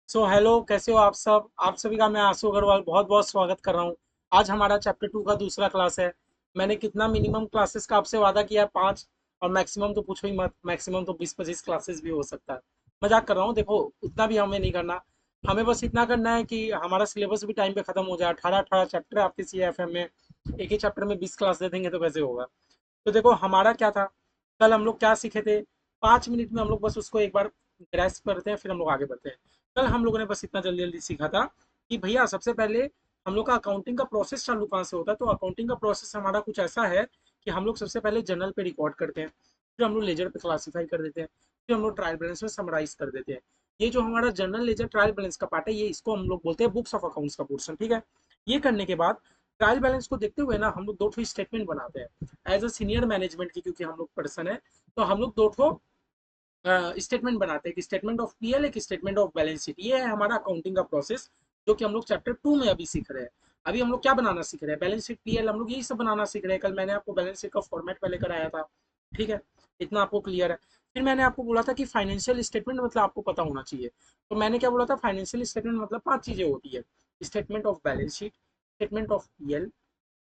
Hello, कैसे हो आप सब। आप सभी का मैं आशु अग्रवाल बहुत बहुत स्वागत कर रहा हूँ। आज हमारा चैप्टर 2 का दूसरा क्लास है। मैंने कितना मिनिमम क्लासेस का आपसे वादा किया है, 5। और मैक्सिमम तो पूछो ही मत, मैक्सिमम तो 20-25 क्लासेस भी हो सकता है। मजाक कर रहा हूँ, देखो उतना भी हमें नहीं करना। हमें बस इतना करना है कि हमारा सिलेबस भी टाइम पे खत्म हो जाए। 18-18 चैप्टर है आपके CFM में, एक ही चैप्टर में 20 क्लास दे देंगे तो कैसे होगा। तो देखो हमारा क्या था, कल हम लोग क्या सीखे थे। 5 मिनट में हम लोग बस उसको एक बार ग्रेस्प करते हैं, फिर हम लोग आगे बढ़ते हैं। कल हम लोगों ने बस इतना जल्दी जल्दी सीखा था कि भैया सबसे पहले हम लोग का अकाउंटिंग का प्रोसेस चालू कहाँ से होता है। तो अकाउंटिंग का प्रोसेस हमारा कुछ ऐसा है कि हम लोग सबसे पहले जर्नल पे रिकॉर्ड करते हैं, फिर हम लोग लेजर पे क्लासीफाई कर देते हैं, फिर हम लोग ट्रायल बैलेंस में समराइज कर देते हैं। ये जो हमारा जर्नल लेजर ट्रायल बैलेंस का पार्ट है, ये इसको हम लोग बोलते हैं बुक्स ऑफ अकाउंट्स का पोर्शन, ठीक है। ये करने के बाद ट्रायल बैलेंस को देखते हुए ना हम लोग दो ठो स्टेटमेंट बनाते हैं एज अ सीनियर मैनेजमेंट की, क्योंकि हम लोग पर्सन है। तो हम लोग दो ठो स्टेटमेंट बनाते हैं, एक स्टेटमेंट ऑफ पीएल, एक स्टेटमेंट ऑफ बैलेंस शीट। ये है हमारा अकाउंटिंग का प्रोसेस, जो कि हम लोग चैप्टर 2 में अभी सीख रहे हैं। अभी हम लोग क्या बनाना सीख रहे हैं, बैलेंस शीट, पीएल, हम लोग यही सब बनाना सीख रहे हैं। कल मैंने आपको बैलेंस शीट का फॉर्मेट पहले कराया था, ठीक है। इतना आपको क्लियर है। फिर मैंने आपको बोला था कि फाइनेंशियल स्टेटमेंट मतलब आपको पता होना चाहिए। तो मैंने क्या बोला था, फाइनेंशियल स्टेटमेंट मतलब 5 चीजें होती है। Statement of balance sheet, statement of PL,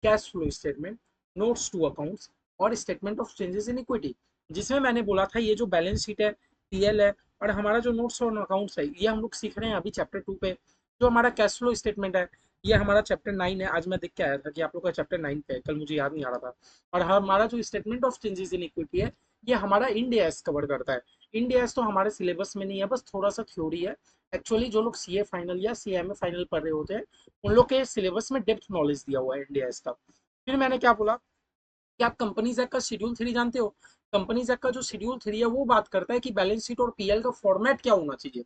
cash flow statement, notes to accounts, और statement of changes in equity. जिसमें मैंने बोला था ये जो बैलेंस शीट है, पीएल है, और हमारा जो नोट्स और अकाउंट्स है, ये हम लोग सीख रहे हैं अभी चैप्टर 2 पे। जो हमारा कैश फ्लो स्टेटमेंट है, ये हमारा चैप्टर 9 है। आज मैं देख के आया था कि आप लोग का चैप्टर 9 पे है, कल मुझे याद नहीं आ रहा था। और हमारा जो statement of changes in equity है, ये हमारा इंड एस कवर करता है। इंड एस तो हमारे सिलेबस में नहीं है, बस थोड़ा सा थ्योरी है। एक्चुअली जो लोग सीए फाइनल या सीएमए फाइनल पढ़ रहे होते हैं, उन लोग के सिलेबस में डेप्थ नॉलेज दिया हुआ है इंड एस का। फिर मैंने क्या बोला कि आप कंपनीज एक्ट का शेड्यूल 3 जानते हो। कंपनीज एक्ट का जो शेड्यूल 3 है, वो बात करता है कि बैलेंस शीट और पीएल का फॉर्मेट क्या होना चाहिए।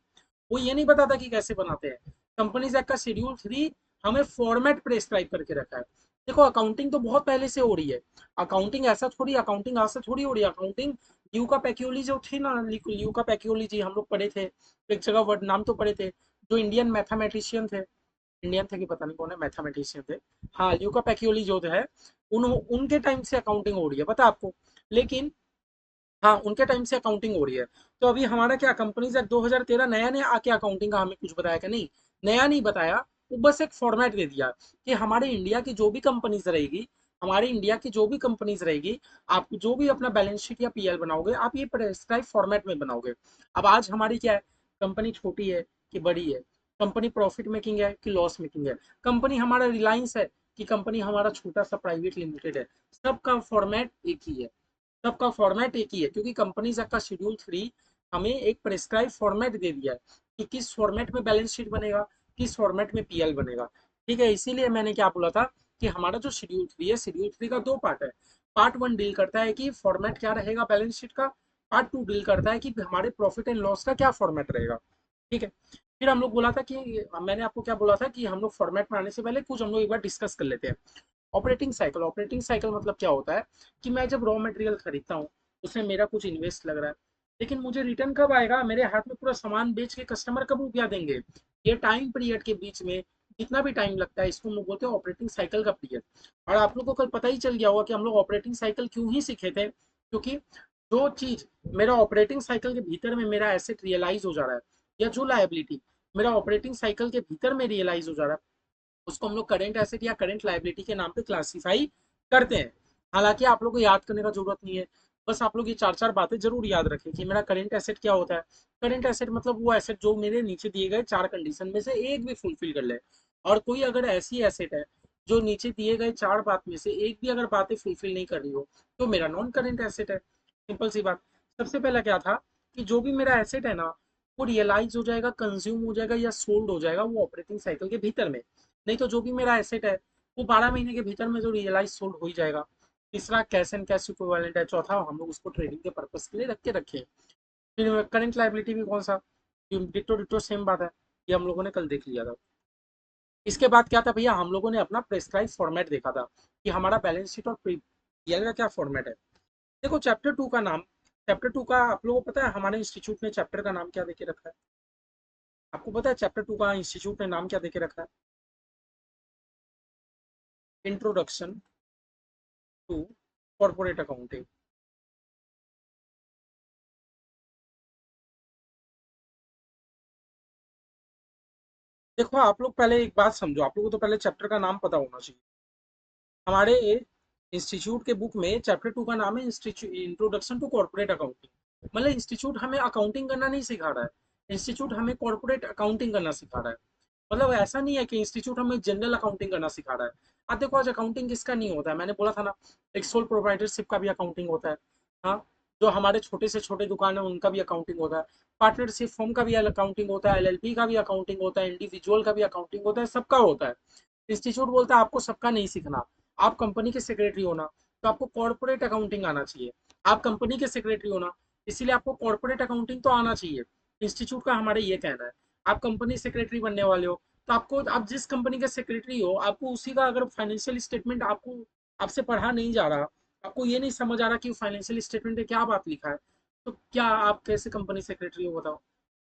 वो ये नहीं बताता कि कैसे बनाते हैं। कंपनीज एक्ट का शेड्यूल 3 हमें फॉर्मेट प्रेस्क्राइब करके रखा है। देखो अकाउंटिंग तो बहुत पहले से हो रही है। अकाउंटिंग ऐसा थोड़ी, अकाउंटिंग आज से थोड़ी हो रही है। अकाउंटिंग ल्यूका पैकियोली जो थी ना, ल्यूका पैकियोली जी हम लोग पढ़े थे, एक जगह वर्ड नाम तो पढ़े थे। जो इंडियन मैथमेटिशियन थे, इंडियन थे कि पता नहीं कौन है, मैथमेटिशियन थे। हाँ, ल्यूका पैकियोली जो है, उनके टाइम से अकाउंटिंग हो रही है, पता है आपको। लेकिन हाँ, उनके टाइम से अकाउंटिंग हो रही है। तो अभी हमारा क्या, कंपनीज एक्ट 2013 नया ने आके अकाउंटिंग का हमें कुछ बताया क्या? नहीं, नया नहीं बताया। वो बस एक फॉर्मेट दे दिया कि हमारे इंडिया की जो भी कंपनीज रहेगी, हमारे इंडिया की जो भी कंपनीज रहेगी, आप जो भी अपना बैलेंस शीट या पीएल बनाओगे, आप ये प्रेस्क्राइब फॉर्मेट में बनाओगे। अब आज हमारी क्या है, कंपनी छोटी है कि बड़ी है, कंपनी प्रॉफिट मेकिंग है कि लॉस मेकिंग है, कंपनी हमारा रिलायंस है कि कंपनी हमारा छोटा सा प्राइवेट लिमिटेड है, सबका फॉर्मेट एक ही है। सबका फॉर्मेट एक ही है, क्योंकि कंपनीज एक्ट का शेड्यूल 3 हमें एक प्रेस्क्राइब फॉर्मेट दे दिया है कि किस फॉर्मेट में बैलेंस शीट बनेगा, किस फॉर्मेट में पीएल बनेगा। ठीक है, इसीलिए मैंने क्या बोला था कि हमारा जो शेड्यूल 3 है, शेड्यूल 3 का दो पार्ट है। पार्ट 1 डील करता है कि फॉर्मेट क्या रहेगा बैलेंस शीट का। पार्ट 2 डील करता है कि हमारे प्रॉफिट एंड लॉस का क्या फॉर्मेट रहेगा। ठीक है। फिर हम लोग बोला था कि, मैंने आपको क्या बोला था कि हम लोग फॉर्मेट में आने से पहले कुछ हम लोग एक बार डिस्कस कर लेते हैं। ऑपरेटिंग साइकिल, ऑपरेटिंग साइकिल मतलब क्या होता है कि मैं जब रॉ मटेरियल खरीदता हूँ, उसमें मेरा कुछ इन्वेस्ट लग रहा है, लेकिन मुझे रिटर्न कब आएगा, मेरे हाथ में पूरा सामान बेच के कस्टमर कब रुपया देंगे। ये टाइम पीरियड के बीच में कितना भी टाइम लगता है, इसको हम लोग बोलते हैं ऑपरेटिंग साइकिल का पीरियड। और आप लोग को कल पता ही चल गया होगा कि हम लोग ऑपरेटिंग साइकिल क्यों ही सीखे थे, क्योंकि जो चीज मेरा ऑपरेटिंग साइकिल के भीतर में मेरा एसेट रियलाइज हो जा रहा है, या जो लायबिलिटी मेरा ऑपरेटिंग साइकिल के भीतर में रियलाइज हो जा रहा है, उसको हम लोग करेंट एसेट या करेंट लायबिलिटी के नाम पे क्लासिफाई करते हैं। हालांकि आप लोग को याद करने का जरूरत नहीं है, बस आप लोग ये चार चार बातें जरूर याद रखें कि मेरा करेंट एसेट क्या होता है। करेंट एसेट मतलब वो एसेट जो मेरे नीचे दिए गए चार कंडीशन में से एक भी फुलफिल कर ले। और कोई अगर ऐसी एसेट है जो नीचे दिए गए चार बात में से एक भी अगर बातें फुलफिल नहीं कर रही हो, तो मेरा नॉन करेंट एसेट है। सिंपल सी बात। सबसे पहला क्या था कि जो भी मेरा एसेट है ना, वो रियलाइज हो जाएगा, कंज्यूम हो जाएगा या सोल्ड हो जाएगा वो ऑपरेटिंग साइकिल के भीतर में। नहीं तो जो भी मेरा एसेट है, वो 12 महीने के भीतर में जो रियलाइज सोल्ड हो ही जाएगा। तीसरा कैश एंड कैश इक्विवेलेंट है। चौथा हम लोग उसको ट्रेडिंग के पर्पस के लिए रख के रखे। फिर करंट लाइबिलिटी भी कौन सा, डिटो डिटो सेम बात है, ये हम लोगों ने कल देख लिया था। इसके बाद क्या था भैया, हम लोगों ने अपना प्रेस्क्राइब फॉर्मेट देखा था कि हमारा बैलेंस शीट और पीएल का क्या फॉर्मेट है। देखो चैप्टर 2 का नाम, चैप्टर 2 का आप लोगों को पता है हमारे इंस्टीट्यूट ने चैप्टर का नाम क्या देके रखा है? आपको पता है चैप्टर 2 का इंस्टीट्यूट ने नाम क्या देके रखा है? Introduction to corporate accounting. देखो आप लोग पहले एक बात समझो, आप लोगों को तो पहले चैप्टर का नाम पता होना चाहिए। हमारे इंस्टीट्यूट के बुक में चैप्टर 2 का नाम है इंट्रोडक्शन टू कॉर्पोरेट अकाउंटिंग। मतलब इंस्टीट्यूट हमें अकाउंटिंग करना नहीं सिखा रहा है, इंस्टीट्यूट हमें कॉर्पोरेट अकाउंटिंग करना सिखा रहा है। मतलब ऐसा नहीं है कि इंस्टीट्यूट हमें जनरल अकाउंटिंग करना सिखा रहा है। अब देखो आज अकाउंटिंग किसका नहीं होता है, मैंने बोला था ना, एक सोल प्रोप्राइटरशिप का भी अकाउंटिंग होता है। हाँ, जो हमारे छोटे से छोटे दुकान है उनका भी अकाउंटिंग होता है, पार्टनरशिप फर्म का भी अकाउंटिंग होता है, एलएलपी का भी अकाउंटिंग होता है, इंडिविजुअल का भी अकाउंटिंग होता है, सबका होता है। इंस्टीट्यूट बोलता है आपको सबका नहीं सीखना, आप कंपनी के सेक्रेटरी होना तो आपको कॉर्पोरेट अकाउंटिंग आना चाहिए। आप कंपनी के सेक्रेटरी होना, इसीलिए आपको कॉर्पोरेट अकाउंटिंग तो आना चाहिए। इंस्टीट्यूट का हमारे ये कहना है। आप कंपनी सेक्रेटरी बनने वाले हो तो आपको, आप जिस कंपनी के सेक्रेटरी हो आपको उसी का अगर फाइनेंशियल स्टेटमेंट आपको आपसे पढ़ा नहीं जा रहा, आपको ये नहीं समझ आ रहा कि फाइनेंशियल स्टेटमेंट में क्या बात लिखा है, तो क्या आप कैसे कंपनी सेक्रेटरी हो बताओ।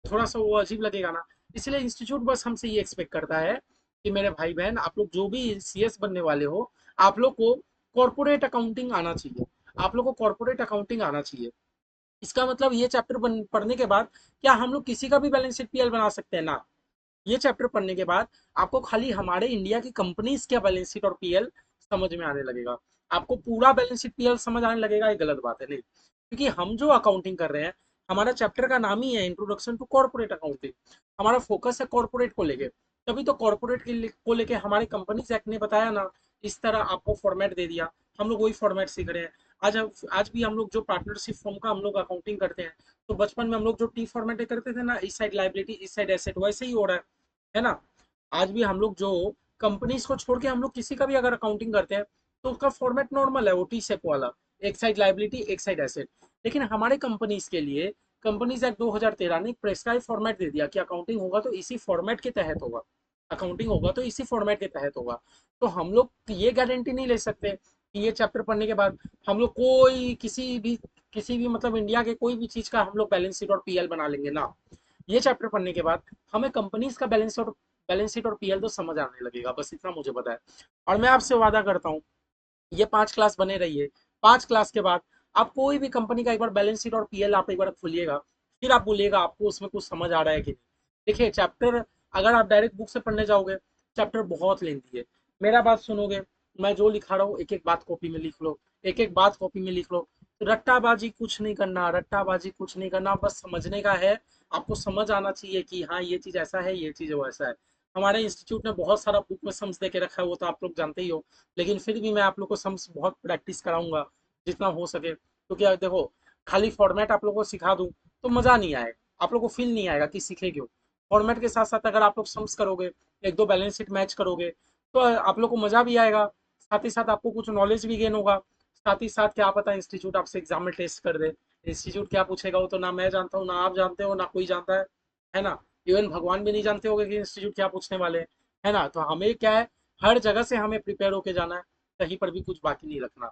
थोड़ा सा वो अजीब लगेगा ना। इसलिए इंस्टीट्यूट बस हमसे ये एक्सपेक्ट करता है कि मेरे भाई बहन आप लोग जो भी सीएस बनने वाले हो, आप लोग को कॉर्पोरेट अकाउंटिंग आना चाहिए, आप लोग को कॉर्पोरेट अकाउंटिंग आना चाहिए। इसका मतलब ये चैप्टर पढ़ने के बाद क्या हम लोग किसी का भी बैलेंस शीट पीएल बना सकते हैं ना? ये चैप्टर पढ़ने के बाद आपको खाली हमारे इंडिया की कंपनीज का बैलेंस शीट और पीएल समझ में आने लगेगा। आपको पूरा बैलेंस शीट पीएल समझ आने लगेगा, ये गलत बात है नहीं, क्योंकि हम जो अकाउंटिंग कर रहे हैं, हमारा चैप्टर का नाम ही है इंट्रोडक्शन टू कॉर्पोरेट अकाउंटिंग। हमारा फोकस है कॉर्पोरेट को लेके, तभी तो कॉर्पोरेट को लेके हमारे कंपनीज एक्ट ने बताया ना, इस तरह आपको फॉर्मेट दे दिया, हम लोग वही फॉर्मेट सीख रहे हैं। आज भी हम लोग जो पार्टनरशिप फॉर्म का हम लोग अकाउंटिंग करते हैं, तो बचपन में हम लोग जो टी फॉर्मेट करते थे ना, इस साइड लाइबिलिटी इस साइड एसेट, वैसे ही हो रहा है ना? आज भी हम लोग जो कंपनीज को छोड़ के हम लोग किसी का भी अगर अकाउंटिंग करते हैं तो उसका फॉर्मेट नॉर्मल है, वो टी शेप वाला, एक साइड लाइबिलिटी एक साइड एसेट। लेकिन हमारे कंपनीज के लिए कंपनीज एक्ट 2013 ने एक प्रेस्क्राइब फॉर्मेट दे दिया कि अकाउंटिंग होगा तो इसी फॉर्मेट के तहत होगा, अकाउंटिंग होगा तो इसी फॉर्मेट के तहत होगा। तो हम लोग ये गारंटी नहीं ले सकते कि ये चैप्टर पढ़ने के बाद हम लोग कोई किसी भी मतलब इंडिया के कोई भी चीज का हम लोग बैलेंस शीट और पीएल बना लेंगे ना। ये चैप्टर पढ़ने के बाद हमें कंपनीज का बैलेंस शीट और पीएल तो समझ आने लगेगा, बस इतना मुझे पता है। और मैं आपसे वादा करता हूँ, ये 5 क्लास बने रहिए। 5 क्लास के बाद आप कोई भी कंपनी का एक बार बैलेंस शीट और पीएल आप एक बार खोलिएगा, फिर आप बोलिएगा आपको उसमें कुछ समझ आ रहा है कि नहीं। देखिए चैप्टर, अगर आप डायरेक्ट बुक से पढ़ने जाओगे, चैप्टर बहुत लेंथी है। मेरा बात सुनोगे, मैं जो लिखा रहा हूँ एक एक बात कॉपी में लिख लो, एक एक बात कॉपी में लिख लो। रट्टाबाजी कुछ नहीं करना, रट्टाबाजी कुछ नहीं करना, बस समझने का है। आपको समझ आना चाहिए कि हाँ ये चीज ऐसा है, ये चीज वैसा है। हमारे इंस्टीट्यूट ने बहुत सारा बुक में सम्स दे के रखा है, वो तो आप लोग जानते ही हो। लेकिन फिर भी मैं आप लोग को सम्स बहुत प्रैक्टिस कराऊंगा जितना हो सके, क्योंकि तो देखो खाली फॉर्मेट आप लोग को सिखा दूं तो मजा नहीं आएगा, आप लोग को फील नहीं आएगा कि सीखे क्यों। फॉर्मेट के साथ साथ अगर आप लोग सम्स करोगे, एक दो बैलेंस शीट मैच करोगे, तो आप लोग को मजा भी आएगा, साथ ही साथ आपको कुछ नॉलेज भी गेन होगा। साथ ही साथ क्या पता इंस्टीट्यूट आपसे एग्जाम में टेस्ट कर दे। इंस्टीट्यूट क्या पूछेगा वो तो ना मैं जानता हूँ, ना आप जानते हो, ना कोई जानता है ना? इवन भगवान भी नहीं जानते होंगे कि इंस्टीट्यूट क्या पूछने वाले हैं, है ना? तो हमें क्या है, हर जगह से हमें प्रिपेयर होके जाना है, कहीं पर भी कुछ बाकी नहीं रखना।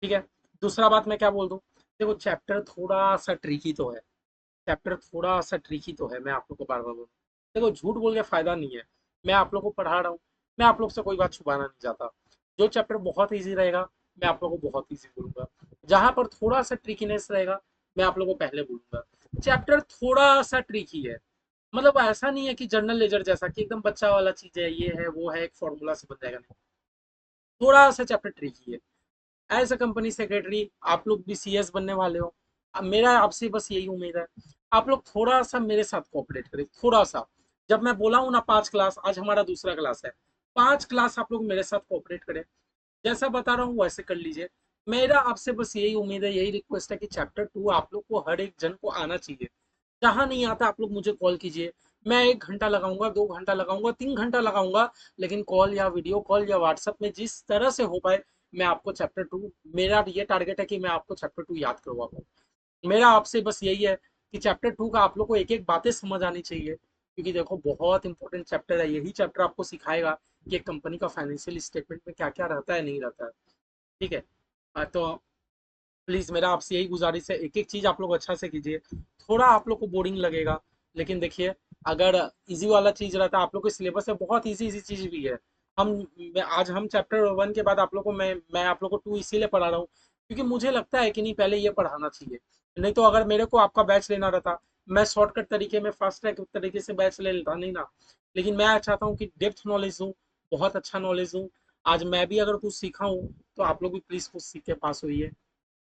ठीक है। दूसरा बात मैं क्या बोल दूं, देखो चैप्टर थोड़ा सा ट्रिकी तो है, चैप्टर थोड़ा सा ट्रिकी तो है, मैं आप लोग को बार बार बोलूँ। देखो झूठ बोल के फायदा नहीं है, मैं आप लोग को पढ़ा रहा हूँ, मैं आप लोग से कोई बात छुपाना नहीं चाहता। जो चैप्टर बहुत ईजी रहेगा मैं आप लोग को बहुत ईजी बोलूंगा, जहां पर थोड़ा सा ट्रिकीनेस रहेगा मैं आप लोग को पहले बोलूंगा। चैप्टर थोड़ा सा ट्रिकी है, मतलब ऐसा नहीं है कि जनरल लेजर जैसा कि एकदम बच्चा वाला चीज है, ये है वो है एक फॉर्मूला से बन जाएगा, नहीं। थोड़ा सा चैप्टर ट्रिकी है। एज अ कंपनी सेक्रेटरी आप लोग भी सीएस बनने वाले हो, अब मेरा आपसे बस यही उम्मीद है, आप लोग थोड़ा सा मेरे साथ कोऑपरेट करें, थोड़ा सा। जब मैं बोला हूँ ना 5 क्लास, आज हमारा दूसरा क्लास है, 5 क्लास आप लोग मेरे साथ कोऑपरेट करें, जैसा बता रहा हूँ वैसे कर लीजिए। मेरा आपसे बस यही उम्मीद है, यही रिक्वेस्ट है कि चैप्टर 2 आप लोग को हर एक जन को आना चाहिए। जहाँ नहीं आता आप लोग मुझे कॉल कीजिए, मैं 1 घंटा लगाऊंगा, 2 घंटा लगाऊंगा, 3 घंटा लगाऊंगा, लेकिन कॉल या वीडियो कॉल या व्हाट्सएप में जिस तरह से हो पाए मैं आपको चैप्टर 2, मेरा ये टारगेट है कि मैं आपको चैप्टर 2 याद करवा पाऊँ। मेरा आपसे बस यही है कि चैप्टर 2 का आप लोग को एक एक बातें समझ आनी चाहिए, क्योंकि देखो बहुत इंपॉर्टेंट चैप्टर है, यही चैप्टर आपको सिखाएगा कि एक कंपनी का फाइनेंशियल स्टेटमेंट में क्या क्या रहता है, नहीं रहता है। ठीक है। तो प्लीज मेरा आपसे यही गुजारिश है, एक एक चीज आप लोग अच्छा से कीजिए। थोड़ा आप लोग को बोरिंग लगेगा, लेकिन देखिए अगर इजी वाला चीज रहता है, आप लोग के सिलेबस में बहुत इजी इजी चीज भी है। हम आज हम चैप्टर 1 के बाद आप लोग को मैं आप लोग को 2 इसीलिए पढ़ा रहा हूँ क्योंकि मुझे लगता है कि नहीं पहले ये पढ़ाना चाहिए। नहीं तो अगर मेरे को आपका बैच लेना रहता मैं शॉर्टकट तरीके में फास्ट ट्रैक तरीके से बैच ले लेता नहीं ना, लेकिन मैं चाहता हूँ कि डेप्थ नॉलेज दूँ, बहुत अच्छा नॉलेज दूँ। आज मैं भी अगर कुछ सीखा हूँ तो आप लोग भी प्लीज़ कुछ सीख के पास होइए।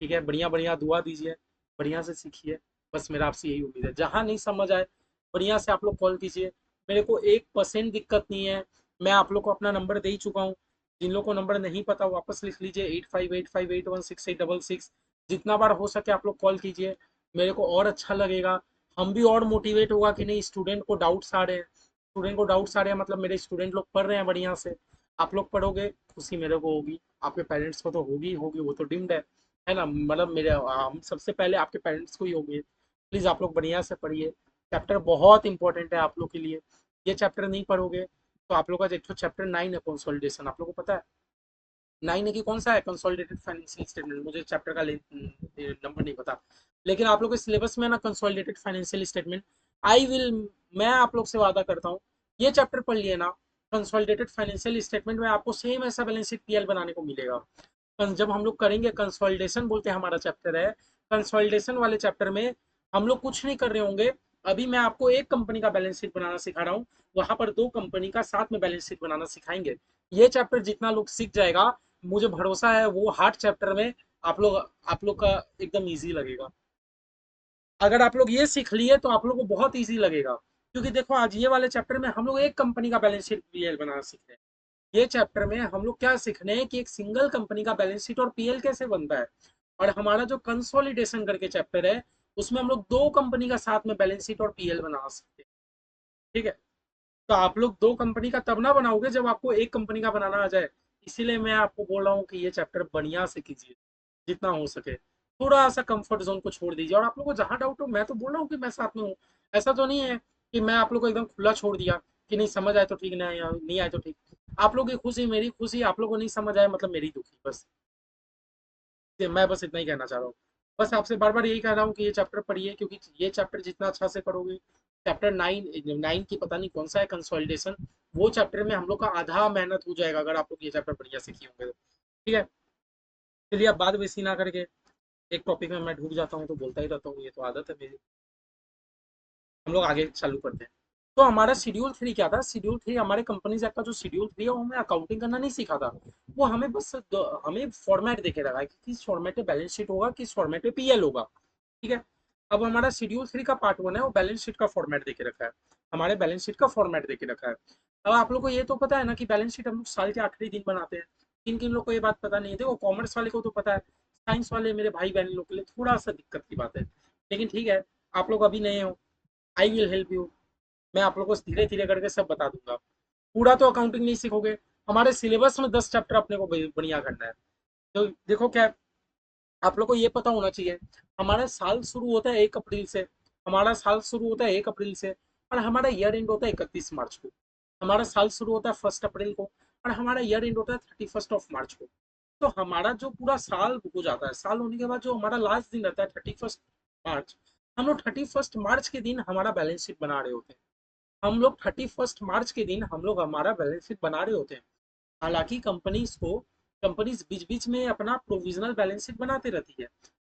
ठीक है, बढ़िया बढ़िया दुआ दीजिए, बढ़िया से सीखिए। बस मेरा आपसे यही उम्मीद है। जहाँ नहीं समझ आए बढ़िया से आप लोग कॉल कीजिए, मेरे को 1% दिक्कत नहीं है। मैं आप लोग को अपना नंबर दे ही चुका हूँ। जिन लोग को नंबर नहीं पता वापस लिख लीजिए, 8585816866। जितना बार हो सके आप लोग कॉल कीजिए, मेरे को और अच्छा लगेगा। हम भी और मोटिवेट होगा कि नहीं, स्टूडेंट को डाउट्स आ रहे हैं, स्टूडेंट को डाउट्स आ रहे हैं मतलब मेरे स्टूडेंट लोग पढ़ रहे हैं बढ़िया से। आप लोग पढ़ोगे, खुशी मेरे को होगी, आपके पेरेंट्स को तो होगी होगी, वो तो डिम्ड है ना, मतलब मेरे हम सबसे पहले आपके पेरेंट्स को ही होगी। प्लीज़ आप लोग बढ़िया से पढ़िए, चैप्टर बहुत इंपॉर्टेंट है आप लोग के लिए। ये चैप्टर नहीं पढ़ोगे तो आप लोग का एक चैप्टर 9 है कंसोलिडेशन, आप लोग को पता है 9 है कि कौन सा है कंसोलिडेटेड फाइनेंशियल स्टेटमेंट, मुझे चैप्टर का नंबर नहीं पता, लेकिन आप लोग के सिलेबस में है ना consolidated financial statement. I will, मैं आप लोग से वादा करता हूँ, ये चैप्टर पढ़ लिए ना, कंसोलिडेटेड फाइनेंशियल स्टेटमेंट में आपको सेम ऐसा बैलेंस शीट पीएल बनाने को मिलेगा। जब हम लोग करेंगे कंसोलिडेशन बोलते हैं हमारा चैप्टर है, कंसोलिडेशन वाले चैप्टर में हम लोग कुछ नहीं कर रहे होंगे। अभी मैं आपको एक कंपनी का बैलेंस शीट बनाना सिखा रहा हूँ, वहां पर दो कंपनी का साथ में बैलेंस शीट बनाना सिखाएंगे। ये चैप्टर जितना लोग सीख जाएगा, मुझे भरोसा है वो हार्ड चैप्टर में आप लोग का एकदम इजी लगेगा। अगर आप लोग ये सीख लिए तो आप लोग को बहुत इजी लगेगा, क्योंकि देखो आज ये वाले चैप्टर में हम लोग एक कंपनी का बैलेंस शीट पीएल बनाना सीख रहे हैं। ये चैप्टर में हम लोग क्या सीख रहे हैं कि एक सिंगल कंपनी का बैलेंस शीट और पीएल कैसे बनता है। और हमारा जो कंसोलिडेशन करके चैप्टर है, उसमें हम लोग दो कंपनी का साथ में बैलेंस शीट और पीएल बना सकते हैं। ठीक है, तो आप लोग दो कंपनी का तब ना बनाओगे जब आपको एक कंपनी का बनाना आ जाए। इसीलिए मैं आपको बोल रहा हूँ कि ये चैप्टर बढ़िया से कीजिए, जितना हो सके। थोड़ा सा कंफर्ट जोन को छोड़ दीजिए, और आप लोग को जहां डाउट हो मैं तो बोल रहा हूँ कि मैं साथ में हूँ। ऐसा तो नहीं है कि मैं आप लोग को एकदम खुला छोड़ दिया कि नहीं समझ आए तो ठीक, नहीं नहीं आए तो ठीक। आप लोग की खुशी मेरी खुशी, आप लोग को नहीं समझ आए मतलब मेरी दुखी, बस मैं बस इतना ही कहना चाह रहा हूँ। बस आपसे बार बार यही कह रहा हूँ कि ये चैप्टर पढ़िए, क्योंकि ये चैप्टर जितना अच्छा से पढ़ोगे, चैप्टर 9 की पता नहीं कौन सा है कंसोलिडेशन, वो चैप्टर में हम लोग का आधा मेहनत हो जाएगा अगर आप लोग ये चैप्टर बढ़िया सीखे होंगे तो। ठीक है, चलिए अब बात वैसी ना करके एक टॉपिक में मैं ढूंढ जाता हूँ, तो बोलता ही रहता हूँ, ये तो आदत है मेरी। हम लोग आगे चालू करते हैं। तो हमारा शेड्यूल 3 क्या था, शेड्यूल 3 हमारे कंपनीज एक्ट का जो शेड्यूल 3 है वो हमें अकाउंटिंग करना नहीं सीखा था। वो हमें बस हमें फॉर्मेट देके रखा है कि किस फॉर्मेट में बैलेंस शीट होगा, किस फॉर्मेट में पीएल होगा। ठीक है, अब हमारा शेड्यूल 3 का पार्ट 1 है, वो बैलेंस शीट का फॉर्मेट देके रखा है, हमारे बैलेंस शीट का फॉर्मेट देके रखा है। अब आप लोग को ये तो पता है ना कि बैलेंस शीट हम लोग साल के आखिरी दिन बनाते हैं। किन किन लोग को ये बात पता नहीं है, देखो कॉमर्स वाले को तो पता है, साइंस वाले मेरे भाई बहन लोग के लिए थोड़ा सा दिक्कत की बात है, लेकिन ठीक है, आप लोग अभी नए हो, आई विल हेल्प यू। मैं आप लोगों को धीरे धीरे करके सब बता दूंगा। पूरा तो अकाउंटिंग नहीं सीखोगे, हमारे सिलेबस में 10 चैप्टर अपने को बढ़िया करना है। तो देखो क्या, आप लोग को ये पता होना चाहिए, हमारा साल शुरू होता है 1 अप्रैल से, हमारा साल शुरू होता है 1 अप्रैल से, और हमारा ईयर एंड होता है 31 मार्च को। हमारा साल शुरू होता है 1 अप्रैल को, और हमारा ईयर एंड होता है 31 मार्च को। तो हमारा जो पूरा साल हो जाता है, साल होने के बाद जो हमारा लास्ट दिन रहता है 31 मार्च, हम लोग 31 मार्च के दिन हमारा बैलेंस शीट बना रहे होते हैं। हम लोग 31 मार्च के दिन हम लोग हमारा बैलेंस शीट बना रहे होते हैं। हालांकि कंपनीज बीच बीच में अपना प्रोविजनल बैलेंस शीट बनाते रहती है।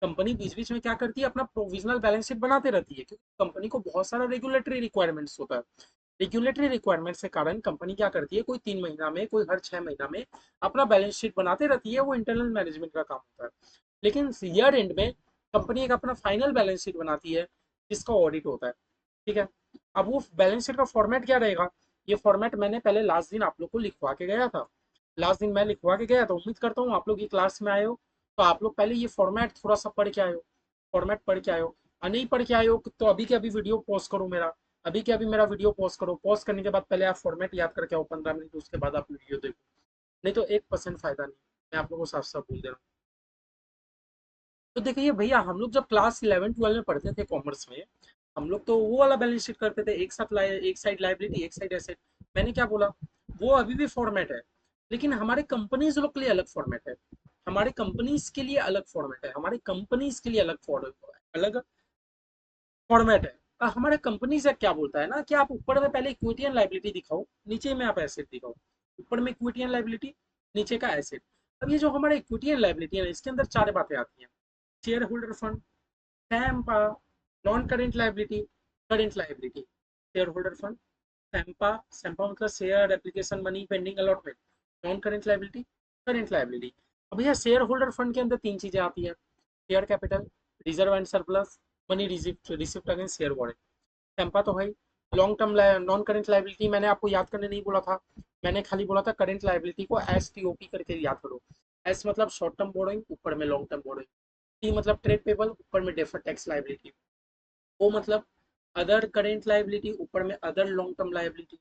कंपनी बीच बीच में क्या करती है, अपना प्रोविजनल बैलेंस शीट बनाते रहती है, क्योंकि कंपनी को बहुत सारा रेगुलेटरी रिक्वायरमेंट्स होता है। रेगुलेटरी रिक्वायरमेंट्स के कारण कंपनी क्या करती है, कोई 3 महीना में, कोई हर 6 महीना में अपना बैलेंस शीट बनाते रहती है, वो इंटरनल मैनेजमेंट का काम होता है। लेकिन ईयर एंड में कंपनी एक अपना फाइनल बैलेंस शीट बनाती है, जिसका ऑडिट होता है। ठीक है, अब वो बैलेंस शीट का फॉर्मेट क्या रहेगा, ये फॉर्मेट मैंने पहले लास्ट दिन आप लोग को लिखवा के गया था। लास्ट दिन मैं लिखवा के गया, तो उम्मीद करता हूँ आप लोग ये क्लास में आए हो, तो आप लोग पहले ये फॉर्मेट थोड़ा सा पढ़ के आए हो, फॉर्मेट पढ़ के आए हो। और नहीं पढ़ के आए हो तो अभी के अभी वीडियो पॉज करो मेरा, अभी के अभी मेरा वीडियो पॉज करो, पॉज करने के बाद पहले आप फॉर्मेट याद करके आओ 15 मिनट, उसके बाद आप वीडियो देखो, नहीं तो 1% फायदा नहीं। मैं आप लोगों को साफ साफ बोल दे रहा हूँ। तो देखिए भैया, हम लोग जब क्लास 11 12 में पढ़ते थे कॉमर्स में, हम लोग तो वो वाला बैलेंस शीट करते थे, एक साथ एक साइड लाइबिलिटी एक साइड एसेट। मैंने क्या बोला, वो अभी भी फॉर्मेट है, लेकिन हमारे कंपनीज लोग के लिए अलग फॉर्मेट है, हमारे कंपनीज के लिए अलग फॉर्मेट है, हमारे कंपनीज के लिए अलग फॉर्मेट है। हमारे कंपनी से क्या बोलता है ना कि आप ऊपर में पहले इक्विटी एंड लाइबिलिटी दिखाओ, नीचे में आप एसेट दिखाओ। ऊपर में इक्विटी एंड लाइबिलिटी, नीचे का एसेट। अब ये जो हमारे इक्विटी एंड लाइबिलिटी है, इसके अंदर चार बातें आती हैं, share holder fund, non current liability, current liability, share holder fund, SAMPA, SAMPA मतलब share application money pending allotment, non current liability, current liability. अब भैया शेयर होल्डर फंड के अंदर तीन चीजें आती है, share capital, reserve and surplus, money receipt, receipt against share warrant. टेम्पा तो भाई long term non current liability, मैंने आपको याद करने नहीं बोला था, मैंने खाली बोला था करेंट लाइबिलिटी को एस टी ओ पी करके याद करो। एस मतलब शॉर्ट टर्म बोरोइंग, ऊपर में लॉन्ग टर्म बोरोइंग। टी मतलब ट्रेड पेबल, ऊपर में डेफर्ड टैक्स लाइबिलिटी। ओ मतलब अदर करेंट लाइबिलिटी, ऊपर में अदर लॉन्ग टर्म लाइबिलिटी।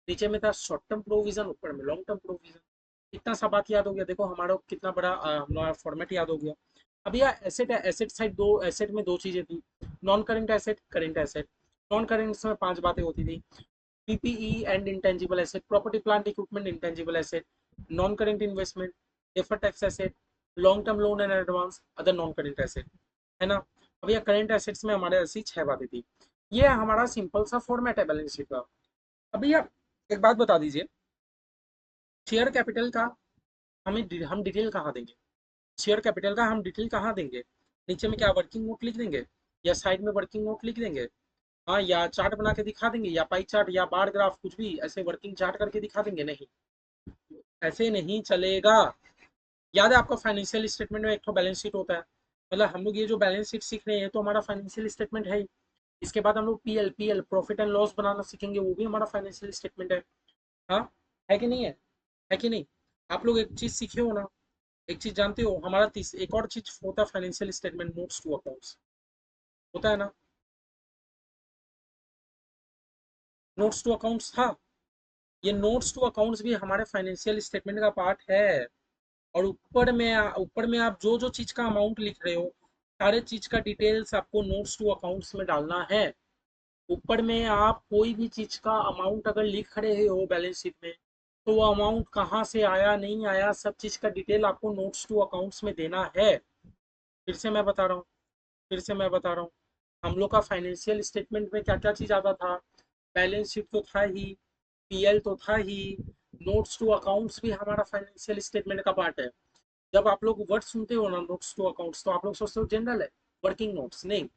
नीचे में था शॉर्ट टर्म प्रोविजन, ऊपर में लॉन्ग टर्म प्रोविजन। इतना सा बात याद हो गया, देखो हमारा कितना बड़ा हमारा फॉर्मेट याद हो गया। अब यह एसेट है, एसेट साइड दो, एसेट में दो चीजें थी, non current asset, current asset. Non current में पांच बातें होती थी, PPE and intangible asset, property plant equipment intangible asset, non current investment, deferred tax asset, long term loan and advance, other non current asset, है ना। अब यह current assets में हमारे ऐसी छह बातें थी। ये हमारा सिंपल सा फॉर्मेट है बैलेंस शीट का। अभी आप एक बात बता दीजिए, शेयर कैपिटल का हम डिटेल कहाँ देंगे, शेयर कैपिटल का हम डिटेल कहाँ देंगे, नीचे में क्या वर्किंग नोट लिख देंगे, या साइड में वर्किंग नोट लिख देंगे, हाँ, या चार्ट बना के दिखा देंगे, या पाई चार्ट या बार ग्राफ कुछ भी ऐसे वर्किंग चार्ट करके दिखा देंगे, नहीं, ऐसे नहीं चलेगा। याद है आपको फाइनेंशियल स्टेटमेंट में एक तो बैलेंस शीट होता है, मतलब हम लोग ये जो बैलेंस शीट सीख रहे हैं तो हमारा फाइनेंशियल स्टेटमेंट है ही। इसके बाद हम लोग पीएल प्रॉफिट एंड लॉस बनाना सीखेंगे, वो भी हमारा फाइनेंशियल स्टेटमेंट है। हाँ, है कि नहीं है, है कि नहीं। आप लोग एक चीज सीखे हो ना, एक चीज जानते हो, हमारा एक और चीज होता है financial statement, notes to accounts, होता है ना, नोट्स टू अकाउंट्स था। ये नोट्स टू अकाउंट्स भी हमारे फाइनेंशियल स्टेटमेंट का पार्ट है। और ऊपर में आप जो जो चीज का अमाउंट लिख रहे हो, सारे चीज का डिटेल्स आपको नोट्स टू अकाउंट्स में डालना है। ऊपर में आप कोई भी चीज का अमाउंट अगर लिख रहे हो बैलेंस शीट में, तो वो अमाउंट कहाँ से आया नहीं आया, सब चीज का डिटेल आपको नोट्स टू अकाउंट्स में देना है। फिर से मैं बता रहा हूँ, फिर से मैं बता रहा हूँ, हम लोग का फाइनेंशियल स्टेटमेंट में क्या क्या चीज आता था, बैलेंस शीट तो था ही, पीएल तो था ही, नोट्स टू अकाउंट्स भी हमारा फाइनेंशियल स्टेटमेंट का पार्ट है। जब आप लोग वर्ड सुनते हो ना नोट्स टू अकाउंट्स, तो आप लोग सोचते हो जनरल है, वर्किंग नोट्स, नहीं।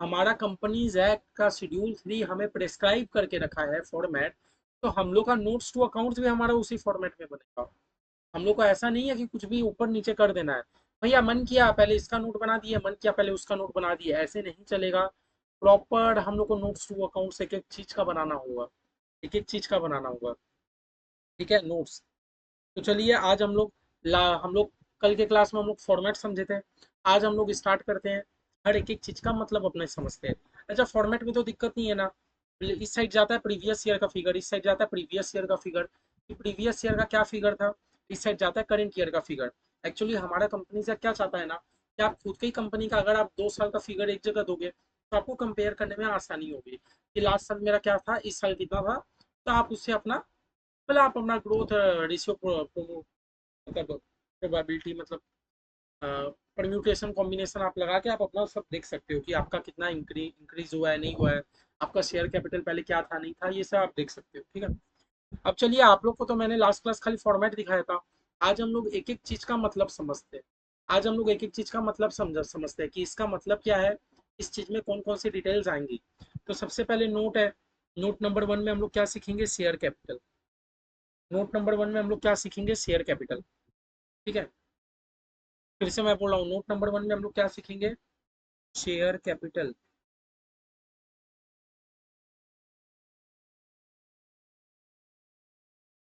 हमारा कंपनीज एक्ट का शेड्यूल 3 हमें प्रेस्क्राइब करके रखा है फॉर्मेट, तो हम लोग का नोट्स टू अकाउंट्स भी हमारा उसी फॉर्मेट में बनेगा। हम लोग को ऐसा नहीं है कि कुछ भी ऊपर नीचे कर देना है, भैया मन किया पहले इसका नोट बना दिए, मन किया पहले उसका नोट बना दिए, ऐसे नहीं चलेगा। प्रॉपर हम लोग को नोट्स टू अकाउंट्स एक एक चीज का बनाना होगा, एक एक चीज का बनाना होगा, ठीक है, नोट्स। तो चलिए आज हम लोग कल के क्लास में हम लोग फॉर्मेट समझे थे, आज हम लोग स्टार्ट करते हैं हर एक एक चीज का मतलब अपने समझते हैं। अच्छा, फॉर्मेट में तो दिक्कत नहीं है ना, इस साइड जाता है प्रीवियस ईयर का फिगर, इस साइड जाता है प्रीवियस ईयर का फिगर, प्रीवियस ईयर का क्या फिगर था, इस साइड जाता है करंट ईयर का फिगर। एक्चुअली हमारा कंपनी से क्या चाहता है ना, कि आप खुद की कंपनी का अगर आप 2 साल का फिगर एक जगह दोगे, तो आपको कंपेयर करने में आसानी होगी कि लास्ट साल मेरा क्या था, इस साल कितना था, तो आप उससे अपना, मतलब आप अपना ग्रोथ रेशियो, मतलब प्रोबेबिलिटी, मतलब परम्यूटेशन कॉम्बिनेशन आप लगा के आप अपना सब देख सकते हो कि आपका कितना इंक्रीज हुआ है नहीं हुआ है, आपका शेयर कैपिटल पहले क्या था नहीं था, ये सब आप देख सकते हो, ठीक है। अब चलिए, आप लोग को तो मैंने लास्ट क्लास खाली फॉर्मेट दिखाया था, आज हम लोग एक एक चीज का मतलब समझते हैं। आज हम लोग एक एक चीज का मतलब समझते हैं कि इसका मतलब क्या है, इस चीज में कौन कौन सी डिटेल्स आएंगी। तो सबसे पहले नोट है, नोट नंबर 1 में हम लोग क्या सीखेंगे, शेयर कैपिटल। नोट नंबर 1 में हम लोग क्या सीखेंगे, शेयर कैपिटल, ठीक है। फिर से मैं बोल रहा हूँ, नोट नंबर 1 में हम लोग क्या सीखेंगे, शेयर कैपिटल।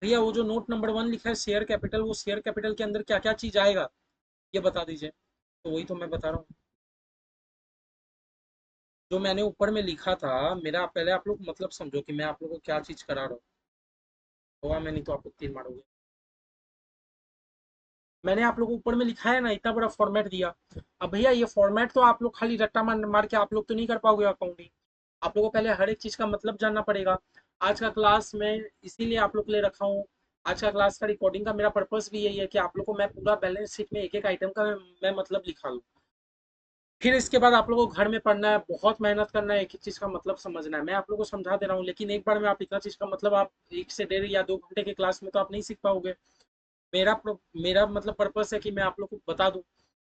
भैया वो जो नोट नंबर 1 लिखा है शेयर कैपिटल, वो शेयर कैपिटल के अंदर क्या क्या चीज आएगा, ये बता दीजिए। तो वही तो मैं बता रहा हूँ, जो मैंने ऊपर में लिखा था, मेरा पहले आप लोग मतलब समझो कि मैं आप लोगों को क्या चीज करा रहा हूँ। होगा मैं नहीं तो आप लोग तीर मारोगे। मैंने आप लोगों को ऊपर में लिखा है ना, इतना बड़ा फॉर्मेट दिया। अब भैया ये फॉर्मेट तो आप लोग खाली रट्टा मार मार के आप लोग तो नहीं कर पाओगे अकाउंटिंग, आप लोगों को पहले हर एक चीज का मतलब जानना पड़ेगा। आज का क्लास मैं इसीलिए आप लोग के लिए रखा हूँ, आज का क्लास का रिकॉर्डिंग का मेरा पर्पस भी यही है कि आप लोग को मैं पूरा बैलेंस शीट में एक एक आइटम का मैं मतलब लिखा लूँ। फिर इसके बाद आप लोगों को घर में पढ़ना है, बहुत मेहनत करना है, एक एक चीज का मतलब समझना है। मैं आप लोगों को समझा दे रहा हूँ, लेकिन एक बार में आप इतना चीज का मतलब आप 1 से 1.5 या 2 घंटे के क्लास में तो आप नहीं सीख पाओगे। मेरा मतलब पर्पस है कि मैं आप लोग को बता दूं,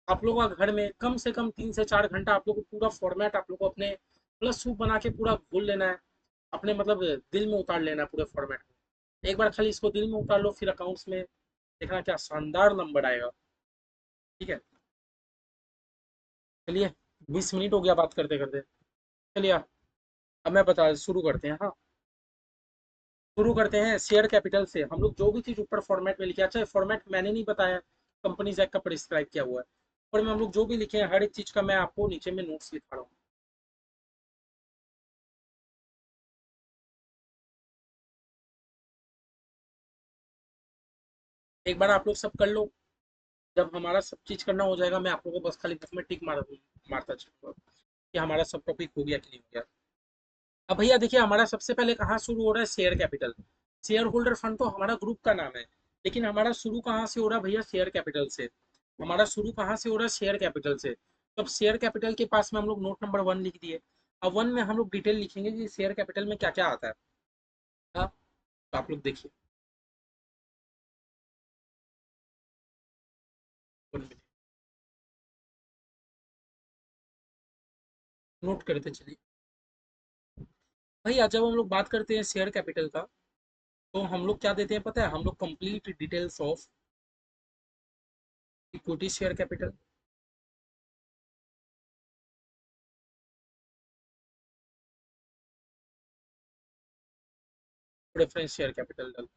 आप लोगों का घर में कम से कम 3 से 4 घंटा आप लोग को पूरा फॉर्मेट आप लोग को अपने प्लस सूप बना के पूरा घोल लेना है, अपने मतलब दिल में उतार लेना है पूरे फॉर्मेट में। एक बार खाली इसको दिल में उतार लो, फिर अकाउंट्स में देखना क्या शानदार नंबर आएगा। ठीक है, चलिए 20 मिनट हो गया बात करते करते। चलिए अब मैं बता शुरू करते हैं। हाँ, शुरू करते हैं शेयर कैपिटल से। हम लोग जो भी चीज ऊपर फॉर्मेट में लिखे, अच्छा फॉर्मेट मैंने नहीं बताया, कंपनीज एक्ट का प्रिस्क्राइब किया हुआ है। ऊपर में हम लोग जो भी लिखे हैं हर एक चीज का मैं आपको नीचे में नोट्स लिखा रहा हूँ। एक बार आप लोग सब कर लो, जब हमारा सब चीज करना हो जाएगा मैं आप लोगों को बस खाली बुक में टिक मारता चलूंगा कि हमारा सब टॉपिक हो गया कि नहीं हो गया। अब भैया देखिए, हमारा सबसे पहले कहाँ शुरू हो रहा है, share capital. Share holder fund तो हमारा ग्रुप का नाम है, लेकिन हमारा शुरू कहाँ से हो रहा है भैया, शेयर कैपिटल से। हमारा शुरू कहाँ से हो रहा है, शेयर कैपिटल से। तो अब शेयर कैपिटल के पास में हम लोग नोट नंबर 1 लिख दिए। अब 1 में हम लोग डिटेल लिखेंगे कि शेयर कैपिटल में क्या क्या आता है। हाँ, तो आप लोग देखिए, 1 मिनट नोट करते चलिए। भैया जब हम लोग बात करते हैं शेयर कैपिटल का, तो हम लोग क्या देते हैं पता है, हम लोग complete details of equity share capital, preference share capital डाल।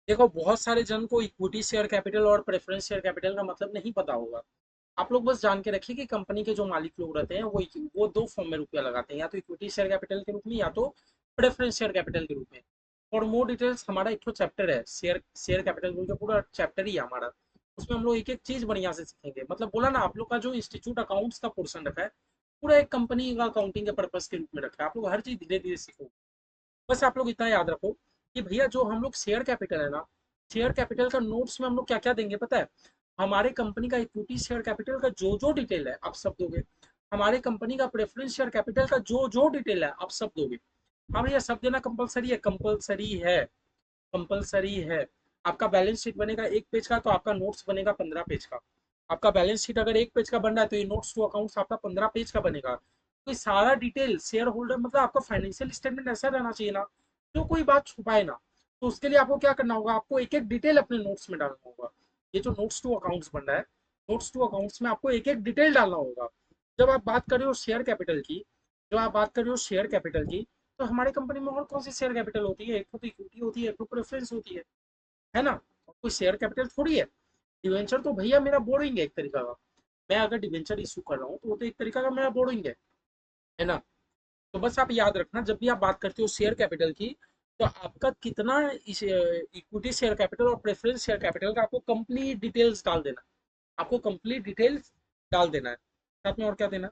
देखो बहुत सारे जन को इक्विटी शेयर कैपिटल और प्रेफरेंस शेयर कैपिटल का मतलब नहीं पता होगा। आप लोग बस जान के रखिए कि कंपनी के जो मालिक लोग रहते हैं वो 2 फॉर्म में रुपया लगाते हैं, या तो इक्विटी शेयर कैपिटल के रूप में या तो प्रेफरेंस शेयर कैपिटल के रूप में। और मोर डिटेल्स हमारा एक तो चैप्टर है शेयर शेयर कैपिटल बोल के, पूरा चैप्टर ही है हमारा। उसमें हम लोग एक एक चीज बढ़िया से सीखेंगे। मतलब बोला ना, आप लोग का जो इंस्टीट्यूट अकाउंट्स का पोर्शन रखा है पूरा एक कंपनी का अकाउंटिंग के पर्पज के रूप में रखा है। आप लोग हर चीज धीरे धीरे सीखो। बस आप लोग इतना याद रखो कि भैया जो हम लोग शेयर कैपिटल है ना, शेयर कैपिटल का नोट्स में हम लोग क्या क्या देंगे पता है। हमारे कंपनी का इक्विटी शेयर कैपिटल का जो जो डिटेल है आप सब दोगे। हमारे कंपनी का प्रेफरेंस शेयर कैपिटल का जो जो डिटेल है आप सब दोगे। हाँ भैया, सब देना कंपलसरी है, कंपलसरी है, कंपलसरी है। आपका बैलेंस शीट बनेगा 1 पेज का, तो आपका नोट्स बनेगा 15 पेज का। आपका बैलेंस शीट अगर 1 पेज का बन रहा है तो ये नोट्स टू अकाउंट्स आपका 15 पेज का बनेगा। तो ये सारा डिटेल शेयर होल्डर, मतलब आपका फाइनेंशियल स्टेटमेंट ऐसा रहना चाहिए ना जो कोई बात छुपाए ना। तो उसके लिए आपको क्या करना होगा, आपको एक एक डिटेल अपने नोट्स में डालना होगा। ये जो नोट्स टू अकाउंट्स बन रहा है, नोट्स टू अकाउंट्स में आपको एक एक डिटेल डालना होगा। जब आप बात कर रहे हो शेयर कैपिटल की, जब आप बात कर रहे हो शेयर कैपिटल की, तो हमारी कंपनी में और कौन सी शेयर कैपिटल होती है, एक तो इक्विटी होती है, एक तो प्रेफरेंस होती है ना। कोई शेयर कैपिटल थोड़ी है। डिवेंचर तो भैया मेरा बोरिंग है एक तरीका का। मैं अगर डिवेंचर इशू कर रहा हूँ तो वो तो एक तरीका का मेरा बोरिंग है ना। तो बस आप याद रखना, जब भी आप बात करते हो शेयर कैपिटल की, तो आपका कितना इक्विटी शेयर कैपिटल और प्रेफरेंस शेयर कैपिटल का आपको कंप्लीट डिटेल्स डाल देना। आपको कंप्लीट डिटेल्स डाल देना है, साथ में और क्या देना।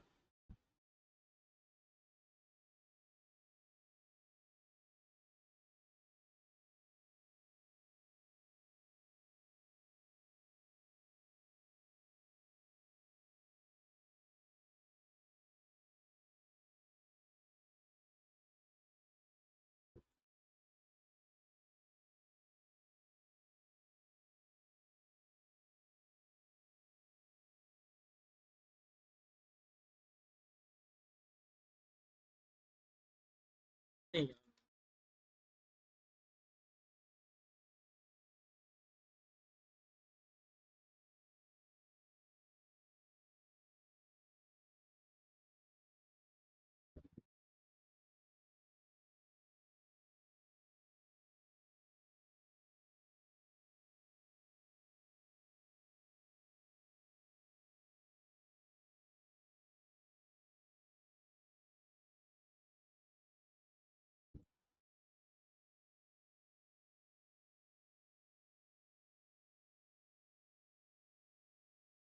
नहीं,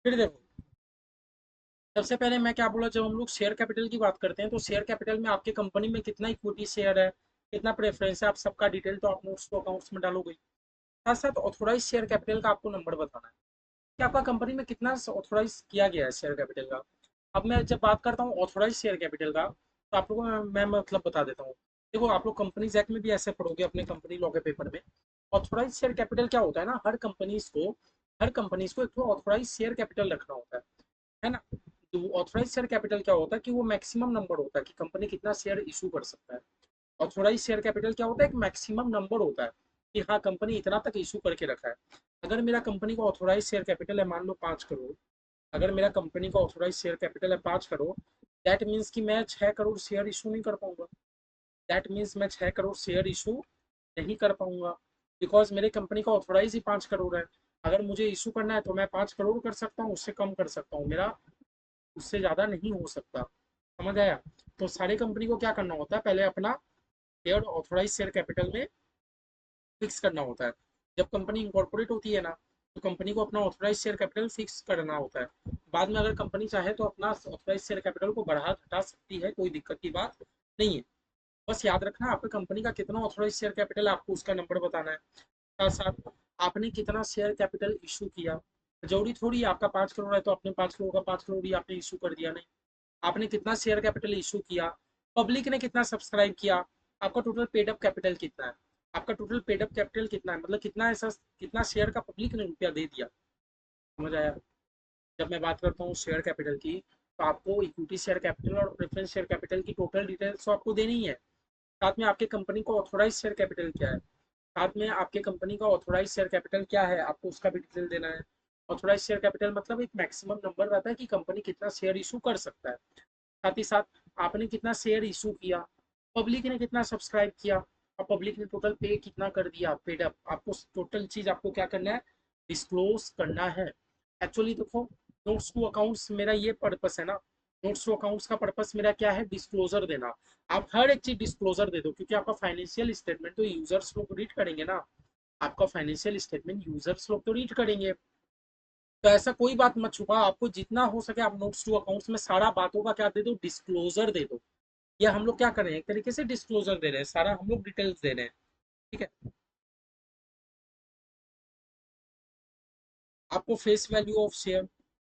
फिर देखो, सबसे पहले मैं क्या बोला, जब हम लोग शेयर कैपिटल की बात करते हैं तो शेयर कैपिटल में आपके कंपनी में कितना इक्विटी शेयर है, कितना प्रेफरेंस है, आप सबका डिटेल तो आप नोट्स तो अकाउंट्स में डालोगे। साथ साथ ऑथोराइज शेयर कैपिटल का आपको नंबर बताना है कि आपका कंपनी में कितना ऑथोराइज किया गया है शेयर कैपिटल का। अब मैं जब बात करता हूँ ऑथोराइज शेयर कैपिटल का, तो आप लोगों को मैं मतलब बता देता हूँ। देखो आप लोग कंपनीज एक्ट में भी ऐसे पढ़ोगे अपने कंपनी लॉ के पेपर में। ऑथोराइज शेयर कैपिटल क्या होता है ना, हर कंपनीज को एक तो ऑथोराइज शेयर कैपिटल रखना होता है ना। तो ऑथोराइज शेयर कैपिटल क्या होता है कि वो मैक्सिमम नंबर होता है कि कंपनी कितना शेयर इशू कर सकता है। ऑथोराइज शेयर कैपिटल क्या होता है, एक मैक्सिमम नंबर होता है कि हाँ कंपनी इतना तक इशू करके रखा है। अगर मेरा कंपनी का ऑथोराइज शेयर कैपिटल है मान लो 5 करोड़, अगर मेरा कंपनी का ऑथोराइज शेयर कैपिटल है 5 करोड़, दैट मीन्स कि मैं 6 करोड़ शेयर इशू नहीं कर पाऊंगा। दैट मीन्स मैं 6 करोड़ शेयर इशू नहीं कर पाऊंगा, बिकॉज मेरे कंपनी का ऑथोराइज ही 5 करोड़ है। अगर मुझे इशू करना है तो मैं 5 करोड़ कर सकता हूँ, उससे कम कर सकता हूँ, मेरा उससे ज़्यादा नहीं हो सकता। समझ आया? तो सारी कंपनी को क्या करना होता है, पहले अपना शेयर ऑथोराइज शेयर कैपिटल में फिक्स करना होता है। जब कंपनी इंकॉर्पोरेट होती है ना, तो कंपनी को अपना ऑथोराइज शेयर कैपिटल फिक्स करना होता है। बाद में अगर कंपनी चाहे तो अपना ऑथोराइज शेयर कैपिटल को बढ़ा घटा सकती है, कोई दिक्कत की बात नहीं है। बस याद रखना आपकी कंपनी का कितना ऑथोराइज शेयर कैपिटल है, आपको उसका नंबर बताना है। साथ साथ आपने कितना शेयर कैपिटल इशू किया। जरूरी थोड़ी है आपका 5 करोड़ है तो अपने 5 करोड़ का 5 करोड़ ही आपने इशू कर दिया, नहीं। आपने कितना शेयर कैपिटल इशू किया, पब्लिक ने कितना सब्सक्राइब किया, आपका टोटल पेड अप कैपिटल कितना है, आपका टोटल पेड अप कैपिटल कितना है, मतलब कितना ऐसा कितना शेयर का पब्लिक ने रुपया दे दिया। समझ आया? जब मैं बात करता हूँ शेयर कैपिटल की, तो आपको इक्विटी शेयर कैपिटल और प्रेफरेंस शेयर कैपिटल की टोटल डिटेल्स तो आपको देनी ही है। साथ में आपके कंपनी का ऑथोराइज शेयर कैपिटल क्या है, साथ में आपके कंपनी का ऑथोराइज शेयर कैपिटल क्या है, आपको उसका भी डिटेल देना है। ऑथोराइज शेयर कैपिटल मतलब एक मैक्सिमम नंबर रहता है कि कंपनी कितना शेयर इशू कर सकता है। साथ ही साथ आपने कितना शेयर इशू किया, पब्लिक ने कितना सब्सक्राइब किया, और पब्लिक ने टोटल पे कितना कर दिया, पेड अप, आपको टोटल चीज आपको क्या करना है, डिस्क्लोज करना है। एक्चुअली देखो, नोट्स टू अकाउंट्स मेरा ये पर्पस है ना, नोट्स टू अकाउंट्स का पर्पस मेरा क्या है, डिस्क्लोजर देना। आप हर एक चीज डिस्क्लोजर दे दो, क्योंकि आपका फाइनेंशियल स्टेटमेंट तो यूजर्स लोग रीड करेंगे ना। आपका फाइनेंशियल स्टेटमेंट यूजर्स लोग तो रीड करेंगे। तो ऐसा कोई बात मत छुपा, आपको जितना हो सके आप नोट्स टू अकाउंट्स में सारा बातों का क्या दे दो, डिस्क्लोजर दे दो। ये हम लोग क्या कर रहे हैं, एक तरीके से डिस्क्लोजर दे रहे हैं, सारा हम लोग डिटेल्स दे रहे हैं। ठीक है। आपको फेस वैल्यू ऑफ शेयर,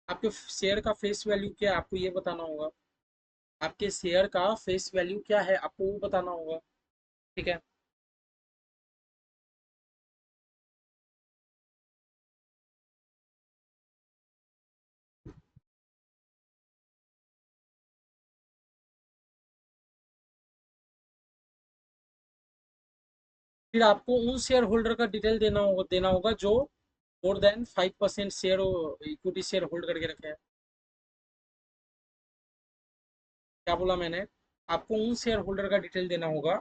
आपके शेयर का फेस वैल्यू क्या है आपको ये बताना होगा। आपके शेयर का फेस वैल्यू क्या है आपको वो बताना होगा। ठीक है। फिर आपको उन शेयर होल्डर का डिटेल देना होगा जो more than 5% share equity share hold करके रखे हैं। क्या बोला मैंने? आपको उन शेयर होल्डर का डिटेल देना होगा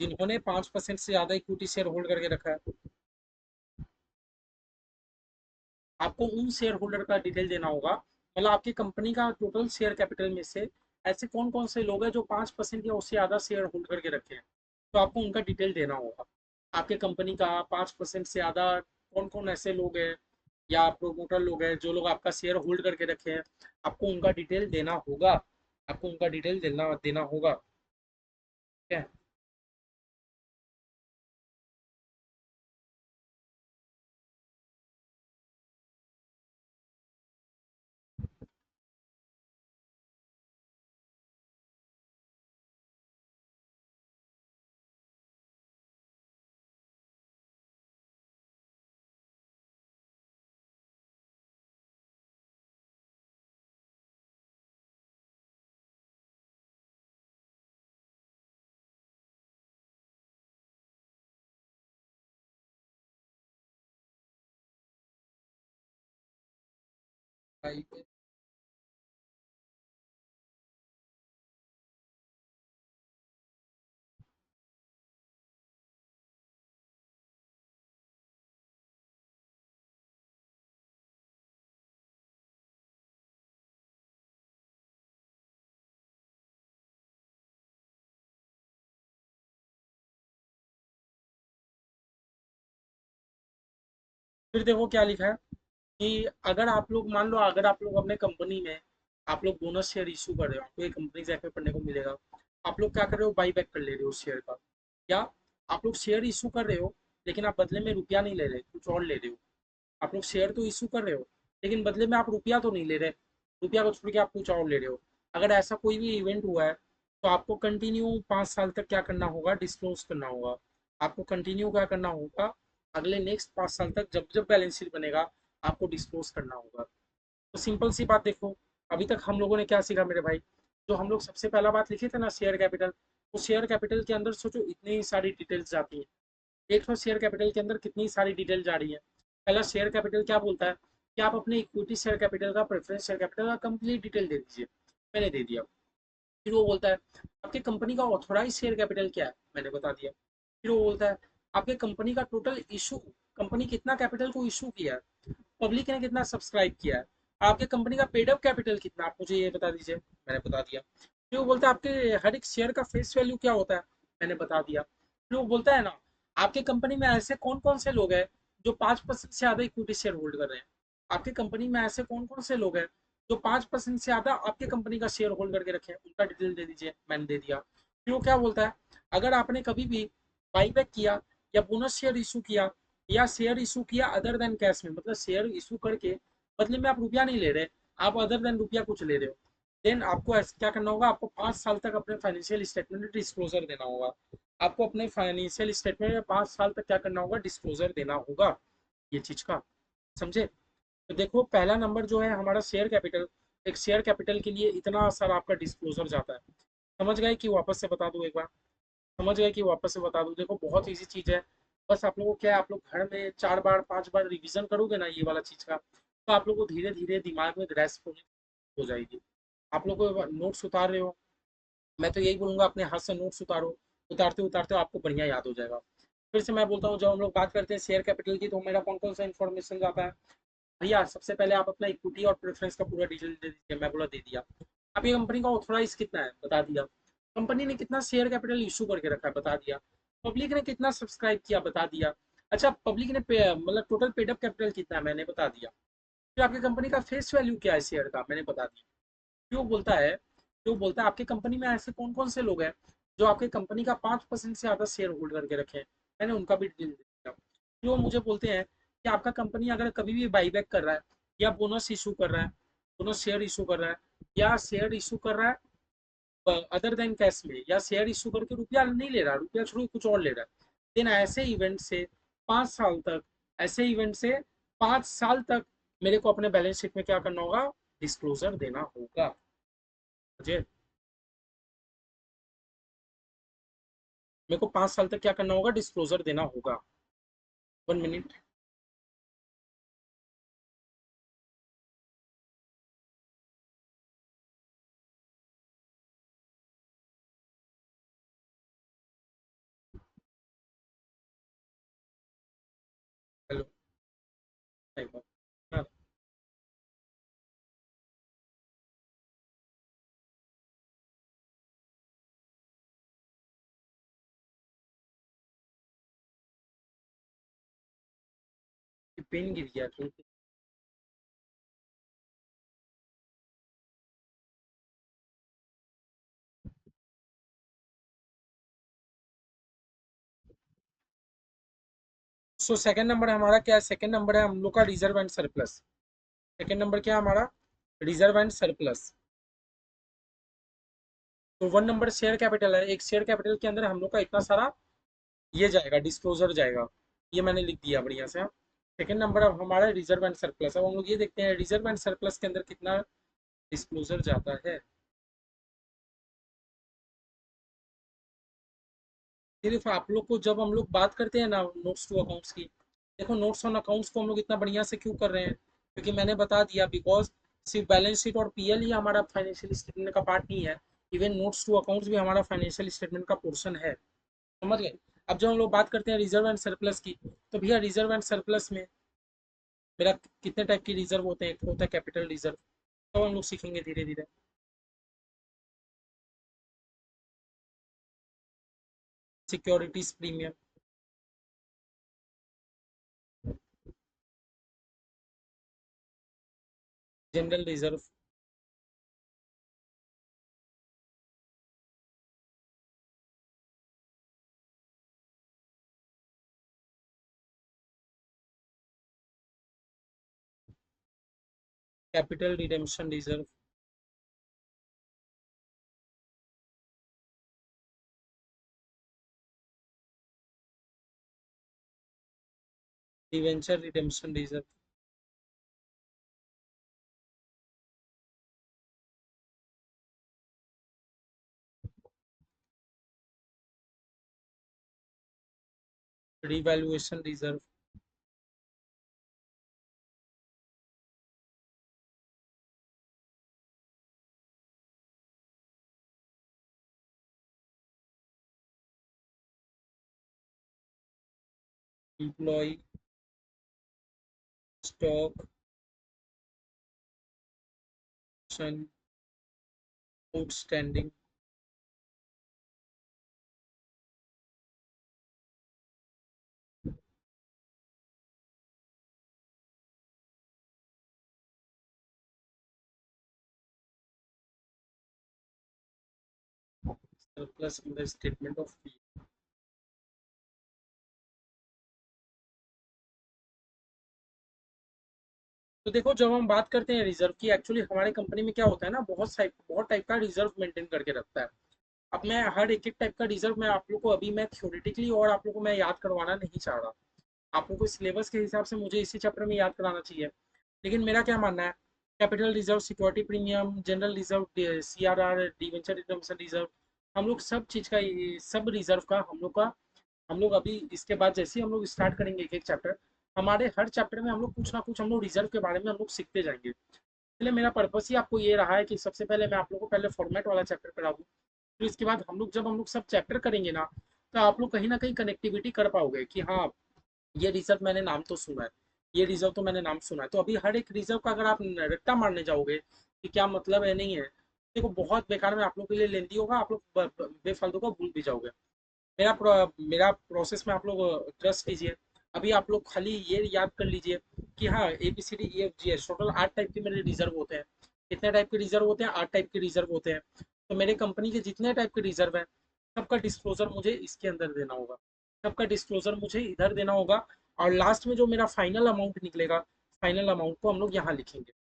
जिन्होंने 5% से ज्यादा इक्विटी शेयर होल्ड करके रखा है। आपको उन शेयर होल्डर का डिटेल देना होगा, मतलब आपकी कंपनी का टोटल शेयर कैपिटल में से ऐसे कौन कौन से लोग हैं जो 5% या उससे ज्यादा शेयर होल्ड करके रखे हैं, तो आपको उनका डिटेल देना होगा। आपके कंपनी का 5% से ज्यादा कौन कौन ऐसे लोग हैं या प्रोमोटर लोग हैं जो लोग आपका शेयर होल्ड करके रखे हैं, आपको उनका डिटेल देना होगा। आपको उनका डिटेल देना देना होगा। ठीक है। भाई, फिर देखो क्या लिखा है कि अगर आप लोग मान लो, अगर आप लोग अपने कंपनी में आप लोग बोनस शेयर इशू कर रहे हो, आपको एक कंपनी से में पढ़ने को मिलेगा, आप लोग क्या कर रहे हो, बाई बैक कर ले रहे हो शेयर का। या आप लोग शेयर इशू कर रहे हो लेकिन आप बदले में रुपया नहीं ले रहे, कुछ और ले रहे हो। आप लोग शेयर तो इशू कर रहे हो लेकिन बदले में आप रुपया तो नहीं ले रहे, रुपया को छोड़ के आप कुछ और ले रहे हो। अगर ऐसा कोई भी इवेंट हुआ है तो आपको कंटिन्यू 5 साल तक क्या करना होगा, डिस्क्लोज करना होगा। आपको कंटिन्यू क्या करना होगा, अगले नेक्स्ट 5 साल तक जब जब बैलेंस शीट बनेगा आपको डिस्क्लोज करना होगा। तो सिंपल सी बात देखो, अभी तक हम लोगों ने क्या सीखा मेरे भाई, जो हम लोग सबसे पहला बात लिखे थे ना शेयर कैपिटल, तो शेयर कैपिटल के अंदर सोचो इतनी सारी डिटेल्स जाती हैं। एक तो शेयर कैपिटल के अंदर कितनी सारी डिटेल जा रही है। पहला शेयर कैपिटल क्या बोलता है कि आप अपने इक्विटी शेयर कैपिटल का, प्रेफरेंस शेयर कैपिटल का कंप्लीट डिटेल दे दीजिए। मैंने दे दिया। फिर वो बोलता है आपके कंपनी का ऑथोराइज शेयर कैपिटल क्या है, मैंने बता दिया। फिर वो बोलता है आपके कंपनी का टोटल इशू, कंपनी कितना कैपिटल को इशू किया है, पब्लिक ने कितना सब्सक्राइब किया है, आपके कंपनी का पेड अप कैपिटल कितना, आप मुझे ये बता दीजिए। मैंने बता दिया। फिर वो बोलता है आपके हर एक शेयर का फेस वैल्यू क्या होता है, मैंने बता दिया। फिर वो बोलता है ना आपके कंपनी में ऐसे कौन कौन से लोग हैं जो 5% से ज्यादा इक्विटी शेयर होल्ड कर रहे हैं, आपके कंपनी में ऐसे कौन कौन से लोग हैं जो 5% से ज्यादा आपके कंपनी का शेयर होल्ड करके रखे हैं, उनका डिटेल दे दीजिए। मैंने दे दिया। फिर वो क्या बोलता है अगर आपने कभी भी बाईबैक किया या बोनस शेयर इशू किया या शेयर इशू किया अदर देन कैश में, मतलब शेयर इशू करके बदले में आप रुपया नहीं ले रहे, आप अदर देन रुपया कुछ ले रहे हो, देन आपको क्या करना होगा, आपको 5 साल तक अपने फाइनेंशियल स्टेटमेंट में डिस्क्लोजर देना होगा। आपको अपने फाइनेंशियल स्टेटमेंट में 5 साल तक क्या करना होगा, डिस्क्लोजर देना होगा ये चीज का। समझे? तो देखो पहला नंबर जो है हमारा शेयर कैपिटल, एक शेयर कैपिटल के लिए इतना सारा आपका डिस्क्लोजर जाता है। समझ गए कि वापस से बता दूं एक बार, समझ गए कि वापस से बता दूं, देखो बहुत इजी चीज है। बस आप लोगों को क्या है, आप लोग घर में 4 बार 5 बार रिवीजन करोगे ना ये वाला चीज का, तो आप लोगों को धीरे धीरे दिमाग में ग्रेस्प हो जाएगी। आप लोग को नोट्स उतार रहे हो, मैं तो यही बोलूंगा अपने हाथ से नोट्स उतारो, उतारते उतारते आपको बढ़िया याद हो जाएगा। फिर से मैं बोलता हूँ, जब हम लोग बात करते हैं शेयर कैपिटल की तो मेरा कौन कौन सा इन्फॉर्मेशन जाता है। भैया सबसे पहले आप अपना इक्विटी और प्रेफरेंस का पूरा डिटेल दे दीजिए, मैं बोला दे दिया। आपकी कंपनी का ऑथोराइज कितना है, बता दिया। कंपनी ने कितना शेयर कैपिटल इशू करके रखा है, बता दिया। पब्लिक ने कितना सब्सक्राइब किया, बता दिया। अच्छा पब्लिक ने मतलब टोटल पेड अप कैपिटल कितना है, मैंने बता दिया। फिर आपकी कंपनी का फेस वैल्यू क्या है शेयर का, मैंने बता दिया। क्यों बोलता है, क्यों बोलता है आपकी कंपनी में ऐसे कौन कौन से लोग हैं जो आपकी कंपनी का 5% से ज्यादा शेयर होल्ड करके रखे हैं, मैंने उनका भी डिटेल दे दिया। फिर वो मुझे बोलते हैं कि आपका कंपनी अगर कभी भी बाईबैक कर रहा है या बोनस इशू कर रहा है, बोनस शेयर इशू कर रहा है या शेयर इशू कर रहा है अदर देन कैश में, या शेयर इशू करके रुपया नहीं ले रहा, रुपया छोड़ के कुछ और ले रहा है, देन ऐसे इवेंट से 5 साल तक, ऐसे इवेंट से 5 साल तक मेरे को अपने बैलेंस शीट में क्या करना होगा, डिस्क्लोजर देना होगा। मुझे, मेरे को 5 साल तक क्या करना होगा, डिस्क्लोजर देना होगा। 1 मिनट। हेलो। हाँ, पेन गिर गया था। सो सेकंड नंबर हमारा क्या है, सेकंड नंबर है हम लोग का reserve and surplus. Second number क्या है हमारा, रिजर्व एंड सरप्लस। तो 1 नंबर शेयर कैपिटल है, एक शेयर कैपिटल के अंदर हम लोग का इतना सारा ये जाएगा, डिस्क्लोजर जाएगा। ये मैंने लिख दिया बढ़िया से। सेकंड नंबर अब हमारा रिजर्व एंड सरप्लस। अब हम लोग ये देखते हैं रिजर्व एंड सरप्लस के अंदर कितना डिस्क्लोजर जाता है। सिर्फ आप लोग को जब हम लोग बात करते हैं ना नोट्स टू अकाउंट्स की, देखो नोट्स ऑन अकाउंट्स को हम लोग इतना बढ़िया से क्यों कर रहे हैं, क्योंकि मैंने बता दिया बिकॉज सिर्फ बैलेंस शीट और पीएल ही हमारा फाइनेंशियल स्टेटमेंट का पार्ट नहीं है, इवन नोट्स टू अकाउंट्स भी हमारा फाइनेंशियल स्टेटमेंट का पोर्शन है। समझ गए? अब जब हम लोग बात करते हैं रिजर्व एंड सरप्लस की, तो भैया रिजर्व एंड सरप्लस में मेरा कितने टाइप की रिजर्व होते हैं, एक होता है कैपिटल रिजर्व, तो हम लोग सीखेंगे धीरे धीरे। Securities premium, general reserve, capital redemption reserve, debenture redemption reserve, revaluation reserve, employ stock outstanding, surplus in the statement of fee. तो देखो जब हम बात करते हैं रिजर्व की, एक्चुअली हमारे कंपनी में क्या होता है ना, बहुत टाइप का रिजर्व मेंटेन करके रखता है। अब मैं हर एक एक टाइप का रिजर्व मैं आप लोग को अभी मैं थ्योरेटिकली और आप लोग को मैं याद करवाना नहीं चाह रहा। आप लोग को सिलेबस के हिसाब से मुझे इसी चैप्टर में याद कराना चाहिए। लेकिन मेरा क्या मानना है, capital reserve, security premium, general reserve, CRR, debenture redemption reserve, हम लोग सब चीज़ का सब रिजर्व का हम लोग अभी इसके बाद जैसे ही हम लोग स्टार्ट करेंगे एक एक चैप्टर, हमारे हर चैप्टर में हम लोग कुछ ना कुछ हम लोग रिजर्व के बारे में हम लोग सीखते जाएंगे। इसलिए मेरा पर्पस ही आपको ये रहा है कि सबसे पहले मैं आप लोग को पहले फॉर्मेट वाला चैप्टर करा दूँ। फिर इसके बाद हम लोग सब चैप्टर करेंगे ना, तो आप लोग कहीं ना कहीं कनेक्टिविटी कर पाओगे कि हाँ ये रिजर्व मैंने नाम तो सुना है, ये रिजर्व तो मैंने नाम सुना है। तो अभी हर एक रिजर्व का अगर आप रट्टा मारने जाओगे कि क्या मतलब है नहीं है, देखो बहुत बेकार में आप लोग के लिए लेंदी होगा, आप लोग बेफालतू का भूल भी जाओगे। मेरा प्रोसेस में आप लोग ट्रस्ट कीजिए। अभी आप लोग खाली ये याद कर लीजिए कि हाँ ABCDEFGH टोटल 8 टाइप के मेरे रिजर्व होते हैं। कितने टाइप के रिजर्व होते हैं? 8 टाइप के रिजर्व होते हैं। तो मेरे कंपनी के जितने टाइप के रिजर्व हैं, सबका डिस्क्लोजर मुझे इसके अंदर देना होगा, सबका डिस्क्लोजर मुझे इधर देना होगा। और लास्ट में जो मेरा फाइनल अमाउंट निकलेगा, फाइनल अमाउंट को हम लोग यहाँ लिखेंगे,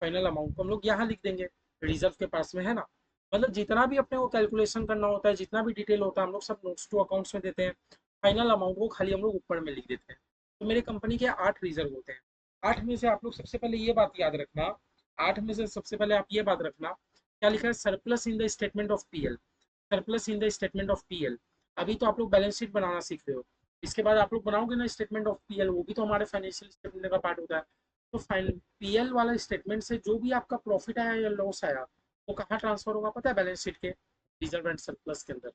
फाइनल अमाउंट को हम लोग यहाँ लिख देंगे, रिजर्व के पास में है ना। मतलब जितना भी अपने को कैलकुलेशन करना होता है, जितना भी डिटेल होता है, हम लोग सब नोट्स टू अकाउंट्स में देते हैं। फाइनल अमाउंट को खाली हम लोग ऊपर में लिख देते हैं। तो मेरे कंपनी के 8 रिजर्व होते हैं। 8 में से आप लोग सबसे पहले ये बात याद रखना, 8 में से सबसे पहले आप ये बात रखना, क्या लिखा है? Surplus in the statement of PL, surplus in the statement of PL। अभी तो आप लोग बैलेंस शीट बनाना सीख रहे हो, इसके बाद आप लोग बनाओगे ना स्टेटमेंट ऑफ PL, वो भी तो हमारे फाइनेंशियल स्टेटमेंट का पार्ट होता है। तो फाइनल PL वाला स्टेटमेंट से जो भी आपका प्रॉफिट आया या लॉस आया, वो कहाँ ट्रांसफर होगा पता है? बैलेंस शीट के रिजर्व एंड सरप्लस के अंदर।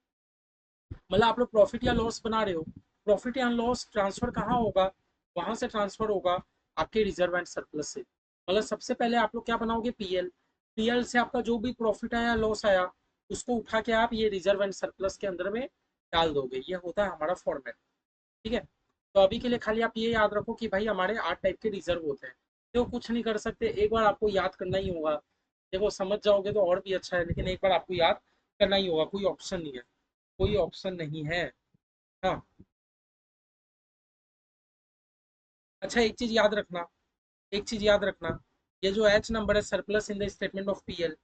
मतलब आप लोग प्रॉफिट या लॉस बना रहे हो, प्रॉफिट या लॉस ट्रांसफर कहाँ होगा? वहां से ट्रांसफर होगा आपके रिजर्व एंड सरप्लस से। मतलब सबसे पहले आप लोग क्या बनाओगे? PL से आपका जो भी प्रॉफिट आया लॉस आया, उसको उठा के आप ये रिजर्व एंड सरप्लस के अंदर में डाल दोगे। ये होता है हमारा फॉर्मेट। ठीक है। तो अभी के लिए खाली आप ये याद रखो कि भाई हमारे 8 टाइप के रिजर्व होते हैं। तो कुछ नहीं कर सकते, एक बार आपको याद करना ही होगा। देखो समझ जाओगे तो और भी अच्छा है, लेकिन एक बार आपको याद करना ही होगा, कोई ऑप्शन नहीं है, कोई ऑप्शन नहीं है। हाँ। अच्छा एक चीज याद रखना, एक चीज याद रखना, ये जो H नंबर है, surplus in the statement of PL।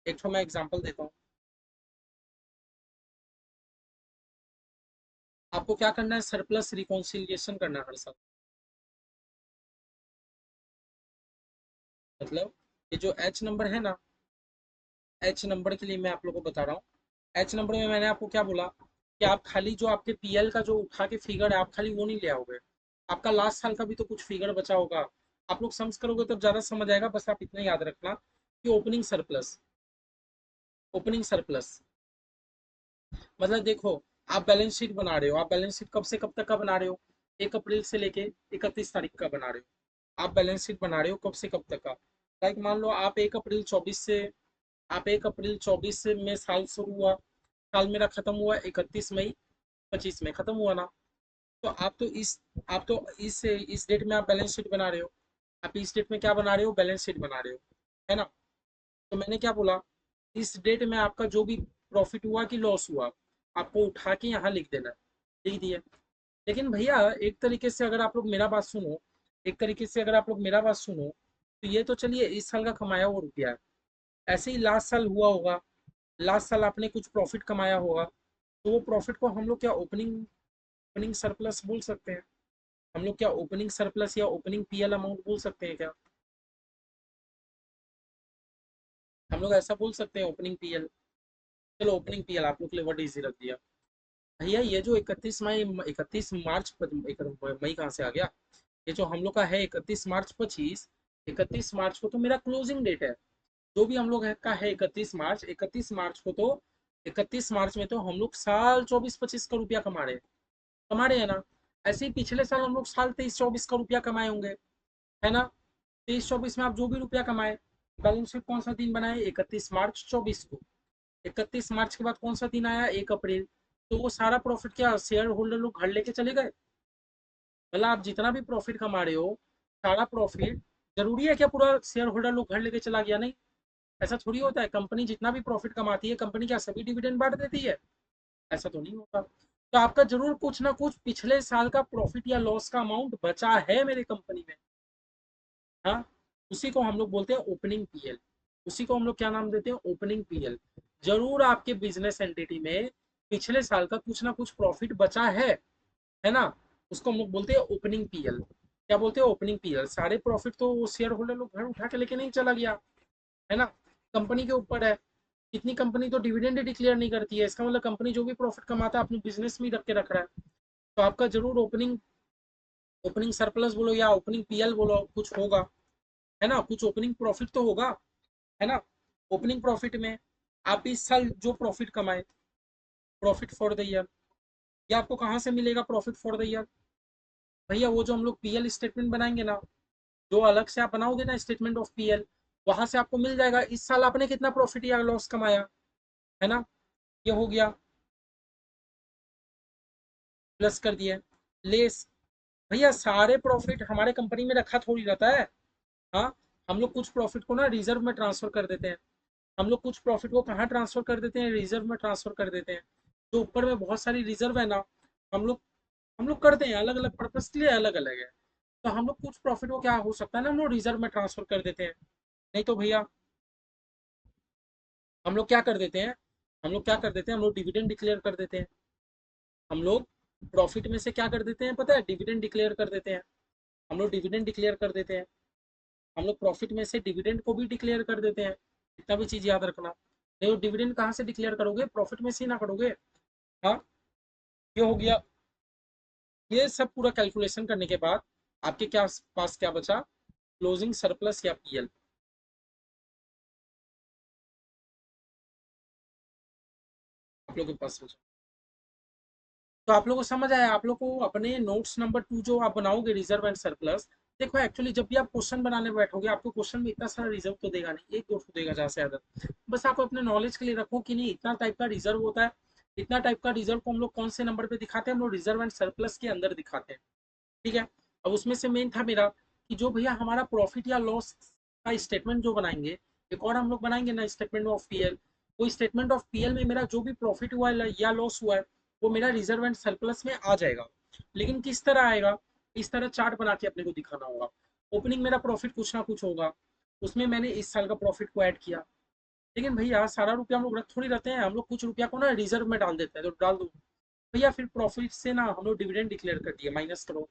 एक तो मैं एग्जांपल देता हूँ। आपको क्या करना है? सरप्लस रिकॉन्सिलिएशन करना है हर साल। मतलब ये जो H नंबर है ना, H नंबर के लिए मैं आप लोगों को बता रहा हूँ। H नंबर में मैंने आपको क्या बोला कि आप खाली जो आपके PL का जो उठा के फिगर है, आप खाली वो नहीं ले आओगे, आपका लास्ट साल का भी तो कुछ फिगर बचा होगा। आप लोग सम्स करोगे तब ज्यादा समझ आएगा। बस आप इतना याद रखना कि ओपनिंग सरप्लस मतलब देखो, आप बैलेंस शीट बना रहे हो, आप बैलेंस शीट कब से कब तक का बना रहे हो? 1 अप्रैल से लेके 31 तारीख का बना रहे हो। आप बैलेंस शीट बना रहे हो कब से कब तक का? लाइक मान लो आप 1 अप्रैल 24 से में साल शुरू हुआ, साल मेरा खत्म हुआ 31 मई 25 में खत्म हुआ ना। तो आप तो इस डेट में आप बैलेंस शीट बना रहे हो। आप इस डेट में क्या बना रहे हो? बैलेंस शीट बना रहे हो, है ना। तो मैंने क्या बोला, इस डेट में आपका जो भी प्रॉफिट हुआ कि लॉस हुआ, आपको उठा के यहाँ लिख देना है। लिख दिया। लेकिन भैया एक तरीके से अगर आप लोग मेरा बात सुनो, एक तरीके से अगर आप लोग मेरा बात सुनो, तो ये तो चलिए इस साल का कमाया हुआ रुपया है, ऐसे ही लास्ट साल हुआ होगा, लास्ट साल आपने कुछ प्रॉफिट कमाया होगा, तो वो प्रॉफिट को हम लोग क्या ओपनिंग ओपनिंग सरप्लस बोल सकते हैं। हम लोग क्या ओपनिंग सरप्लस या ओपनिंग पीएल अमाउंट बोल सकते हैं क्या? हम लोग ऐसा बोल सकते हैं ओपनिंग पीएल। चलो ओपनिंग पीएल आप लोग के लिए वर्ड इजी रख दिया। भैया ये जो 31 मई, 31 मार्च, मई कहाँ से आ गया? ये जो हम लोग का है 31 मार्च 25, 31 मार्च को तो मेरा क्लोजिंग डेट है। जो भी हम लोग का है 31 मार्च, 31 मार्च को तो 31 मार्च में तो हम लोग साल 24-25 का रुपया कमा रहे हैं ना। ऐसे ही पिछले साल हम लोग साल 23-24 का रुपया कमाए होंगे, है ना। 23-24 में आप जो भी रुपया कमाए, बैलेंस शीट कौन सा दिन बनाए? 31 मार्च 24 को। 31 मार्च के बाद कौन सा दिन आया? 1 अप्रैल। तो वो सारा प्रॉफिट क्या शेयर होल्डर लोग घर लेके चले गए? मतलब आप जितना भी प्रॉफिट कमा रहे हो, सारा प्रॉफिट जरूरी है क्या पूरा शेयर होल्डर लोग घर लेके चला गया? नहीं, ऐसा थोड़ी होता है। कंपनी जितना भी प्रॉफिट कमाती है, कंपनी क्या सभी डिविडेंड बांट देती है? ऐसा तो नहीं होता। तो आपका जरूर कुछ ना कुछ पिछले साल का प्रॉफिट या लॉस का अमाउंट बचा है मेरे कंपनी में। हाँ, उसी को हम लोग बोलते हैं ओपनिंग पीएल। उसी को हम लोग क्या नाम देते हैं? Opening PL. जरूर आपके बिजनेस एंटिटी में पिछले साल का कुछ ना कुछ प्रॉफिट बचा है ना। उसको हम लोग बोलते हैं ओपनिंग पीएल। क्या बोलते हैं? Opening PL. सारे प्रॉफिट तो वो शेयर होल्डर लोग घर उठा के लेके नहीं चला गया, है ना। कंपनी के ऊपर है। कितनी कंपनी तो डिविडेंड डिक्लेयर नहीं करती है, इसका मतलब कंपनी जो भी प्रॉफिट कमाता है अपने बिजनेस में ही रख रहा है। तो आपका जरूर ओपनिंग ओपनिंग सरप्लस बोलो या ओपनिंग पीएल बोलो, कुछ होगा, है ना। कुछ ओपनिंग प्रॉफिट तो होगा, है ना। ओपनिंग प्रॉफिट में आप इस साल जो प्रॉफिट कमाए, प्रॉफिट फॉर द ईयर, ये आपको कहाँ से मिलेगा? प्रॉफिट फॉर द ईयर भैया वो जो हम लोग पीएल स्टेटमेंट बनाएंगे ना, जो अलग से आप बनाओगे ना स्टेटमेंट ऑफ पीएल, वहां से आपको मिल जाएगा इस साल आपने कितना प्रॉफिट या लॉस कमाया, है ना। ये हो गया, प्लस कर दिया, लेस। भैया सारे प्रॉफिट हमारे कंपनी में रखा थोड़ी रहता है। हाँ, हम लोग कुछ प्रॉफिट को ना रिजर्व में ट्रांसफर कर देते हैं। हम लोग कुछ प्रॉफिट को कहाँ ट्रांसफर कर देते हैं? रिजर्व में ट्रांसफर कर देते हैं। जो ऊपर में बहुत सारी रिजर्व है ना, हम लोग हम लोग करते हैं अलग अलग पर्पज के लिए, अलग अलग है। तो हम लोग कुछ प्रॉफिट को क्या हो सकता है ना, हम लोग रिजर्व में ट्रांसफर कर देते हैं। नहीं तो भैया हम लोग क्या कर देते हैं, हम लोग डिविडेंड डिक्लेयर कर देते हैं। हम लोग प्रॉफिट में से क्या कर देते हैं पता है? डिविडेंड डिक्लेयर कर देते हैं। हम लोग डिविडेंड डिक्लेयर कर देते हैं। हम लोग प्रॉफिट में से डिविडेंड को भी डिक्लेयर कर देते हैं। इतना भी चीज याद रखना। नहीं, डिविडेंड कहाँ से डिक्लेयर करोगे? प्रॉफिट में से ही ना करोगे। हाँ, ये हो गया। ये सब पूरा कैलकुलेशन करने के बाद आपके क्या पास क्या बचा? क्लोजिंग सरप्लस या पीएल। आप लोगों के पास बचा। तो आप लोगों को समझ आया? आप लोग को अपने नोट्स नंबर 2 जो आप बनाओगे रिजर्व एंड सरप्लस, देखो एक्चुअली जब भी आप क्वेश्चन बनाने बैठोगे, आपको क्वेश्चन में इतना सारा रिजर्व तो देगा नहीं, एक दो तो देगा ज्यादा से ज्यादा। बस आप अपने नॉलेज के लिए रखो कि नहीं इतना टाइप का रिजर्व होता है। इतना टाइप का रिजर्व को हम लोग कौन से नंबर पे दिखाते हैं? हम लोग रिजर्व एंड सरप्लस के अंदर दिखाते हैं। ठीक है। अब उसमें से मेन था मेरा कि जो भैया हमारा प्रॉफिट या लॉस का स्टेटमेंट जो बनाएंगे, एक और हम लोग बनाएंगे ना स्टेटमेंट ऑफ पीएल। वो स्टेटमेंट ऑफ पीएल में मेरा जो भी प्रॉफिट हुआ है या लॉस हुआ है, वो मेरा रिजर्व एंड सरप्लस में आ जाएगा। लेकिन किस तरह आएगा? इस तरह चार्ट बना के अपने को दिखाना होगा। ओपनिंग मेरा प्रॉफिट कुछ ना कुछ होगा, उसमें मैंने इस साल का प्रॉफिट को ऐड किया। लेकिन भैया सारा रुपया हम लोग रख थोड़ी रहते हैं, हम लोग कुछ रुपया को ना रिजर्व में डाल देते हैं, तो डाल दो भैया। फिर प्रॉफिट से ना हम लोग डिविडेंड डिक्लेयर कर दिए, माइनस करो।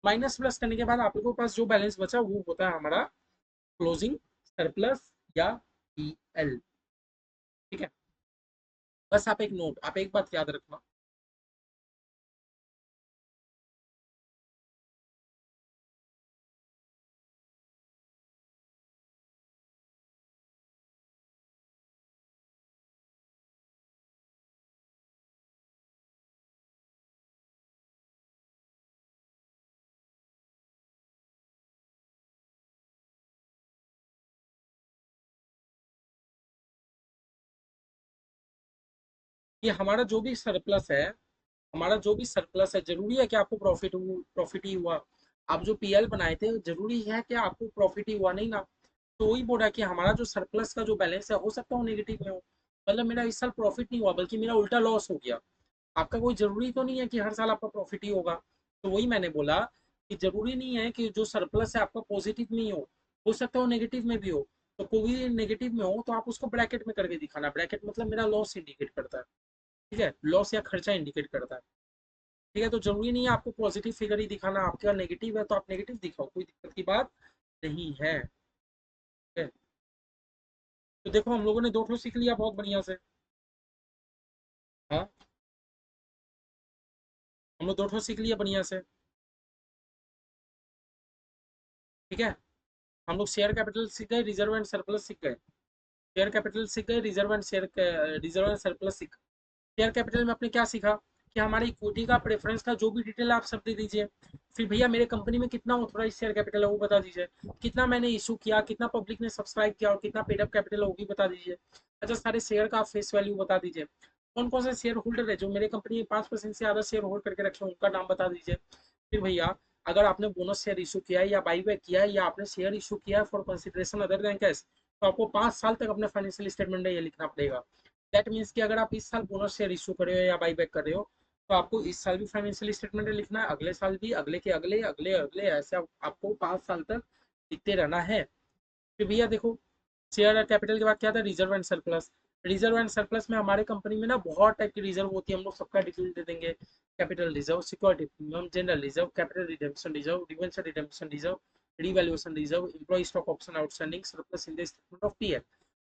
माइनस प्लस करने के बाद आप लोगों के पास जो बैलेंस बचा वो होता है हमारा क्लोजिंग सरप्लस या पीएल। ठीक है। बस आप एक नोट, आप एक बात याद रखना। कि हमारा जो भी सरप्लस है, हमारा जो भी सरप्लस है, जरूरी है कि आपको प्रॉफिट ही हुआ। आप जो पीएल बनाए थे जरूरी है कि आपको प्रॉफिट ही हुआ? नहीं ना। तो वही बोल रहा है कि हमारा जो सरप्लस का जो बैलेंस है, हो सकता है वो नेगेटिव में हो। मतलब मेरा इस साल प्रॉफिट नहीं हुआ बल्कि मेरा उल्टा लॉस हो गया। आपका कोई जरूरी तो नहीं है कि हर साल आपका प्रॉफिट ही होगा। तो वही मैंने बोला कि जरूरी नहीं है कि जो सरप्लस है आपका पॉजिटिव में ही हो सकता है वो नेगेटिव में भी हो। तो कोई नेगेटिव में हो तो आप उसको ब्रैकेट में करके दिखाना। ब्रैकेट मतलब मेरा लॉस इंडिकेट करता है। ठीक है, लॉस या खर्चा इंडिकेट करता है। ठीक है, तो जरूरी नहीं है आपको पॉजिटिव फिगर ही दिखाना, आपके पास नेगेटिव है तो आप नेगेटिव दिखाओ, कोई दिक्कत की बात नहीं है। ठीक है? तो देखो हम लोगों ने दो ठो सीख लिया बहुत बढ़िया से। हाँ, हम लोग दो ठो सीख लिया बढ़िया से। ठीक है, हम लोग शेयर कैपिटल सीख गए, रिजर्व एंड सरप्लस सीख गए। शेयर कैपिटल सीख गए, रिजर्व एंड सरप्लस सीख। शेयर कैपिटल में आपने क्या सीखा कि हमारे इक्विटी का प्रेफरेंस का जो भी डिटेल आप सब दे दीजिए। फिर भैया मेरे कंपनी में कितना ऑथोराइज शेयर कैपिटल है वो बता दीजिए, कितना मैंने इशू किया, कितना पब्लिक ने सब्सक्राइब किया और कितना पेड अप कैपिटल है वो भी बता दीजिए। अच्छा, सारे शेयर का फेस वैल्यू बता दीजिए। कौन कौन से शेयर होल्डर है जो मेरे कंपनी में 5% से ज्यादा शेयर होल्ड करके रखे हैं, उनका नाम बता दीजिए। फिर भैया अगर आपने बोनस शेयर इशू किया है या बाईबैक किया है या आपने शेयर इशू किया है for consideration other than cash, तो आपको 5 साल तक अपने फाइनेंशियल स्टेटमेंट में ये लिखना पड़ेगा। दैट मीन्स कि अगर आप इस साल बोनस शेयर इशू कर रहे हो या बाईबैक कर रहे हो, तो आपको इस साल भी फाइनेंशियल स्टेटमेंट लिखना है, अगले साल भी, अगले के अगले, अगले अगले, ऐसे आपको 5 साल तक लिखते रहना है। फिर भैया देखो, शेयर कैपिटल के बाद क्या था, reserve and surplus. Reserve and surplus में हमारे कंपनी में ना बहुत टाइप की रिजर्व होती है, हम लोग सबका डिटेल दे देंगे। Capital reserve, security premium, general reserve, capital redemption reserve, debenture redemption reserve, revaluation reserve, employ stock option outstanding, surplus in the statement of PL.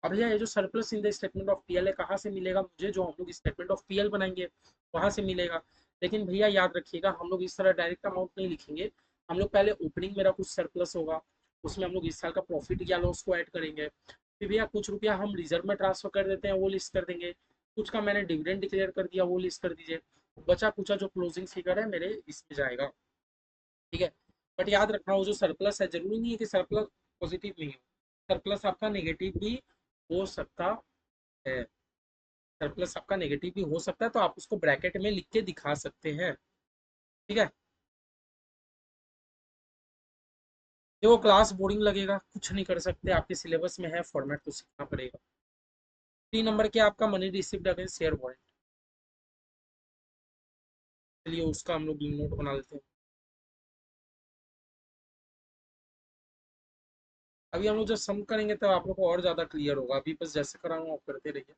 अब भैया ये जो surplus in the statement of PL है कहाँ से मिलेगा मुझे, जो हम लोग स्टेटमेंट ऑफ पीएल बनाएंगे वहां से मिलेगा। लेकिन भैया याद रखिएगा, हम लोग इस तरह डायरेक्ट अमाउंट नहीं लिखेंगे। हम लोग पहले ओपनिंग मेरा कुछ सरप्लस होगा, उसमें हम लोग इस साल का प्रॉफिट या लॉस को ऐड करेंगे। फिर भैया कुछ रुपया हम रिजर्व में ट्रांसफर कर देते हैं, वो लिस्ट कर देंगे। कुछ का मैंने डिविडेंड डिक्लेयर कर दिया, वो लिस्ट कर दीजिए। बचा कुचा जो क्लोजिंग फिगर है मेरे इसमें जाएगा। ठीक है, बट याद रखना वो जो सरप्लस है जरूरी नहीं है कि सरप्लस पॉजिटिव नहीं हो, सरप्लस आपका नेगेटिव भी हो सकता है। सरप्लस आपका नेगेटिव भी हो सकता है, तो आप उसको ब्रैकेट में लिख के दिखा सकते हैं। ठीक है, देखो क्लास बोरिंग लगेगा, कुछ नहीं कर सकते, आपके सिलेबस में है, फॉर्मेट तो सीखना पड़ेगा। 3 नंबर के आपका money receipt against share warrant. चलिए उसका हम लोग नोट बना लेते हैं। अभी हम लोग जब सम करेंगे तब आप लोग को और ज्यादा क्लियर होगा, अभी बस जैसे करा हूँ आप करते रहिए।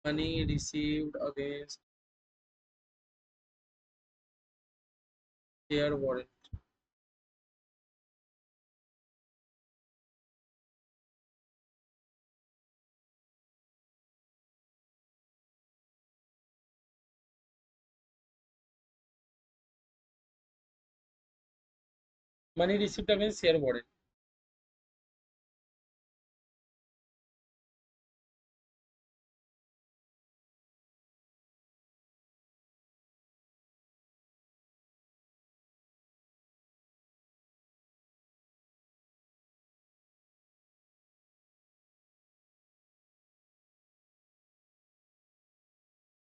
Money received against share warrant. Money received against share warrant.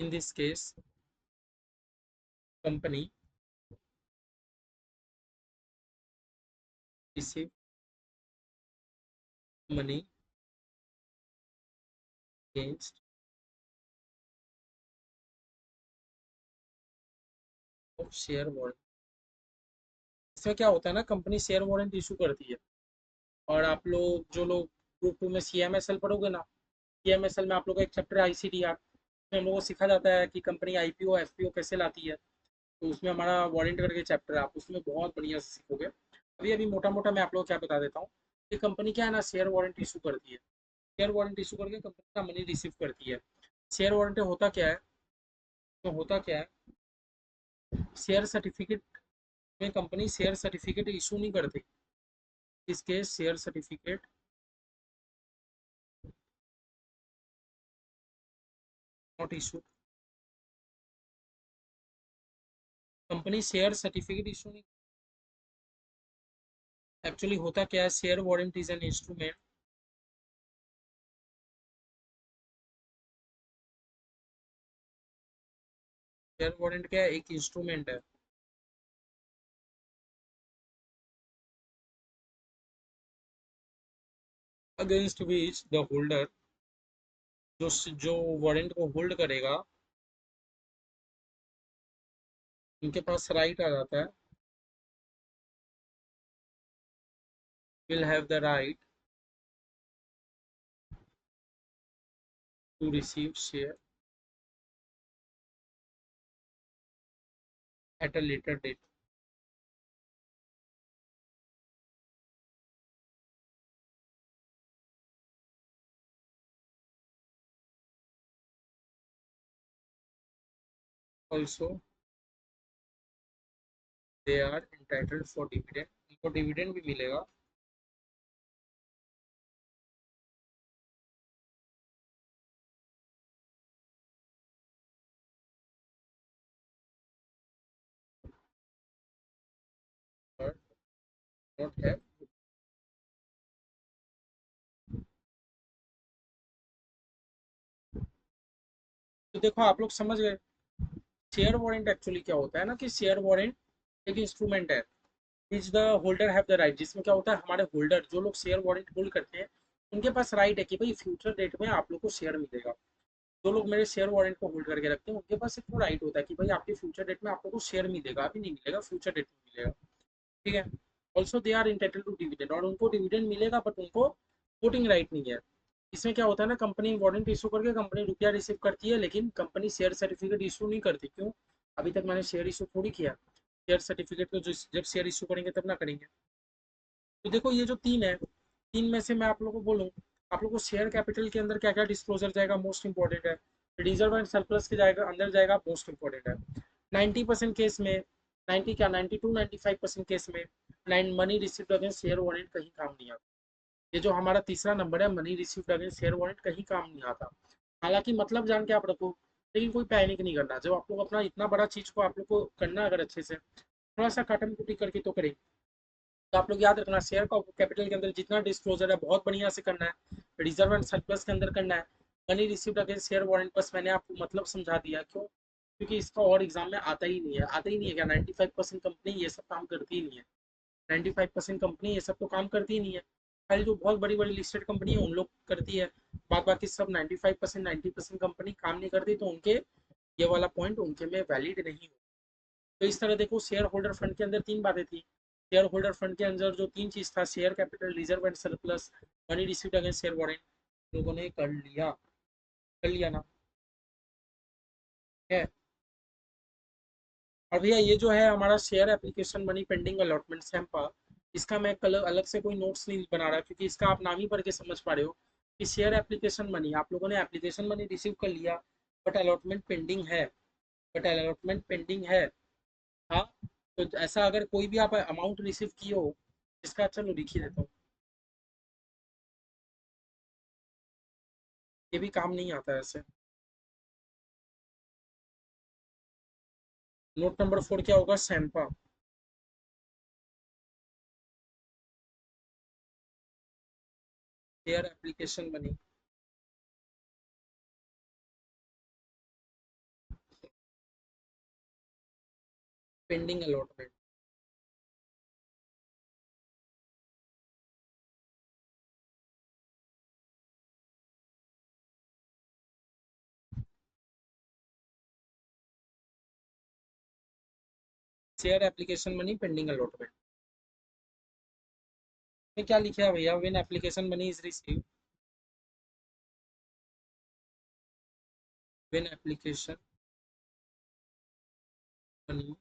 In this case company receive money against of share warrant. इसमें क्या होता है ना, कंपनी शेयर वारंट इशू करती है, और आप लोग जो लोग ग्रुप 2 में CMSL पढ़ोगे ना, CMSL में आप लोग का एक चैप्टर है ICDR, उसमें हम लोग को सिखा जाता है कि कंपनी IPO FPO कैसे लाती है। तो उसमें हमारा वारंट करके चैप्टर है, आप उसमें बहुत बढ़िया से सीखोगे। अभी अभी मोटा मोटा मैं आप लोग को क्या बता देता हूँ कि कंपनी क्या है ना, शेयर वारंट इशू करती है। शेयर वारंट इशू करके कंपनी का मनी रिसीव करती है। शेयर वारंट होता क्या है, तो होता क्या है, शेयर सर्टिफिकेट में कंपनी शेयर सर्टिफिकेट इशू नहीं करती। इसके share certificate not issue, company share certificate issue नहीं। एक्चुअली होता क्या है, share warrant is an instrument. Share warrant क्या है, एक इंस्ट्रूमेंट है अगेंस्ट विच द होल्डर, जो वारंट को होल्ड करेगा उनके पास राइट आ जाता है, will have the right to receive share at a later date. Also they are entitled for dividend, उनको डिविडेंड भी मिलेगा। But not have. तो देखो आप लोग समझ गए, शेयर वारंट एक्चुअली क्या होता है ना, कि शेयर वारंट एक इंस्ट्रूमेंट है विच the holder have the right, जिसमें क्या होता है हमारे होल्डर जो लोग शेयर वारंट होल्ड करते हैं उनके पास राइट है कि भाई फ्यूचर डेट में आप लोग को शेयर मिलेगा। जो लोग मेरे शेयर वारंट को होल्ड करके रखते हैं उनके पास एक राइट होता है कि भाई आपके फ्यूचर डेट में आप लोग को शेयर मिलेगा, अभी नहीं मिलेगा, फ्यूचर डेट में मिलेगा। ठीक है। Also they are entitled to dividend, और उनको डिविडेंड मिलेगा बट उनको वोटिंग राइट नहीं है। इसमें क्या होता है ना, कंपनी वारंट इशू करके कंपनी रुपया रिसीव करती है लेकिन कंपनी शेयर सर्टिफिकेट इशू नहीं करती। क्यों? अभी तक मैंने शेयर इशू थोड़ी किया। शेयर सर्टिफिकेट को जो जब शेयर इशू करेंगे तब ना करेंगे। तो देखो ये जो तीन है, तीन में से मैं आप लोगों को बोलूँ, आप लोग को शेयर कैपिटल के अंदर क्या क्या डिस्क्लोजर जाएगा मोस्ट इंपॉर्टेंट है। रिजर्व एंड सरप्लस के जाएगा अंदर जाएगा मोस्ट इंपॉर्टेंट है। 90% केस में, 90 क्या 92-95% केस में nine money received against share warrant कहीं काम नहीं आता। ये जो हमारा तीसरा नंबर है money received against share warrant कहीं काम नहीं आता। हालांकि मतलब जान के आप रखो, लेकिन कोई पैनिक नहीं करना। जब आप लोग अपना इतना बड़ा चीज को आप लोग को करना अगर अच्छे से थोड़ा सा काटन कुटी करके तो करें। तो आप लोग याद रखना शेयर का कैपिटल के अंदर जितना डिस्क्लोजर है बहुत बढ़िया से करना है। रिजर्व एंड सरप्लस के अंदर करना है। Money received against share warrant बस मैंने आपको मतलब समझा दिया। क्यों? क्योंकि इसका और एग्जाम में आता ही नहीं है, आता ही नहीं है क्या 95% कंपनी ये सब काम करती ही नहीं है। 95% कंपनी ये सब तो काम करती ही नहीं है। खाली जो बहुत बड़ी बड़ी लिस्टेड कंपनी है उन लोग करती है। बाद बाकी सब 95% 90% कंपनी काम नहीं करती, तो उनके ये वाला पॉइंट उनके में वैलिड नहीं हो। तो इस तरह देखो शेयर होल्डर फंड के अंदर तीन बातें थी। शेयर होल्डर फंड के अंदर जो तीन चीज था, share capital, reserve and surplus, money received against share warrant, लोगों ने कर लिया ना। है। और भैया ये जो है हमारा share application money pending allotment SAMPA, इसका मैं कल अलग से कोई नोट्स नहीं बना रहा क्योंकि इसका आप नाम ही पढ़ के समझ पा रहे हो कि शेयर एप्लीकेशन मनी आप लोगों ने एप्लीकेशन मनी रिसीव कर लिया बट अलॉटमेंट पेंडिंग है। बट अलॉटमेंट पेंडिंग है। हाँ। तो ऐसा अगर कोई भी आप अमाउंट रिसीव किए हो, इसका चलो लिख ही देता हूँ, ये भी काम नहीं आता है ऐसे। नोट नंबर 4 क्या होगा? SAMPA. Share application money pending allotment. Share application money pending allotment में क्या लिखा है भैया? When application money is receive, when application money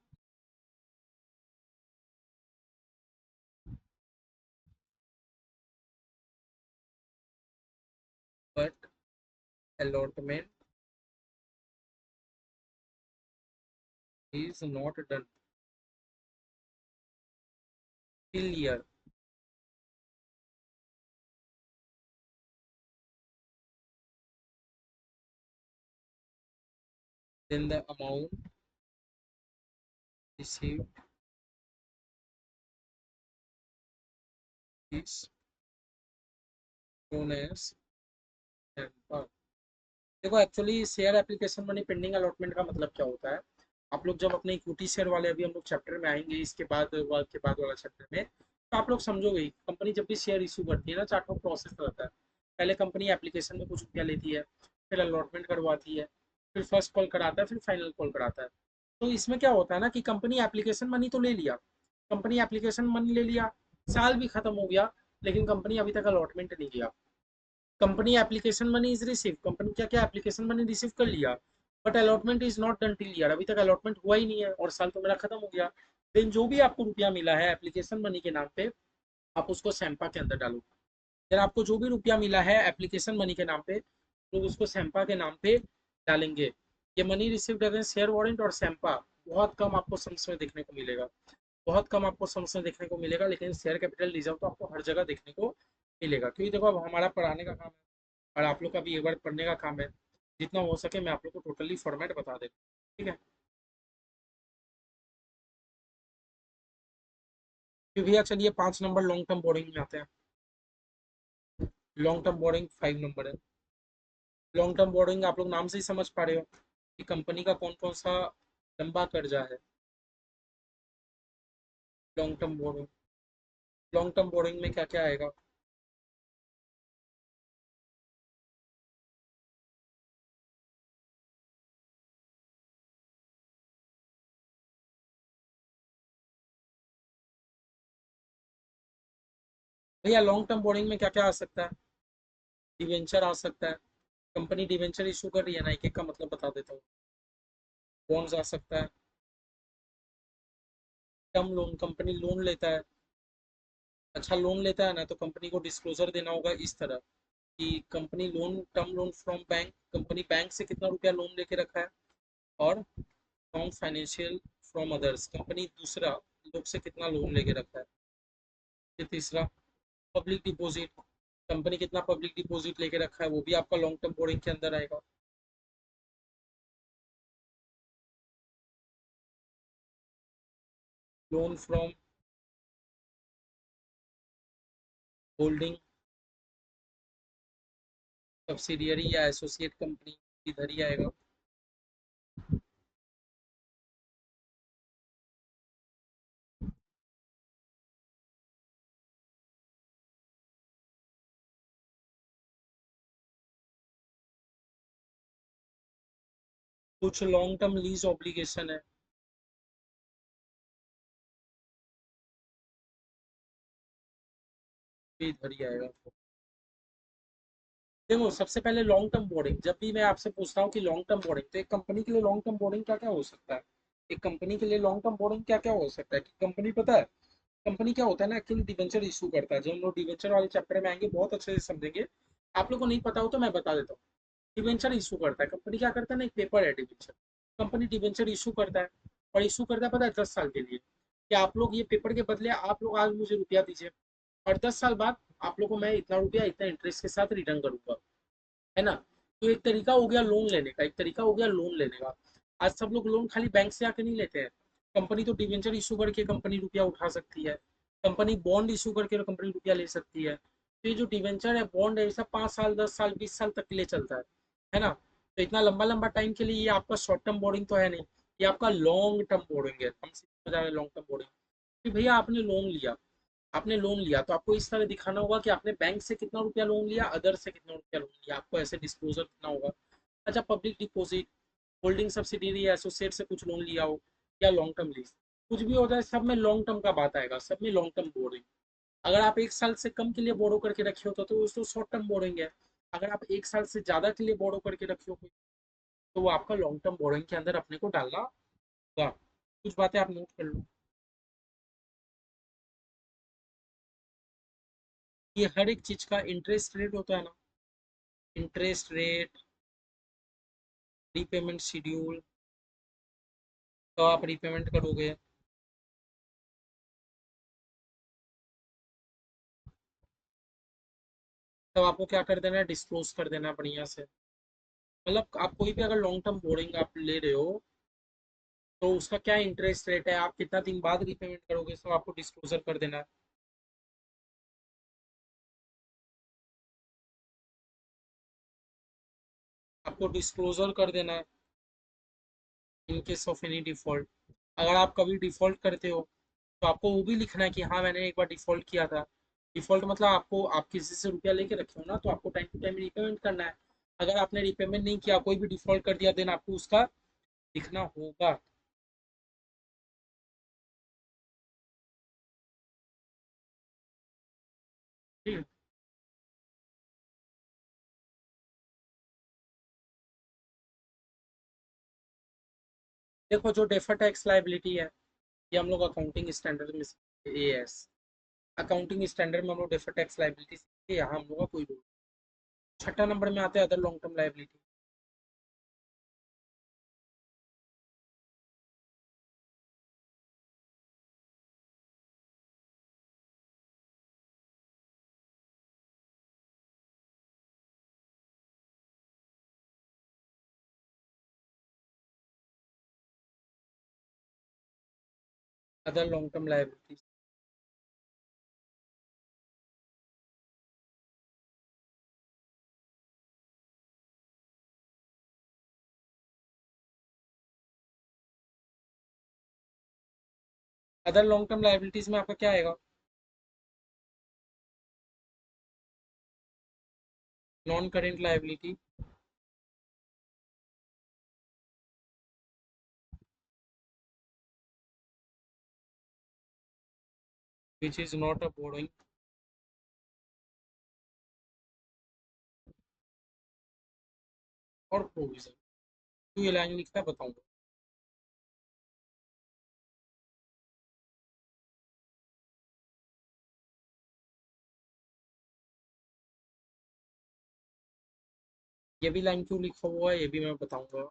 but allotment is not done till year, then the amount received is known as sample। देखो actually share application money pending allotment का मतलब क्या होता है, आप लोग जब अपने इक्विटी शेयर वाले अभी हम लोग चैप्टर में आएंगे इसके बाद वाला चैप्टर में, तो आप लोग समझोगे कंपनी जब भी शेयर इशू करती है ना, चार प्रोसेस रहता है। पहले कंपनी एप्लीकेशन में कुछ रुपया लेती है, फिर अलॉटमेंट करवाती है, फिर फर्स्ट कॉल कराता है, फिर फाइनल कॉल कराता है। तो इसमें क्या होता है ना कि कंपनी एप्लीकेशन मनी तो ले लिया, कंपनी एप्लीकेशन मनी ले लिया, साल भी खत्म हो गया लेकिन कंपनी अभी तक अलॉटमेंट नहीं लिया। Company application money is receive, company क्या क्या एप्लीकेशन मनी रिसीव कर लिया, but allotment is not done till year, अभी तक अलॉटमेंट हुआ ही नहीं है और साल तो मेरा खत्म हो गया। देन जो भी आपको रुपया मिला है एप्लीकेशन मनी के नाम पे, आप उसको सैंपा के अंदर डालो। देन आपको जो भी रुपया मिला है एप्लीकेशन मनी के नाम पे, तो उसको सैंपा के नाम पे डालेंगे। ये money received against share warrant और सैंपा बहुत कम आपको सम्स में देखने को मिलेगा, बहुत कम आपको सम्स में देखने को मिलेगा, लेकिन शेयर कैपिटल रिजर्व तो आपको हर जगह देखने को मिलेगा। क्योंकि देखो अब हमारा पढ़ाने का काम है और आप लोग का भी एक बार पढ़ने का काम है, जितना हो सके मैं आप लोग को टोटली फॉर्मेट बता देता हूँ, ठीक है। फिर भैया चलिए 5 नंबर लॉन्ग टर्म बोरिंग में आते हैं। लॉन्ग टर्म बोरिंग 5 नंबर है। लॉन्ग टर्म बोरिंग आप लोग नाम से ही समझ पा रहे हो कि कंपनी का कौन कौन सा लंबा कर्जा है। Long term borrowing, long term borrowing में क्या क्या आएगा। भैया लॉन्ग टर्म बोरिंग में क्या क्या आ सकता है। डिवेंचर आ सकता है, कंपनी डिवेंचर इशू कर रही है ना, एक एक का मतलब बता देता हूँ। बॉन्ड्स आ सकता है, टर्म लोन, कंपनी लोन लेता है। अच्छा लोन लेता है ना तो कंपनी को डिस्क्लोजर देना होगा इस तरह कि company loan, term loan from bank, company bank से कितना रुपया लोन लेके रखा है, और from financial, from others, company दूसरा लोग से कितना लोन लेके रखा है। फिर तीसरा पब्लिक डिपॉजिट, कंपनी कितना पब्लिक डिपॉजिट लेके रखा है, वो भी आपका लॉन्ग टर्म बोरिंग के अंदर आएगा। लोन फ्रॉम होल्डिंग सब्सिडियरी या एसोसिएट कंपनी, इधर ही आएगा। कुछ लॉन्ग टर्म लीज ऑब्लिगेशन है, भी इधर ही आएगा। देखो सबसे पहले लॉन्ग टर्म बोर्डिंग, जब भी मैं आपसे पूछता हूँ कि लॉन्ग टर्म बोर्डिंग, तो एक कंपनी के लिए लॉन्ग टर्म बोर्डिंग क्या क्या हो सकता है। एक कंपनी के लिए लॉन्ग टर्म बोर्डिंग क्या क्या हो सकता है कि कंपनी, पता है कंपनी क्या होता है ना, एक्चुअली डिवेंचर इशू करता है। जब हम लोग डिवेंचर वाले चैप्टर में आएंगे बहुत अच्छे से समझेंगे। आप लोग को नहीं पता हो तो मैं बता देता हूँ। डिवेंचर इशू करता है कंपनी, क्या करता है ना, एक पेपर है डिवेंचर, कंपनी डिवेंचर इशू करता है। और इशू करता है पता है 10 साल के लिए, कि आप लोग ये पेपर के बदले आप लोग आज मुझे रुपया दीजिए, और 10 साल बाद आप लोग को मैं इतना रुपया इतना इंटरेस्ट के साथ रिटर्न करूंगा, है ना। तो एक तरीका हो गया लोन लेने का, एक तरीका हो गया लोन लेने का। आज सब लोग लोन खाली बैंक से आके नहीं लेते हैं, कंपनी तो डिवेंचर इशू करके कंपनी रुपया उठा सकती है, कंपनी बॉन्ड इशू करके कंपनी रुपया ले सकती है। तो ये जो डिवेंचर है, बॉन्ड है, ये सब 5 साल 10 साल 20 साल तक के लिए चलता है ना। तो इतना लंबा लंबा टाइम के लिए ये आपका शॉर्ट टर्म बोर्डिंग तो है नहीं, ये आपका लॉन्ग टर्म बोर्डिंग है। हम समझ आ रहे हैं लॉन्ग टर्म बोर्डिंग कि भैया आपने लोन लिया, आपने लोन लिया तो आपको इस तरह दिखाना होगा कि आपने बैंक से कितना रुपया लोन लिया, अदर से कितना रुपया लोन लिया, आपको ऐसे डिस्क्लोजर करना होगा। अच्छा पब्लिक डिपॉजिट, होल्डिंग सब्सिडरी या एसोसिएट से कुछ लोन लिया हो, या लॉन्ग टर्म लीज, कुछ भी होता है सब में लॉन्ग टर्म का बात आएगा, सब में लॉन्ग टर्म बोरिंग। अगर आप 1 साल से कम के लिए बोरो करके रखे हो तो उसको शॉर्ट टर्म बोरिंग है। अगर आप 1 साल से ज्यादा के लिए बोरो करके रखे हो तो वो आपका लॉन्ग टर्म बोरिंग के अंदर अपने को डालना होगा। कुछ बातें आप नोट कर लो। ये हर एक चीज का इंटरेस्ट रेट होता है ना, इंटरेस्ट रेट, रीपेमेंट शेड्यूल, तो आप रीपेमेंट करोगे। तब आपको क्या कर देना है, डिस्क्लोज कर देना है बढ़िया से। मतलब आप कोई भी अगर लॉन्ग टर्म बोरिंग आप ले रहे हो तो उसका क्या इंटरेस्ट रेट है, आप कितना दिन बाद रीपेमेंट करोगे, सब आपको डिस्क्लोजर कर देना है। आपको डिस्क्लोजर कर देना है in case of any default. अगर आप कभी डिफॉल्ट करते हो तो आपको वो भी लिखना है कि हाँ मैंने एक बार डिफॉल्ट किया था। डिफॉल्ट मतलब आपको, आप किसी से रुपया लेके रखे हो ना तो आपको टाइम टू टाइम रीपेमेंट करना है। अगर आपने रीपेमेंट नहीं किया, कोई भी डिफॉल्ट कर दिया, देन आपको उसका लिखना होगा। ठीक है। देखो जो डेफर टैक्स लाइबिलिटी है, ये हम लोग अकाउंटिंग स्टैंडर्ड में एएस अकाउंटिंग स्टैंडर्ड में हम लोग डेफर टैक्स लाइबिलिटी सीखते हैं, यहाँ हम लोग का कोई रूल। छठा नंबर में आते हैं other long term liability. Other long term liability, other long term liabilities में आपका क्या आएगा? Non current liability, which is not a borrowing, और प्रोविजन। तो ये लाइन लिखना बताऊंगा। ये भी लाइन क्यों लिखा हुआ है ये भी मैं बताऊंगा।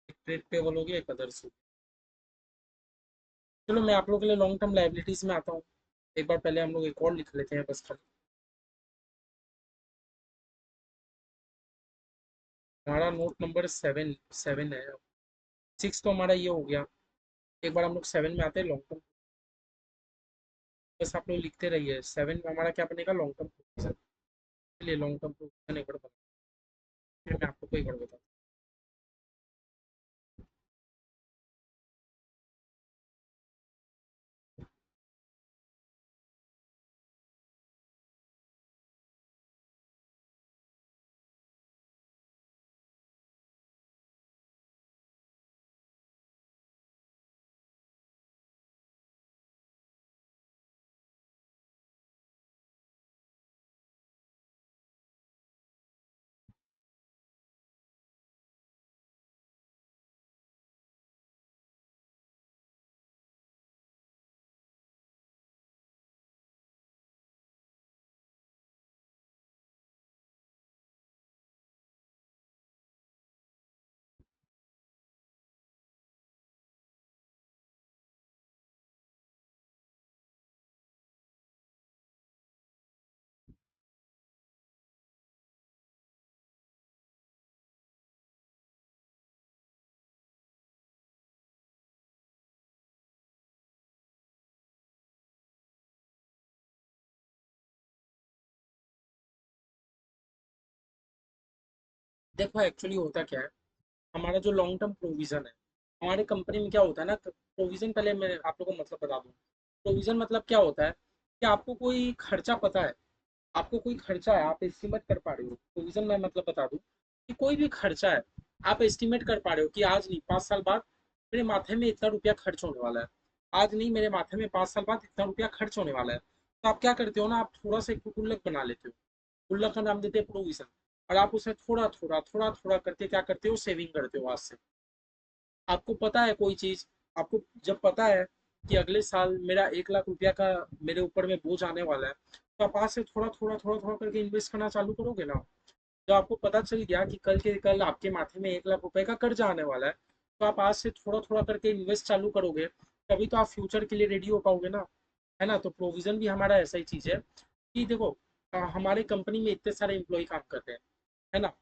एक ट्रेड पेबल हो गया, एक अदर्स हो गया। चलो मैं आप लोगों के लिए लॉन्ग टर्म लाइबिलिटीज में आता हूँ। एक बार पहले हम लोग एक और लिख लेते हैं बस खाली। हमारा नोट नंबर 7 7 है। 6 तो हमारा ये हो गया। एक बार हम लोग 7 में आते हैं, लॉन्ग टर्म। बस आप लोग लिखते रहिए, 7 में हमारा क्या बनेगा, लॉन्ग टर्म प्रोविजन। चलिए लॉन्ग टर्म प्रोविजन एक बार बता, फिर मैं आपको कोई बार बताता हूँ। देखो एक्चुअली होता क्या है, हमारा जो लॉन्ग टर्म प्रोविजन है, हमारे कंपनी में क्या होता है ना, प्रोविजन पहले मैं आप लोगों को मतलब बता दूं। प्रोविजन मतलब क्या होता है कि आपको कोई खर्चा पता है, आपको कोई खर्चा है, आप एस्टिमेट कर पा रहे हो। प्रोविजन में मतलब बता दूं कि कोई भी खर्चा है, आप एस्टिमेट कर पा रहे हो कि आज नहीं 5 साल बाद मेरे माथे में इतना रुपया खर्च होने वाला है। आज नहीं, मेरे माथे में 5 साल बाद इतना रुपया खर्च होने वाला है। तो आप क्या करते हो ना, आप थोड़ा सा एक गुल्लक बना लेते हो। गुल्लक का नाम देते हैं प्रोविजन। और आप उसमें थोड़ा थोड़ा थोड़ा थोड़ा करके क्या करते हो, सेविंग करते हो आज से। आपको पता है कोई चीज, आपको जब पता है कि अगले साल मेरा 1 लाख रुपया का मेरे ऊपर में बोझ आने वाला है, तो आप आज से थोड़ा थोड़ा थोड़ा थोड़ा करके इन्वेस्ट करना चालू करोगे ना। जब आपको पता चल गया कि कल के कल आपके माथे में 1 लाख रुपए का कर्जा आने वाला है, तो आप आज से थोड़ा थोड़ा करके इन्वेस्ट चालू करोगे, तभी तो आप फ्यूचर के लिए रेडी हो पाओगे ना। है ना। तो प्रोविजन भी हमारा ऐसा ही चीज है कि देखो, हमारे कंपनी में इतने सारे एम्प्लॉय काम करते हैं, है ना।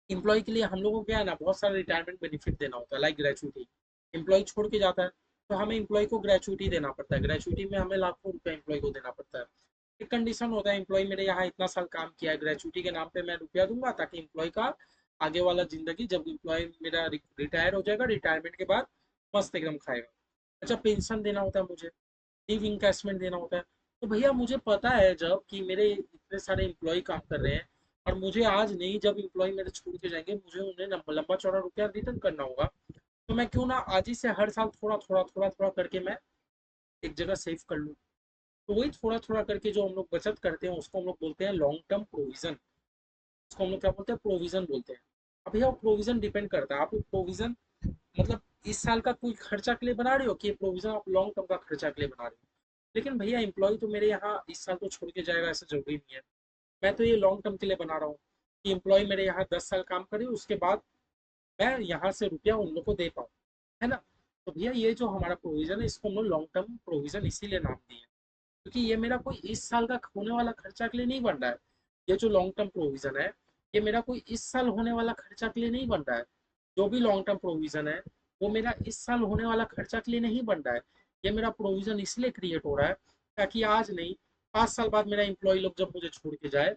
एम्प्लॉय के लिए हम लोगों को क्या है ना, बहुत सारा रिटायरमेंट बेनिफिट देना होता है, लाइक ग्रेचुइटी। एम्प्लॉय छोड़ के जाता है तो हमें एम्प्लॉय को ग्रेचुइटी देना पड़ता है, ग्रेचुइटी में हमें लाखों रुपया एम्प्लॉय को देना पड़ता है। एक कंडीशन होता है, एम्प्लॉय मेरे यहाँ इतना साल काम किया है, ग्रेचुइटी के नाम पे मैं रुपया दूंगा ताकि एम्प्लॉय का आगे वाला जिंदगी, जब एम्प्लॉय मेरा रिटायर हो जाएगा, रिटायरमेंट के बाद मस्त एकदम खाएगा। अच्छा, पेंशन देना होता है मुझे, लीव इनकैशमेंट देना होता है। तो भैया मुझे पता है जब कि मेरे इतने सारे एम्प्लॉय काम कर रहे हैं और मुझे आज नहीं, जब एम्प्लॉय मेरे छोड़ के जाएंगे मुझे उन्हें लंबा चौड़ा रुपया रिटर्न करना होगा। तो मैं क्यों ना आज ही से हर साल थोड़ा थोड़ा थोड़ा थोड़ा करके मैं एक जगह सेव कर लूँ। तो वही थोड़ा थोड़ा करके जो हम लोग बचत करते हैं उसको हम लोग बोलते हैं लॉन्ग टर्म प्रोविजन। उसको हम लोग क्या बोलते हैं, प्रोविजन बोलते हैं। अब भैया प्रोविजन डिपेंड करता है, आप प्रोविजन मतलब इस साल का कोई खर्चा के लिए बना रहे हो कि प्रोविजन आप लॉन्ग टर्म का खर्चा के लिए बना रहे हो। लेकिन भैया एम्प्लॉय तो मेरे यहाँ इस साल तो छोड़ के जाएगा ऐसा जरूरी नहीं है। मैं तो ये लॉन्ग टर्म के लिए बना रहा हूँ कि एम्प्लॉय मेरे यहाँ 10 साल काम करे, उसके बाद मैं यहाँ से रुपया उन लोग को दे पाऊँ, है ना। तो भैया ये जो हमारा प्रोविजन है इसको हम लोग लॉन्ग टर्म प्रोविजन इसीलिए नाम दिए हैं, क्योंकि ये मेरा कोई इस साल का होने वाला खर्चा के लिए नहीं बन रहा है। ये जो लॉन्ग टर्म प्रोविजन है ये मेरा कोई इस साल होने वाला खर्चा के लिए नहीं बन रहा है। जो भी लॉन्ग टर्म प्रोविजन है वो मेरा इस साल होने वाला खर्चा के लिए नहीं बन रहा है। ये मेरा प्रोविजन इसलिए क्रिएट हो रहा है ताकि आज नहीं, 5 साल बाद मेरा एम्प्लॉय लोग जब मुझे छोड़ के जाए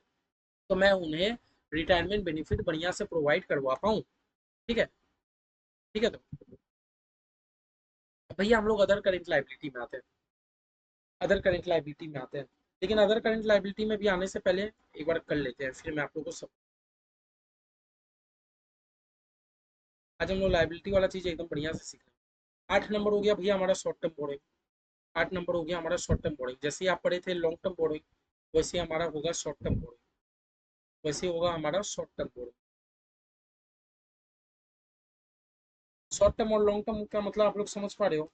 तो मैं उन्हें रिटायरमेंट बेनिफिट बढ़िया से प्रोवाइड करवा पाऊँ। ठीक है, ठीक है। तो भैया हम लोग अदर करेंट लाइबिलिटी में आते हैं, अदर करेंट लाइबिलिटी में आते हैं। लेकिन अदर करेंट लाइबिलिटी में भी आने से पहले एक बार कर लेते हैं, फिर मैं आप लोगों को सब। आज हम लोग लाइबिलिटी वाला चीज एकदम बढ़िया से सीख रहे हैं। 8 नंबर हो गया भैया हमारा शॉर्ट टर्म बोर्डिंग। 8 नंबर हो गया हमारा शॉर्ट टर्म बोर्डिंग। जैसे ही आप पढ़े थे लॉन्ग टर्म बोर्डिंग, वैसे ही हमारा होगा शॉर्ट टर्म बोर्डिंग, वैसे ही होगा हमारा short term boarding. Short term और लॉन्ग टर्म का मतलब आप लोग समझ पा रहे हो।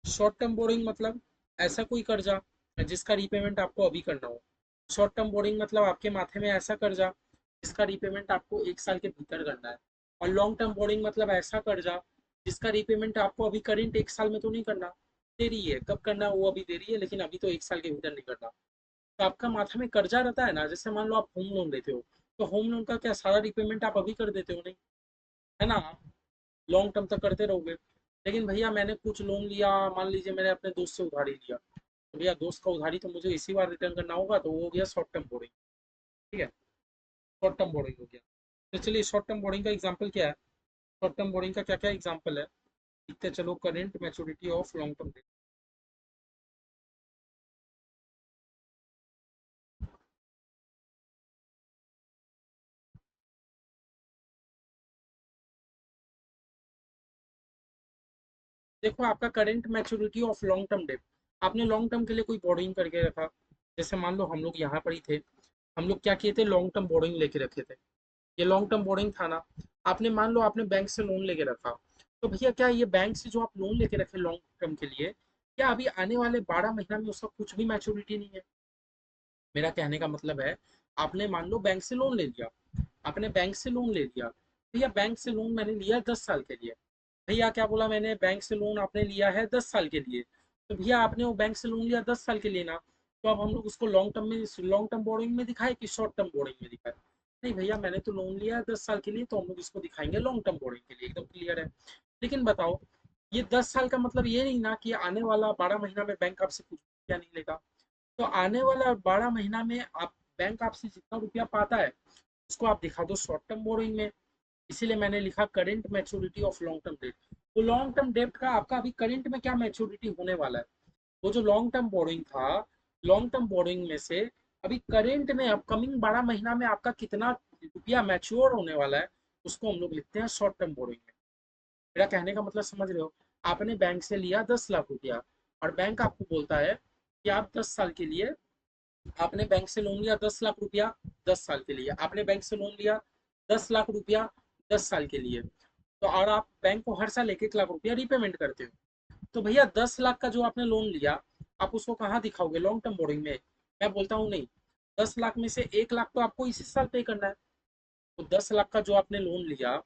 शॉर्ट टर्म बोरिंग मतलब ऐसा कोई कर्जा जिसका रीपेमेंट आपको अभी करना हो। शॉर्ट टर्म बोरिंग मतलब आपके माथे में ऐसा कर्जा जिसका रीपेमेंट आपको 1 साल के भीतर करना है। और लॉन्ग टर्म बोरिंग मतलब ऐसा कर्जा जिसका रीपेमेंट आपको अभी करेंट 1 साल में तो नहीं करना, देरी है, कब करना है वो अभी देरी है, लेकिन अभी तो 1 साल के भीतर नहीं करना। तो आपका माथा में कर्जा रहता है ना, जैसे मान लो आप होम लोन लेते हो, तो होम लोन का क्या सारा रिपेमेंट आप अभी कर देते हो, नहीं, है ना, लॉन्ग टर्म तक करते रहोगे। लेकिन भैया मैंने कुछ लोन लिया, मान लीजिए मैंने अपने दोस्त से उधारी लिया, तो भैया दोस्त का उधारी तो मुझे इसी बार रिटर्न करना होगा, तो वो हो गया शॉर्ट टर्म बोरिंग। ठीक है, शॉर्ट टर्म बोरिंग हो गया। तो चलिए शॉर्ट टर्म बोरिंग का एग्जाम्पल क्या है, शॉर्ट टर्म बोरिंग का क्या क्या एग्जाम्पल है, लिखते चलो। Current maturity of long term debt. देखो आपका current maturity of long term debt, आपने लॉन्ग टर्म के लिए कोई बोर्डिंग करके रखा। जैसे मान लो हम लोग यहाँ पर ही थे, हम लोग क्या किए थे, लॉन्ग टर्म बोर्डिंग लेके रखे थे। ये लॉन्ग टर्म बोर्डिंग था ना। आपने मान लो आपने बैंक से लोन लेके रखा, तो भैया क्या ये बैंक से जो आप लोन लेके रखे लॉन्ग टर्म के लिए, क्या अभी आने वाले 12 महीना में उसका कुछ भी मैच्योरिटी नहीं है। मेरा कहने का मतलब है, आपने मान लो बैंक से लोन ले लिया, आपने बैंक से लोन ले लिया, भैया बैंक से लोन मैंने लिया 10 साल के लिए। भैया क्या बोला मैंने, बैंक से लोन आपने लिया है 10 साल के लिए। तो भैया आपने वो बैंक से लोन लिया 10 साल के लिए ना, तो अब हम लोग उसको लॉन्ग टर्म बोरिंग में दिखाए कि शॉर्ट टर्म बोरिंग में दिखाए। नहीं भैया मैंने तो लोन लिया है 10 साल के लिए, तो हम लोग इसको दिखाएंगे लॉन्ग टर्म बोरिंग के लिए, एकदम क्लियर है। लेकिन बताओ, ये 10 साल का मतलब ये नहीं ना कि आने वाला 12 महीना में बैंक आपसे कुछ रुपया नहीं लेगा। तो आने वाला 12 महीना में आप, बैंक आपसे जितना रुपया पाता है उसको आप दिखा दो शॉर्ट टर्म बोरिंग में। इसीलिए मैंने लिखा current maturity of long term debt. तो लॉन्ग टर्म डेट का आपका अभी करेंट में क्या मैच्योरिटी होने वाला है, वो जो लॉन्ग टर्म बोरिंग था, लॉन्ग टर्म बोरिंग में से अभी करेंट में अपकमिंग 12 महीना में आपका कितना रुपया मैच्योर होने वाला है, उसको हम लोग लिखते हैं शॉर्ट टर्म बोरिंग में। मेरा कहने का मतलब समझ रहे हो। आपने बैंक से लिया 10 लाख रुपया, और बैंक आपको बोलता है कि आप 10 साल के लिए, आपने बैंक से लोन लिया 10 लाख रुपया, 10 साल के लिए आपने बैंक से लोन लिया 10 लाख रुपया, 10 साल के लिए। तो और आप बैंक को हर साल 1-1 लाख रुपया रीपेमेंट करते हो। तो भैया 10 लाख का जो आपने लोन लिया, आप उसको कहाँ दिखाओगे, लॉन्ग टर्म बोरिंग में। मैं बोलता हूँ नहीं, 10 लाख में से 1 लाख तो आपको इसी साल पे करना है। तो 10 लाख का जो आपने लोन लिया,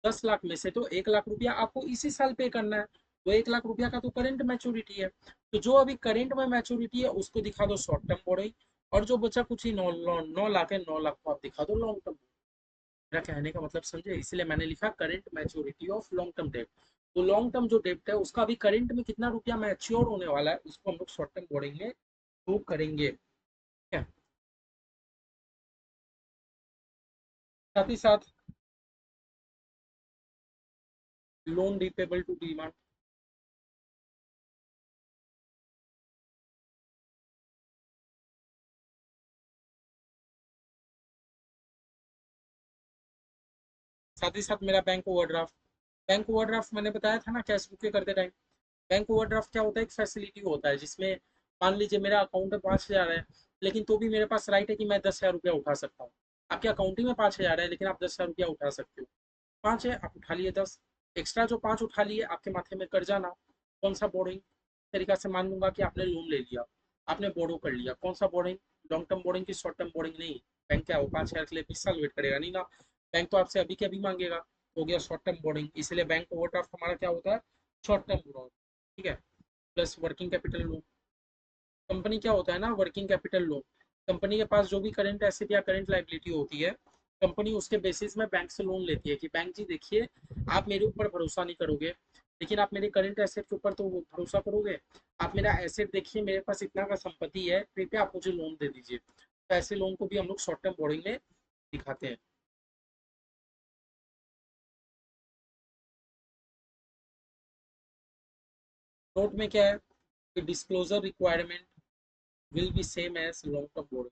10 लाख में से तो 1 लाख रुपया आपको इसी साल पे करना है। वो 1 लाख रुपया का तो करंट मैच्योरिटी है। तो जो अभी करंट में मैच्योरिटी है उसको दिखा दो शॉर्ट टर्म बोरिंग, और जो बचा कुछ ही 9 लाख है, 9 लाख को आप दिखा दो लॉन्ग टर्म। मेरा कहने का मतलब समझे, इसलिए मैंने लिखा current maturity of long term debt. तो लॉन्ग टर्म जो डेट है उसका अभी करंट में कितना रुपया मैच्योर होने वाला है, उसको हम लोग शॉर्ट टर्म बोर्डिंग में प्रूव करेंगे, ठीक है। साथ ही साथ लोन रिपेबल टू डिमांड, साथ ही साथ मेरा बैंक ओवरड्राफ्ट। बैंक ओवरड्राफ्ट मैंने बताया था ना कैश बुक के करते टाइम। बैंक ओवरड्राफ्ट क्या होता है, एक फैसिलिटी होता है जिसमें मान लीजिए मेरा अकाउंट में 5,000 है, लेकिन तो भी मेरे पास राइट है कि मैं 10,000 रुपया उठा सकता हूँ। आपके अकाउंट ही में 5,000 है, लेकिन आप 10,000 रुपया उठा सकते हो। 5 है, आप उठा लिए 10। एक्स्ट्रा जो 5 उठा लिए, आपके माथे में कर्जा ना। कौन सा बोर्डिंग तरीका से मान लूंगा कि आपने लोन ले लिया, आपने बोरो कर लिया। कौन सा बोर्डिंग, लॉन्ग टर्म बोर्डिंग की शॉर्ट टर्म बोर्डिंग नहीं। बैंक क्या हो 5,000 के लिए 20 साल वेट करेगा नहीं ना। बैंक तो आपसे अभी के अभी मांगेगा। हो गया शॉर्ट टर्म बोर्डिंग, इसलिए बैंक ओवरड्राफ्ट हमारा क्या होता है, शॉर्ट टर्म बोर्डिंग, ठीक है। Plus working capital loan. Company क्या होता है ना, वर्किंग कैपिटल लोन। कंपनी के पास जो भी करंट एसेट या करंट लाइबिलिटी होती है, कंपनी उसके बेसिस में बैंक से लोन लेती है कि बैंक जी देखिए, आप मेरे ऊपर भरोसा नहीं करोगे, लेकिन आप मेरे करंट एसेट के ऊपर तो भरोसा करोगे। आप मेरा एसेट देखिए, मेरे पास इतना का संपत्ति है, कृपया आप मुझे लोन दे दीजिए। तो ऐसे लोन को भी हम लोग शॉर्ट टर्म बोर्डिंग में दिखाते हैं। नोट में क्या है कि disclosure requirement will be same as long term borrowing.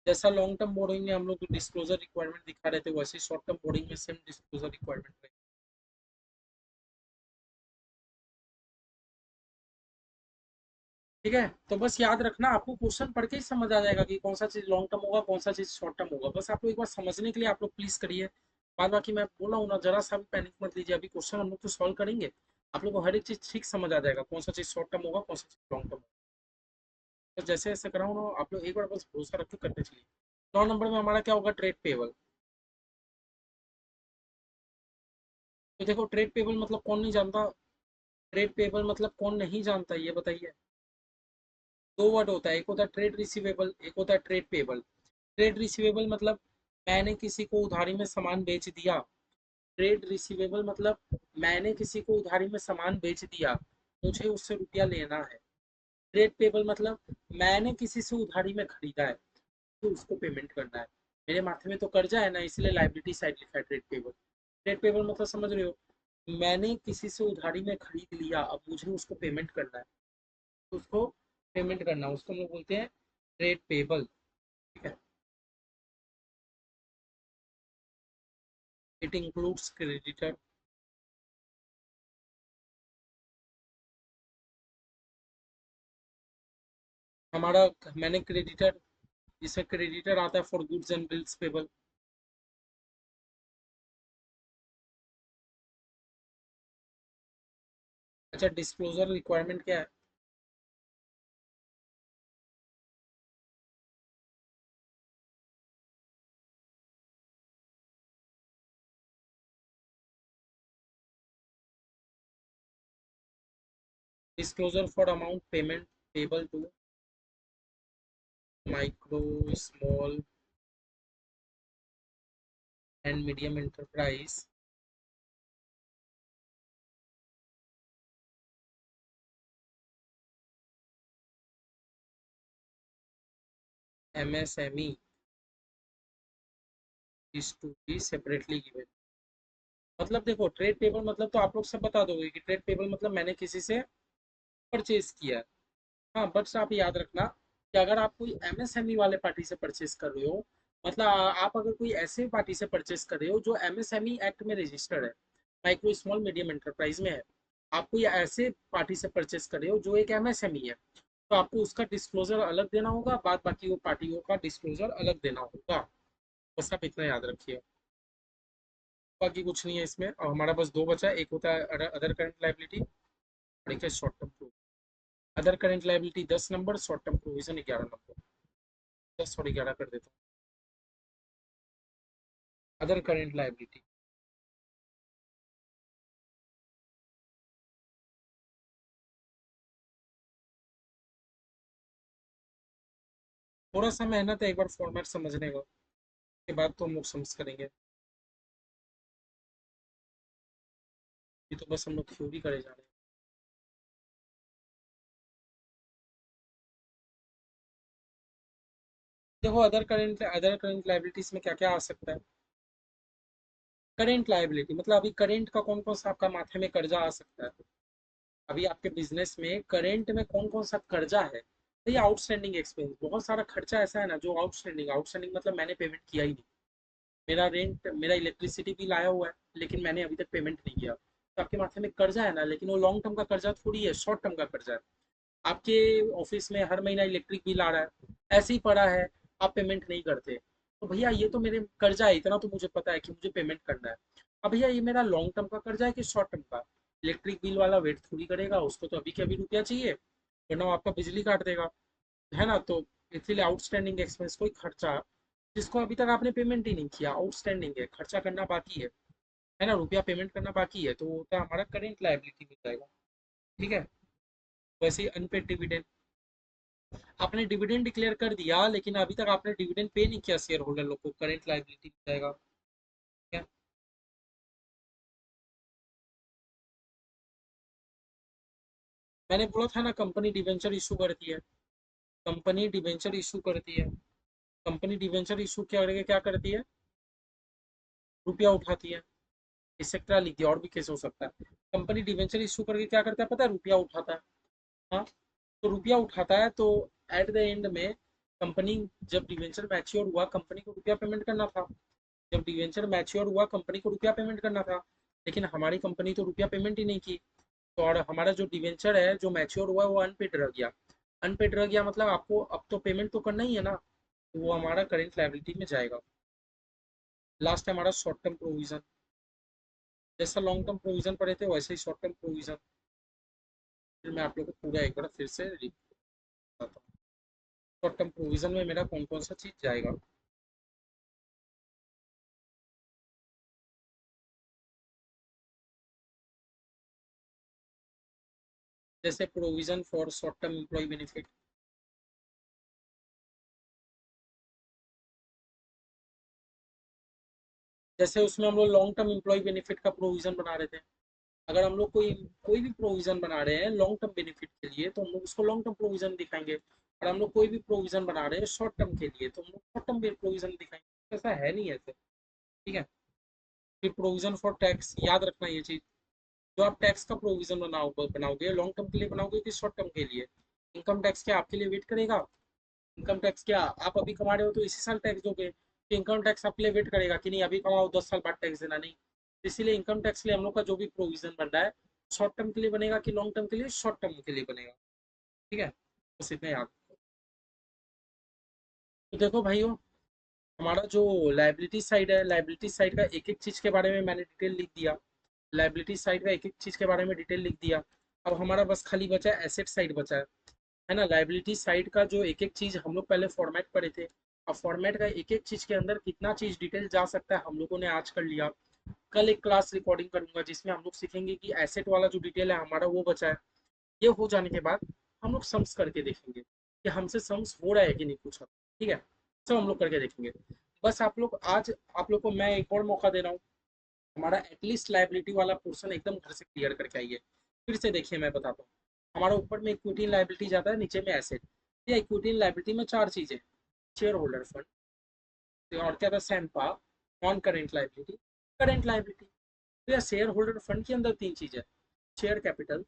जैसा लॉन्ग टर्म बोर्डिंग में हम लोग डिस्क्लोजर रिक्वायरमेंट दिखा रहे थे, वैसे शॉर्ट टर्म बोर्डिंग में सेम डिस्क्लोजर रिक्वायरमेंट रहेगी। ठीक है, तो बस याद रखना, आपको क्वेश्चन पढ़ के ही समझ आ जाएगा कि कौन सा चीज लॉन्ग टर्म होगा, कौन सा चीज शॉर्ट टर्म होगा। बस आप लोग एक बार समझने के लिए आप लोग प्लीज करिए। बाद बाकी मैं बोला हूँ ना, जरा सा भी पैनिक मत लीजिए, अभी क्वेश्चन हम लोग तो सॉल्व करेंगे। आप लोग को हर एक चीज ठीक समझ आ जाएगा, कौन सा चीज शॉर्ट टर्म होगा, कौन सा चीज लॉन्ग टर्म होगा। तो जैसे जैसे कराऊँ ना, आप लोग एक बार बस भरोसा रख के करते चलिए। 9 नंबर में हमारा क्या होगा, ट्रेड पेबल। तो देखो, ट्रेड पेबल मतलब कौन नहीं जानता, ट्रेड पेबल मतलब कौन नहीं जानता, ये बताइए। दो वर्ड होता है, एक होता है ट्रेड रिसीवेबल, एक होता है ट्रेड पेबल। ट्रेड रिसीवेबल मतलब मैंने किसी को उधारी में सामान बेच दिया। ट्रेड रिसीवेबल मतलब मैंने किसी को उधारी में सामान बेच दिया, मुझे उससे रुपया लेना है। ट्रेड पेबल मतलब मैंने किसी से उधारी में खरीदा है, तो उसको पेमेंट करना है। मेरे माथे में तो कर्जा है ना, इसलिए लाइबिलिटी साइड लिखा है ट्रेड पेबल। ट्रेड पेबल मतलब समझ रहे हो, मैंने किसी से उधारी में खरीद लिया, अब मुझे उसको पेमेंट करना है। तो उसको पेमेंट करना, उसको हम लोग बोलते हैं ट्रेड पेबल, ठीक है। It includes creditor. हमारा, मैंने क्रेडिटर, इसमें क्रेडिटर आता है for goods and bills payable. अच्छा, डिस्क्लोजर रिक्वायरमेंट क्या है। Disclosure for amount payment payable to micro, small and medium enterprise, MSME is to be separately given. मतलब देखो, ट्रेड पेबल मतलब तो आप लोग सब बता दोगे कि ट्रेड पेबल मतलब मैंने किसी से परचेज किया है। हाँ, बट आप याद रखना कि अगर आप कोई एमएसएमई वाले पार्टी से परचेज कर रहे हो, मतलब आप अगर कोई ऐसे पार्टी से परचेज कर रहे हो जो एमएसएमई एक्ट में रजिस्टर्ड है, माइक्रो स्मॉल मीडियम एंटरप्राइज में है, आप कोई ऐसे पार्टी से परचेज कर रहे हो जो एक एमएसएमई है, तो आपको उसका डिस्क्लोजर अलग देना होगा, बाद बाकी वो पार्टियों का डिस्क्लोजर अलग देना होगा। बस आप इतना याद रखिए, बाकी कुछ नहीं है इसमें। और हमारा बस दो बचा है, एक होता है अदर करंट लाइबिलिटी और एक है short term prove. Other current liability 10 number, short term provision 11 number. 10 और 11 कर देता हूँ। अदर करेंट लाइबिलिटी, थोड़ा सा मेहनत है एक बार फॉर्मेट समझने का, उसके बाद तो हम लोग समझ करेंगे। ये तो बस हम लोग थ्योरी करे जा रहे हैं। देखो अदर करेंट लाइबिलिटीज में क्या क्या आ सकता है। करेंट लाइबिलिटी मतलब अभी करेंट का कौन कौन सा आपका माथे में कर्जा आ सकता है। अभी आपके बिजनेस में करेंट में कौन कौन सा कर्जा है, तो ये आउटस्टैंडिंग एक्सपेंस, बहुत सारा खर्चा ऐसा है ना जो आउटस्टैंडिंग, आउटस्टैंडिंग मतलब मैंने पेमेंट किया ही नहीं। मेरा रेंट, मेरा इलेक्ट्रिसिटी बिल आया हुआ है लेकिन मैंने अभी तक पेमेंट नहीं किया, तो आपके माथे में कर्जा है ना, लेकिन वो लॉन्ग टर्म का कर्जा थोड़ी है, शॉर्ट टर्म का कर्जा है। आपके ऑफिस में हर महीना इलेक्ट्रिक बिल आ रहा है, ऐसे ही पड़ा है, आप पेमेंट नहीं करते, तो भैया ये तो मेरे कर्जा है, इतना तो मुझे पता है कि मुझे पेमेंट करना है। अब भैया ये मेरा लॉन्ग टर्म का कर्जा है कि शॉर्ट टर्म का। इलेक्ट्रिक बिल वाला वेट थोड़ी करेगा, उसको तो अभी के अभी रुपया चाहिए, वरना वो आपका बिजली काट देगा, है ना। तो इसलिए आउटस्टैंडिंग एक्सपेंस कोई खर्चा जिसको अभी तक आपने पेमेंट ही नहीं किया, आउटस्टैंडिंग है, खर्चा करना बाकी है ना, रुपया पेमेंट करना बाकी है, तो वो होता है हमारा करेंट लायबिलिटी में जाएगा। ठीक है। वैसे ही अनपेड डिविडेंड, आपने डिविडेंड डिक्लेयर कर दिया लेकिन अभी तक आपने डिविडेंड पे नहीं किया शेयर होल्डर लोग को, करेंट लायबिलिटी में जाएगा। ठीक है। मैंने बोला था ना कंपनी डिवेंचर इशू करती है, कंपनी डिवेंचर इशू करती है, कंपनी डिवेंचर इशू करके क्या करती है, रुपया उठाती है। इससे क्या लिख दिया, और भी कैसे हो सकता है। कंपनी डिवेंचर इशू करके क्या करता है पता है, रुपया उठाता है। हाँ, तो रुपया उठाता है तो एट द एंड में कंपनी, जब डिवेंचर मैच्योर हुआ कंपनी को रुपया पेमेंट करना था, जब डिवेंचर मैच्योर हुआ कंपनी को रुपया पेमेंट करना था, लेकिन हमारी कंपनी तो रुपया पेमेंट ही नहीं की। तो और हमारा जो डिवेंचर है जो मैच्योर हुआ है वो अनपेड रह गया। अनपेड रह गया मतलब आपको अब तो पेमेंट तो करना ही है ना, तो वो हमारा करेंट लायबिलिटी में जाएगा। लास्ट है हमारा शॉर्ट टर्म प्रोविजन, जैसा लॉन्ग टर्म प्रोविजन पढ़े थे वैसे ही शॉर्ट टर्म प्रोविजन। फिर मैं आप लोग को पूरा एक बार फिर से रिपीट करता हूँ। शॉर्ट टर्म प्रोविजन में मेरा कौन कौन सा चीज जाएगा। जैसे provision for short term employ benefit, जैसे उसमें हम लोग लॉन्ग टर्म एम्प्लॉय बेनिफिट का प्रोविजन बना रहे थे। अगर हम लोग कोई कोई भी प्रोविजन बना रहे हैं लॉन्ग टर्म बेनिफिट के लिए तो हम लोग उसको लॉन्ग टर्म प्रोविजन दिखाएंगे, और हम लोग कोई भी प्रोविजन बना रहे हैं शॉर्ट टर्म के लिए तो हम लोग शॉर्ट टर्म प्रोविजन दिखाएंगे, ऐसा है नहीं ऐसे। ठीक है। फिर प्रोविजन फॉर टैक्स, याद रखना ये चीज, जो आप टैक्स का प्रोविजन बनाओगे लॉन्ग टर्म के लिए बनाओगे कि शॉर्ट टर्म के लिए। इनकम टैक्स क्या आपके लिए वेट करेगा, इनकम टैक्स क्या आप अभी कमा रहे हो तो इसी साल टैक्स दोगे, कि इनकम टैक्स आपके लिए वेट करेगा कि नहीं अभी कमाओ 10 साल बाद टैक्स देना, नहीं। इसीलिए इनकम टैक्स के लिए हम लोग का जो भी प्रोविजन बन रहा है शॉर्ट टर्म के लिए बनेगा कि लॉन्ग टर्म के लिए, शॉर्ट टर्म के लिए बनेगा। ठीक है, बस इतना याद रखो। तो देखो भाइयों, हमारा जो लाइबिलिटी साइड है, लाइबिलिटी साइड का एक एक चीज के बारे में मैंने डिटेल लिख दिया, लाइबिलिटी साइड का एक एक चीज के बारे में डिटेल लिख दिया। अब हमारा बस खाली बचा है एसेट साइड बचा है ना। लाइबिलिटी साइड का जो एक एक चीज हम लोग पहले फॉर्मेट पढ़े थे, अब फॉर्मेट का एक एक चीज के अंदर कितना चीज डिटेल जा सकता है हम लोगों ने आज कर लिया। कल एक क्लास रिकॉर्डिंग करूंगा जिसमें हम लोग सीखेंगे कि एसेट वाला जो डिटेल है हमारा वो बचा है। ये हो जाने के बाद हम लोग सम्स करके देखेंगे कि हमसे सम्स हो रहा है कि नहीं कुछ हद। ठीक है, सब हम लोग करके देखेंगे। बस आप लोग आज, आप लोग को मैं एक और मौका दे रहा हूँ, हमारा एटलीस्ट लाइबिलिटी वाला पोर्शन एकदम घर से क्लियर करके आइए। फिर से देखिए मैं बताता हूँ, हमारा ऊपर में इक्विटी लाइबिलिटी जाता है, नीचे में एसेट। ये इक्विटी लाइबिलिटी में चार चीजें, शेयर होल्डर फंड, और क्या था SAMPA, non current liability, current liability. तो यह शेयर होल्डर फंड के अंदर तीन चीज है, share capital,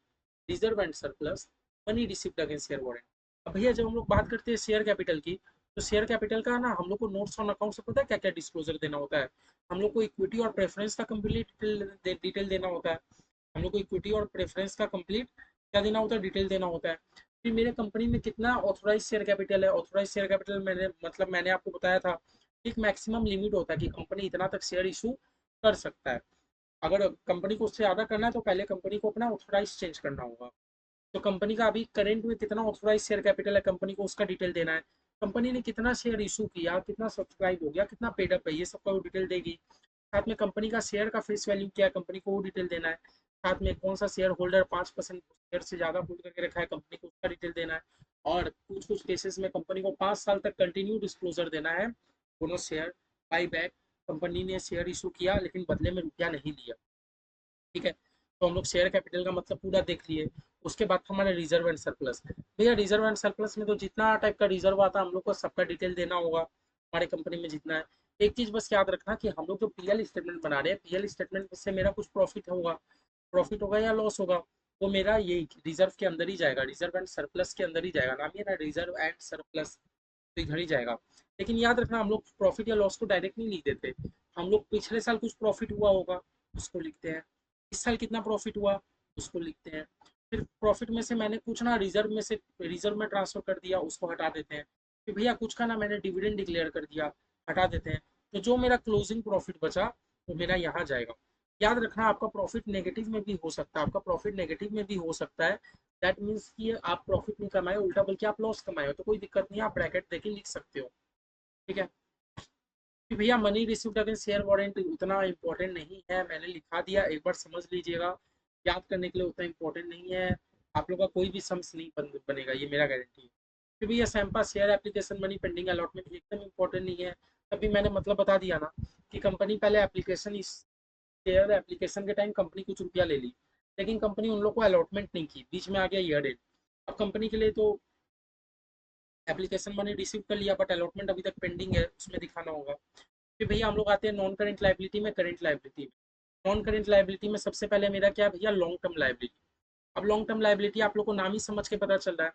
reserve and surplus, money receipt against share warrant. अब भैया जब हम लोग बात करते हैं शेयर कैपिटल की, तो शेयर कैपिटल का ना हम लोग को नोट्स ऑन अकाउंट से पता है क्या क्या डिस्क्लोजर देना होता है। हम लोग को इक्विटी और प्रेफरेंस का कंप्लीट डिटेल देना होता है, हम लोग को इक्विटी और प्रेफरेंस का कंप्लीट क्या देना होता है, डिटेल देना होता है। फिर मेरे कंपनी में कितना ऑथोराइज शेयर कैपिटल है, ऑथोराइज शेयर कैपिटल मैंने मतलब मैंने आपको बताया था, एक मैक्सिमम लिमिट होता है कि कंपनी इतना तक शेयर इशू कर सकता है। अगर कंपनी को उससे ज़्यादा करना है तो पहले कंपनी को अपना ऑथोराइज चेंज करना होगा। तो कंपनी का अभी करंट में कितना ऑथोराइज शेयर कैपिटल है कंपनी को, उसका डिटेल देना है। कंपनी ने कितना शेयर इशू किया, कितना सब्सक्राइब हो गया, कितना पेडअप है, ये सबका वो डिटेल देगी। साथ में कंपनी का शेयर का फेस वैल्यू क्या है कंपनी को वो डिटेल देना है। साथ में कौन सा शेयर होल्डर 5% शेयर से ज़्यादा होल्ड करके रखा है कंपनी को उसका डिटेल देना है। और कुछ कुछ केसेस में कंपनी को 5 साल तक कंटिन्यू डिस्क्लोजर देना है। Bonus share, by back, company ने शेयर इशू किया लेकिन बदले में रुपया नहीं लिया। ठीक है, तो हम लोग शेयर कैपिटल का मतलब पूरा देख लिए। उसके बाद हमारे रिजर्व एंड सरप्लस। भैया रिजर्व एंड सरप्लस में तो जितना टाइप का रिजर्व आता है हम लोग को सबका डिटेल देना होगा, हमारे कंपनी में जितना है। एक चीज बस याद रखना कि हम लोग जो पीएल स्टेटमेंट बना रहे हैं, पीएल स्टेटमेंट से मेरा कुछ प्रॉफिट होगा या लॉस होगा, वो मेरा यही रिजर्व के अंदर ही जाएगा, रिजर्व एंड सरप्लस के अंदर ही जाएगा। नाम ये ना, रिजर्व एंड सरप्लस, तो इधर ही जाएगा। लेकिन याद रखना हम लोग प्रॉफिट या लॉस को डायरेक्टली नहीं देते। हम लोग पिछले साल कुछ प्रॉफिट हुआ होगा उसको लिखते हैं, इस साल कितना प्रॉफिट हुआ उसको लिखते हैं। फिर प्रॉफिट में से मैंने कुछ ना रिजर्व में से रिजर्व में ट्रांसफर कर दिया, उसको हटा देते हैं। फिर भैया कुछ का ना मैंने डिविडेंड डिक्लेयर कर दिया, हटा देते हैं। तो जो मेरा क्लोजिंग प्रॉफिट बचा वो मेरा यहाँ जाएगा। याद रखना आपका प्रॉफिट नेगेटिव में भी हो सकता है, आपका प्रॉफिट नेगेटिव में भी हो सकता है। दैट मीन्स कि आप प्रॉफिट नहीं कमाए उल्टा बल्कि आप लॉस कमाए हो, तो कोई दिक्कत नहीं है, आप ब्रैकेट देके लिख सकते हो। ठीक है, कि भैया money received against share warrant उतना इंपॉर्टेंट नहीं है, मैंने लिखा दिया, एक बार समझ लीजिएगा। याद करने के लिए उतना इंपॉर्टेंट नहीं है, आप लोग का कोई भी सम्स नहीं बनेगा, ये मेरा गारंटी है। कि भैया SAMPA share application money pending allotment एकदम इंपॉर्टेंट नहीं है। तभी मैंने मतलब बता दिया ना कि कंपनी पहले एप्लीकेशन, इस शेयर एप्लीकेशन के टाइम कंपनी कुछ रुपया ले ली, लेकिन कंपनी उन लोग को अलॉटमेंट नहीं की, बीच में आ गया ईयर एंड। अब कंपनी के लिए तो एप्लीकेशन मनी रिसीव कर लिया बट अलॉटमेंट अभी तक पेंडिंग है, उसमें दिखाना होगा। फिर भैया हम लोग आते हैं नॉन करेंट लाइबिलिटी में, करेंट लाइबिलिटी में। नॉन करेंट लाइबिलिटी में सबसे पहले मेरा क्या है भैया, लॉन्ग टर्म लाइबिलिटी। अब लॉन्ग टर्म लाइबिलिटी आप लोग को नाम ही समझ के पता चल रहा है,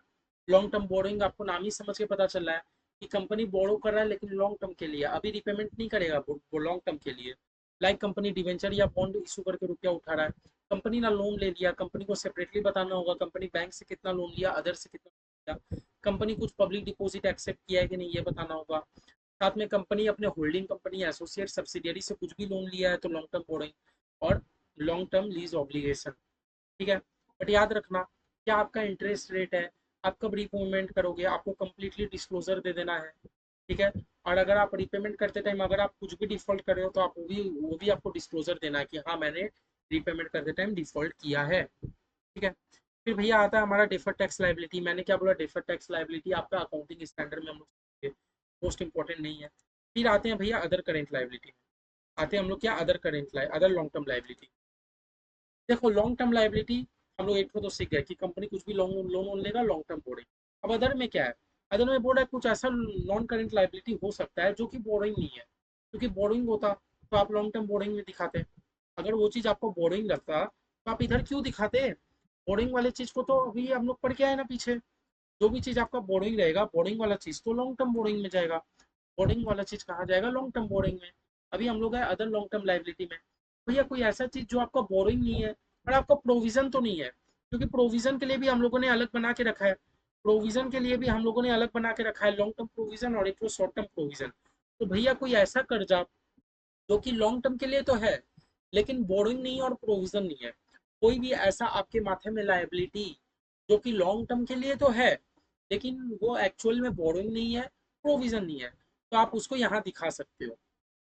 लॉन्ग टर्म बोरोइंग आपको नाम ही समझ के पता चल रहा है कि कंपनी बोरो कर रहा है लेकिन लॉन्ग टर्म के लिए, अभी रिपेमेंट नहीं करेगा वो लॉन्ग टर्म के लिए। लाइक कंपनी डिवेंचर या बॉन्ड इशू करके रुपया उठा रहा है, कंपनी ना लोन ले लिया, कंपनी को सेपरेटली बताना होगा कंपनी बैंक से कितना लोन लिया, अदर से कितना लिया, कंपनी कुछ पब्लिक डिपॉजिट एक्सेप्ट किया है कि नहीं ये बताना होगा। साथ में कंपनी अपने होल्डिंग कंपनी एसोसिएट सब्सिडियरी से कुछ भी लोन लिया है तो लॉन्ग टर्म बोरोइंग और लॉन्ग टर्म लीज ऑब्लिगेशन। ठीक है, बट याद रखना क्या आपका इंटरेस्ट रेट है, आप कब रीपेमेंट करोगे, आपको कंप्लीटली डिस्क्लोजर दे देना है। ठीक है, और अगर आप रीपेमेंट करते टाइम अगर आप कुछ भी डिफॉल्ट कर रहे हो तो आप वो भी आपको डिस्क्लोजर देना है कि हाँ मैंने रीपेमेंट करते टाइम डिफॉल्ट किया है। ठीक है, फिर भैया आता है हमारा डिफर्ड टैक्स लाइबिलिटी। मैंने क्या बोला, डिफर्ड टैक्स लाइबिलिटी आपका अकाउंटिंग स्टैंडर्ड में हम लोग मोस्ट इंपॉर्टेंट नहीं है। फिर आते हैं भैया अदर करेंट लाइबिलिटी, आते हैं हम लोग क्या, अदर लॉन्ग टर्म लाइबिलिटी। देखो लॉन्ग टर्म लाइबिलिटी हम लोग एक तो सीख गए कि कंपनी कुछ भी लोन लोन लेगा, लॉन्ग टर्म बोरिंग। अब अदर में क्या है, अदर में बोर्ड है कुछ ऐसा नॉन करेंट लाइबिलिटी हो सकता है जो कि बोरिंग नहीं है, क्योंकि बोरिंग होता तो आप लॉन्ग टर्म बोरिंग में दिखाते। अगर वो चीज आपको बोरिंग लगता तो आप इधर क्यों दिखाते, बोरिंग वाले चीज को तो अभी हम लोग पढ़ के आए ना पीछे। जो भी चीज आपका बोरिंग रहेगा, बोरिंग वाला चीज तो लॉन्ग टर्म बोरिंग में जाएगा, बोरिंग वाला चीज कहाँ जाएगा, लॉन्ग टर्म बोरिंग में। अभी हम लोग है अदर लॉन्ग टर्म लाइबिलिटी में। भैया कोई ऐसा चीज जो आपका बोरिंग नहीं है और आपका प्रोविजन तो नहीं है, क्योंकि प्रोविजन के लिए भी हम लोगों ने अलग बना के रखा है, प्रोविजन के लिए भी हम लोगों ने अलग बना के रखा है, लॉन्ग टर्म प्रोविजन और एक शॉर्ट टर्म प्रोविजन। तो भैया कोई ऐसा कर्जा जो कि लॉन्ग टर्म के लिए तो है लेकिन बोरिंग नहीं है और प्रोविजन नहीं है, कोई भी ऐसा आपके माथे में लायबिलिटी जो कि लॉन्ग टर्म के लिए तो है लेकिन वो एक्चुअल में बोरिंग नहीं है, प्रोविजन नहीं है, तो आप उसको यहाँ दिखा सकते हो,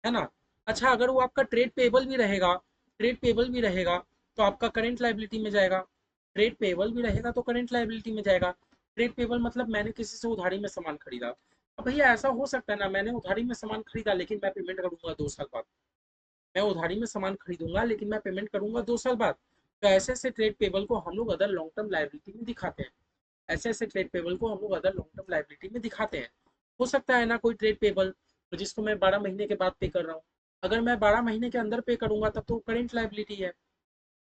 है ना। अच्छा अगर वो आपका ट्रेड पेबल भी रहेगा, ट्रेड पेबल भी रहेगा तो आपका करेंट लाइबिलिटी में जाएगा, ट्रेड पेबल भी रहेगा तो करेंट लाइबिलिटी में जाएगा। ट्रेड पेबल मतलब मैंने किसी से उधारी में सामान खरीदा, अब भैया ऐसा हो सकता है ना, मैंने उधारी में सामान खरीदा लेकिन मैं पेमेंट करूंगा 2 साल बाद, मैं उधारी में सामान खरीदूंगा लेकिन मैं पेमेंट करूंगा 2 साल बाद। तो ऐसे ऐसे ट्रेड पेबल को हम लोग अदर लॉन्ग टर्म लाइबिलिटी में दिखाते हैं, ऐसे ऐसे ट्रेड पेबल को हम लोग अदर लॉन्ग टर्म लाइबिलिटी में दिखाते हैं। हो सकता है ना कोई ट्रेड पेबल जिसको मैं 12 महीने के बाद पे कर रहा हूँ, अगर मैं 12 महीने के अंदर पे करूंगा तब तो करेंट लाइबिलिटी है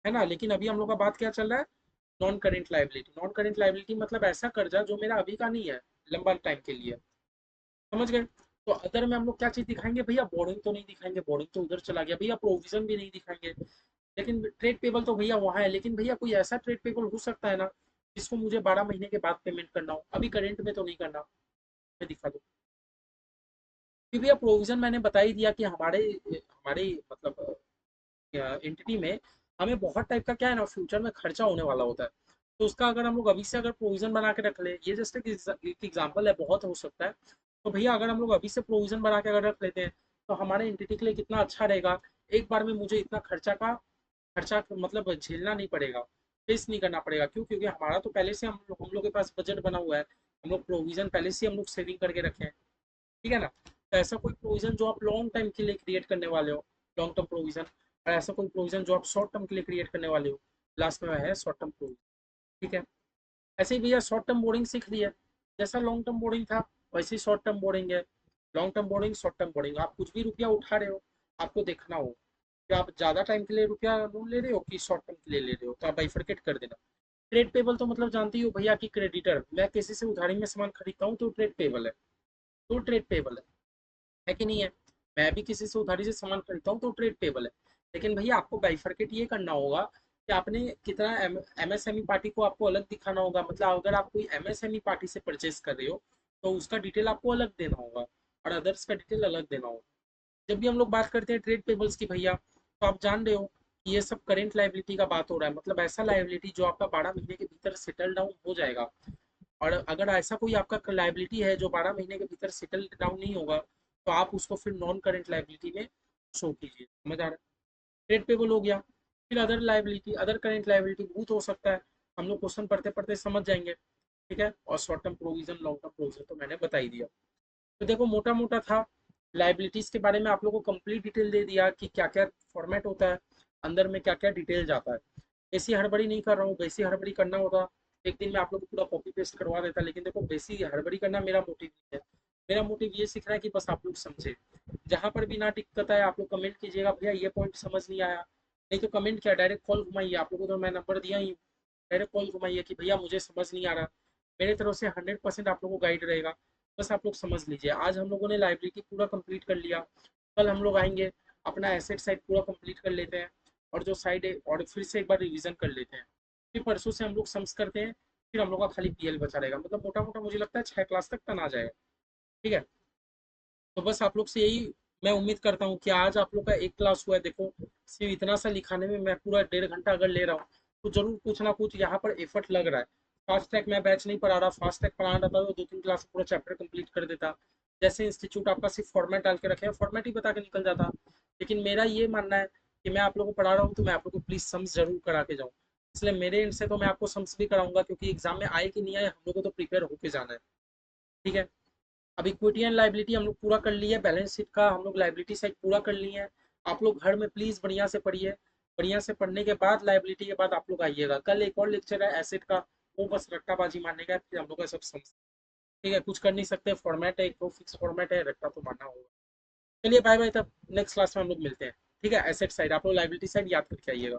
ना। लेकिन अभी हम लोग का बात क्या चल रहा है, non current liability. Non current liability मतलब ऐसा कर्जा जो मेरा अभी का नहीं है, लंबा टाइम के लिए, समझ गए। तो अदर में हम लोग क्या चीज दिखाएंगे भैया, बोर्डिंग तो नहीं दिखाएंगे, बोर्डिंग तो उधर चला गया भैया, प्रोविजन भी नहीं दिखाएंगे, लेकिन ट्रेड पेबल तो भैया वहां है। लेकिन भैया कोई ऐसा ट्रेड पेबल हो सकता है ना जिसको मुझे 12 महीने के बाद पेमेंट करना हो, अभी करेंट में तो नहीं करना, मैं दिखा दूँ। कि भैया प्रोविजन मैंने बता ही दिया कि हमारे हमारे मतलब एंटिटी में हमें बहुत टाइप का क्या है ना फ्यूचर में खर्चा होने वाला होता है, तो उसका अगर हम लोग अभी से अगर प्रोविजन बना के रख ले, ये जस्ट एक एग्जाम्पल है, बहुत हो सकता है। तो भैया अगर हम लोग अभी से प्रोविजन बना के अगर रख लेते हैं तो हमारे एंटिटी के लिए कितना अच्छा रहेगा, एक बार में मुझे इतना खर्चा मतलब झेलना नहीं पड़ेगा, फेस नहीं करना पड़ेगा। क्यों, क्योंकि हमारा तो पहले से हम लोग के पास बजट बना हुआ है, हम लोग प्रोविजन पहले से हम लोग सेविंग करके रखे हैं, ठीक है ना। तो ऐसा कोई प्रोविजन जो आप लॉन्ग टाइम के लिए क्रिएट करने वाले हो, लॉन्ग टर्म प्रोविजन, और ऐसा कोई प्रोविजन जो आप शॉर्ट टर्म के लिए क्रिएट करने वाले हो, लास्ट में है शॉर्ट टर्म प्रोविजन, ठीक है। ऐसे ही भैया शॉर्ट टर्म बोर्डिंग सीख लिया, जैसा लॉन्ग टर्म बोर्डिंग था वैसे ही शॉर्ट टर्म बोर्डिंग है। Long term boarding, short term boarding, आप कुछ भी रुपया उठा रहे हो, आपको देखना हो कि आप ज़्यादा टाइम के लिए रुपया लोन ले रहे हो कि शॉर्ट टर्म के लिए ले रहे हो, तो आप बाइफरकेट कर देना। ट्रेड पेबल तो मतलब जानती हो भैया कि क्रेडिटर, मैं किसी से उधारी में सामान खरीदता हूँ तो ट्रेड पेबल है, तो ट्रेड पेबल है कि नहीं है। मैं भी किसी से उधारी से सामान खरीदता हूँ तो ट्रेड पेबल है। लेकिन भैया आपको बाइफरकेट ये करना होगा कि आपने कितना एमएसएमई पार्टी को आपको अलग दिखाना होगा, मतलब अगर आप कोई एमएसएमई पार्टी से परचेस कर रहे हो तो उसका डिटेल आपको अलग देना होगा और अदर्स का डिटेल अलग देना होगा। जब भी हम लोग बात करते हैं ट्रेड पेबल्स की भैया, तो आप जान रहे हो कि ये सब करेंट लाइबिलिटी का बात हो रहा है, मतलब ऐसा लाइबिलिटी जो आपका 12 महीने के भीतर सेटल डाउन हो जाएगा। और अगर ऐसा कोई आपका लाइबिलिटी है जो 12 महीने के भीतर सेटल डाउन नहीं होगा, तो आप उसको फिर नॉन करेंट लाइबिलिटी में शो कीजिए, समझ आ रहा है। ट्रेड पेबल हो गया, फिर other liability, other current liability बहुत हो सकता है, हम लोग क्वेश्चन पढ़ते पढ़ते समझ जाएंगे, ठीक है। और short term provision, long term provision तो मैंने बता ही दिया। तो देखो मोटा मोटा था, लाइबिलिटीज के बारे में आप लोगों को कंप्लीट डिटेल दे दिया कि क्या क्या फॉर्मेट होता है, अंदर में क्या क्या डिटेल जाता है। बेसी हड़बड़ी नहीं कर रहा हूँ, बेसी हड़बड़ी करना होता एक दिन में आप लोग को पूरा कॉपी पेस्ट करवा देता, लेकिन देखो बेसी हड़बड़ी करना मेरा मोटिव नहीं है। मेरा मोटिव ये सीखना है कि बस आप लोग समझे। जहाँ पर भी ना दिक्कत है आप लोग कमेंट कीजिएगा भैया ये पॉइंट समझ नहीं आया, नहीं तो कमेंट क्या, डायरेक्ट कॉल घुमाइए, आप लोगों को तो मैं नंबर दिया ही, डायरेक्ट कॉल घुमाइए कि भैया मुझे समझ नहीं आ रहा। मेरे तरफ से 100% आप लोगों को गाइड रहेगा, बस आप लोग समझ लीजिए। आज हम लोगों ने लाइब्रेरी पूरा कंप्लीट कर लिया, कल हम लोग आएंगे अपना एसेट साइड पूरा कंप्लीट कर लेते हैं, और जो साइड है और फिर से एक बार रिवीजन कर लेते हैं। फिर परसों से हम लोग सम्स करते हैं, फिर हम लोग का खाली पीएल बचा रहेगा, मतलब मोटा मोटा मुझे लगता है 6 क्लास तक टन आ जाएगा, ठीक है। तो बस आप लोग से यही मैं उम्मीद करता हूँ कि आज आप लोग का एक क्लास हुआ है। देखो सिर्फ इतना सा लिखाने में मैं पूरा 1.5 घंटा अगर ले रहा हूँ, तो जरूर कुछ ना कुछ यहाँ पर एफर्ट लग रहा है। फास्ट ट्रैक मैं बैच नहीं पढ़ा रहा, फास्ट ट्रैक पढ़ा रहता तो 2-3 क्लास पूरा चैप्टर कंप्लीट कर देता। जैसे इंस्टीट्यूट आपका सिर्फ फॉर्मेट डाल के रखे हैं, फॉर्मेट ही बता के निकल जाता। लेकिन मेरा ये मानना है कि मैं आप लोगों को पढ़ा रहा हूँ तो मैं आप लोगों को प्लीज सम्स जरूर करा के जाऊँ। इसलिए मेरे एंड से तो मैं आपको सम्स भी कराऊंगा, क्योंकि एग्जाम में आए कि नहीं आए हम लोग को तो प्रिपेयर होके जाना है, ठीक है। अब इक्विटी एंड लाइबिलिटी हम लोग पूरा कर लिए, बैलेंस शीट का हम लोग लाइबिलिटी साइड पूरा कर लिए हैं। आप लोग घर में प्लीज बढ़िया से पढ़िए, बढ़िया से पढ़ने के बाद लाइबिलिटी के बाद आप लोग आइएगा। कल एक और लेक्चर है एसेट का, वो बस रट्टाबाजी मारने का है, फिर हम लोग का सब समझ, ठीक है। कुछ कर नहीं सकते, फॉर्मेट है एक तो फिक्स फॉर्मेट है, रट्टा तो मारना होगा। चलिए बाय बाय, तब नेक्स्ट क्लास में हम लोग मिलते हैं, ठीक है। एसेट साइड आप लोग लाइबिलिटी साइड याद करके आइएगा।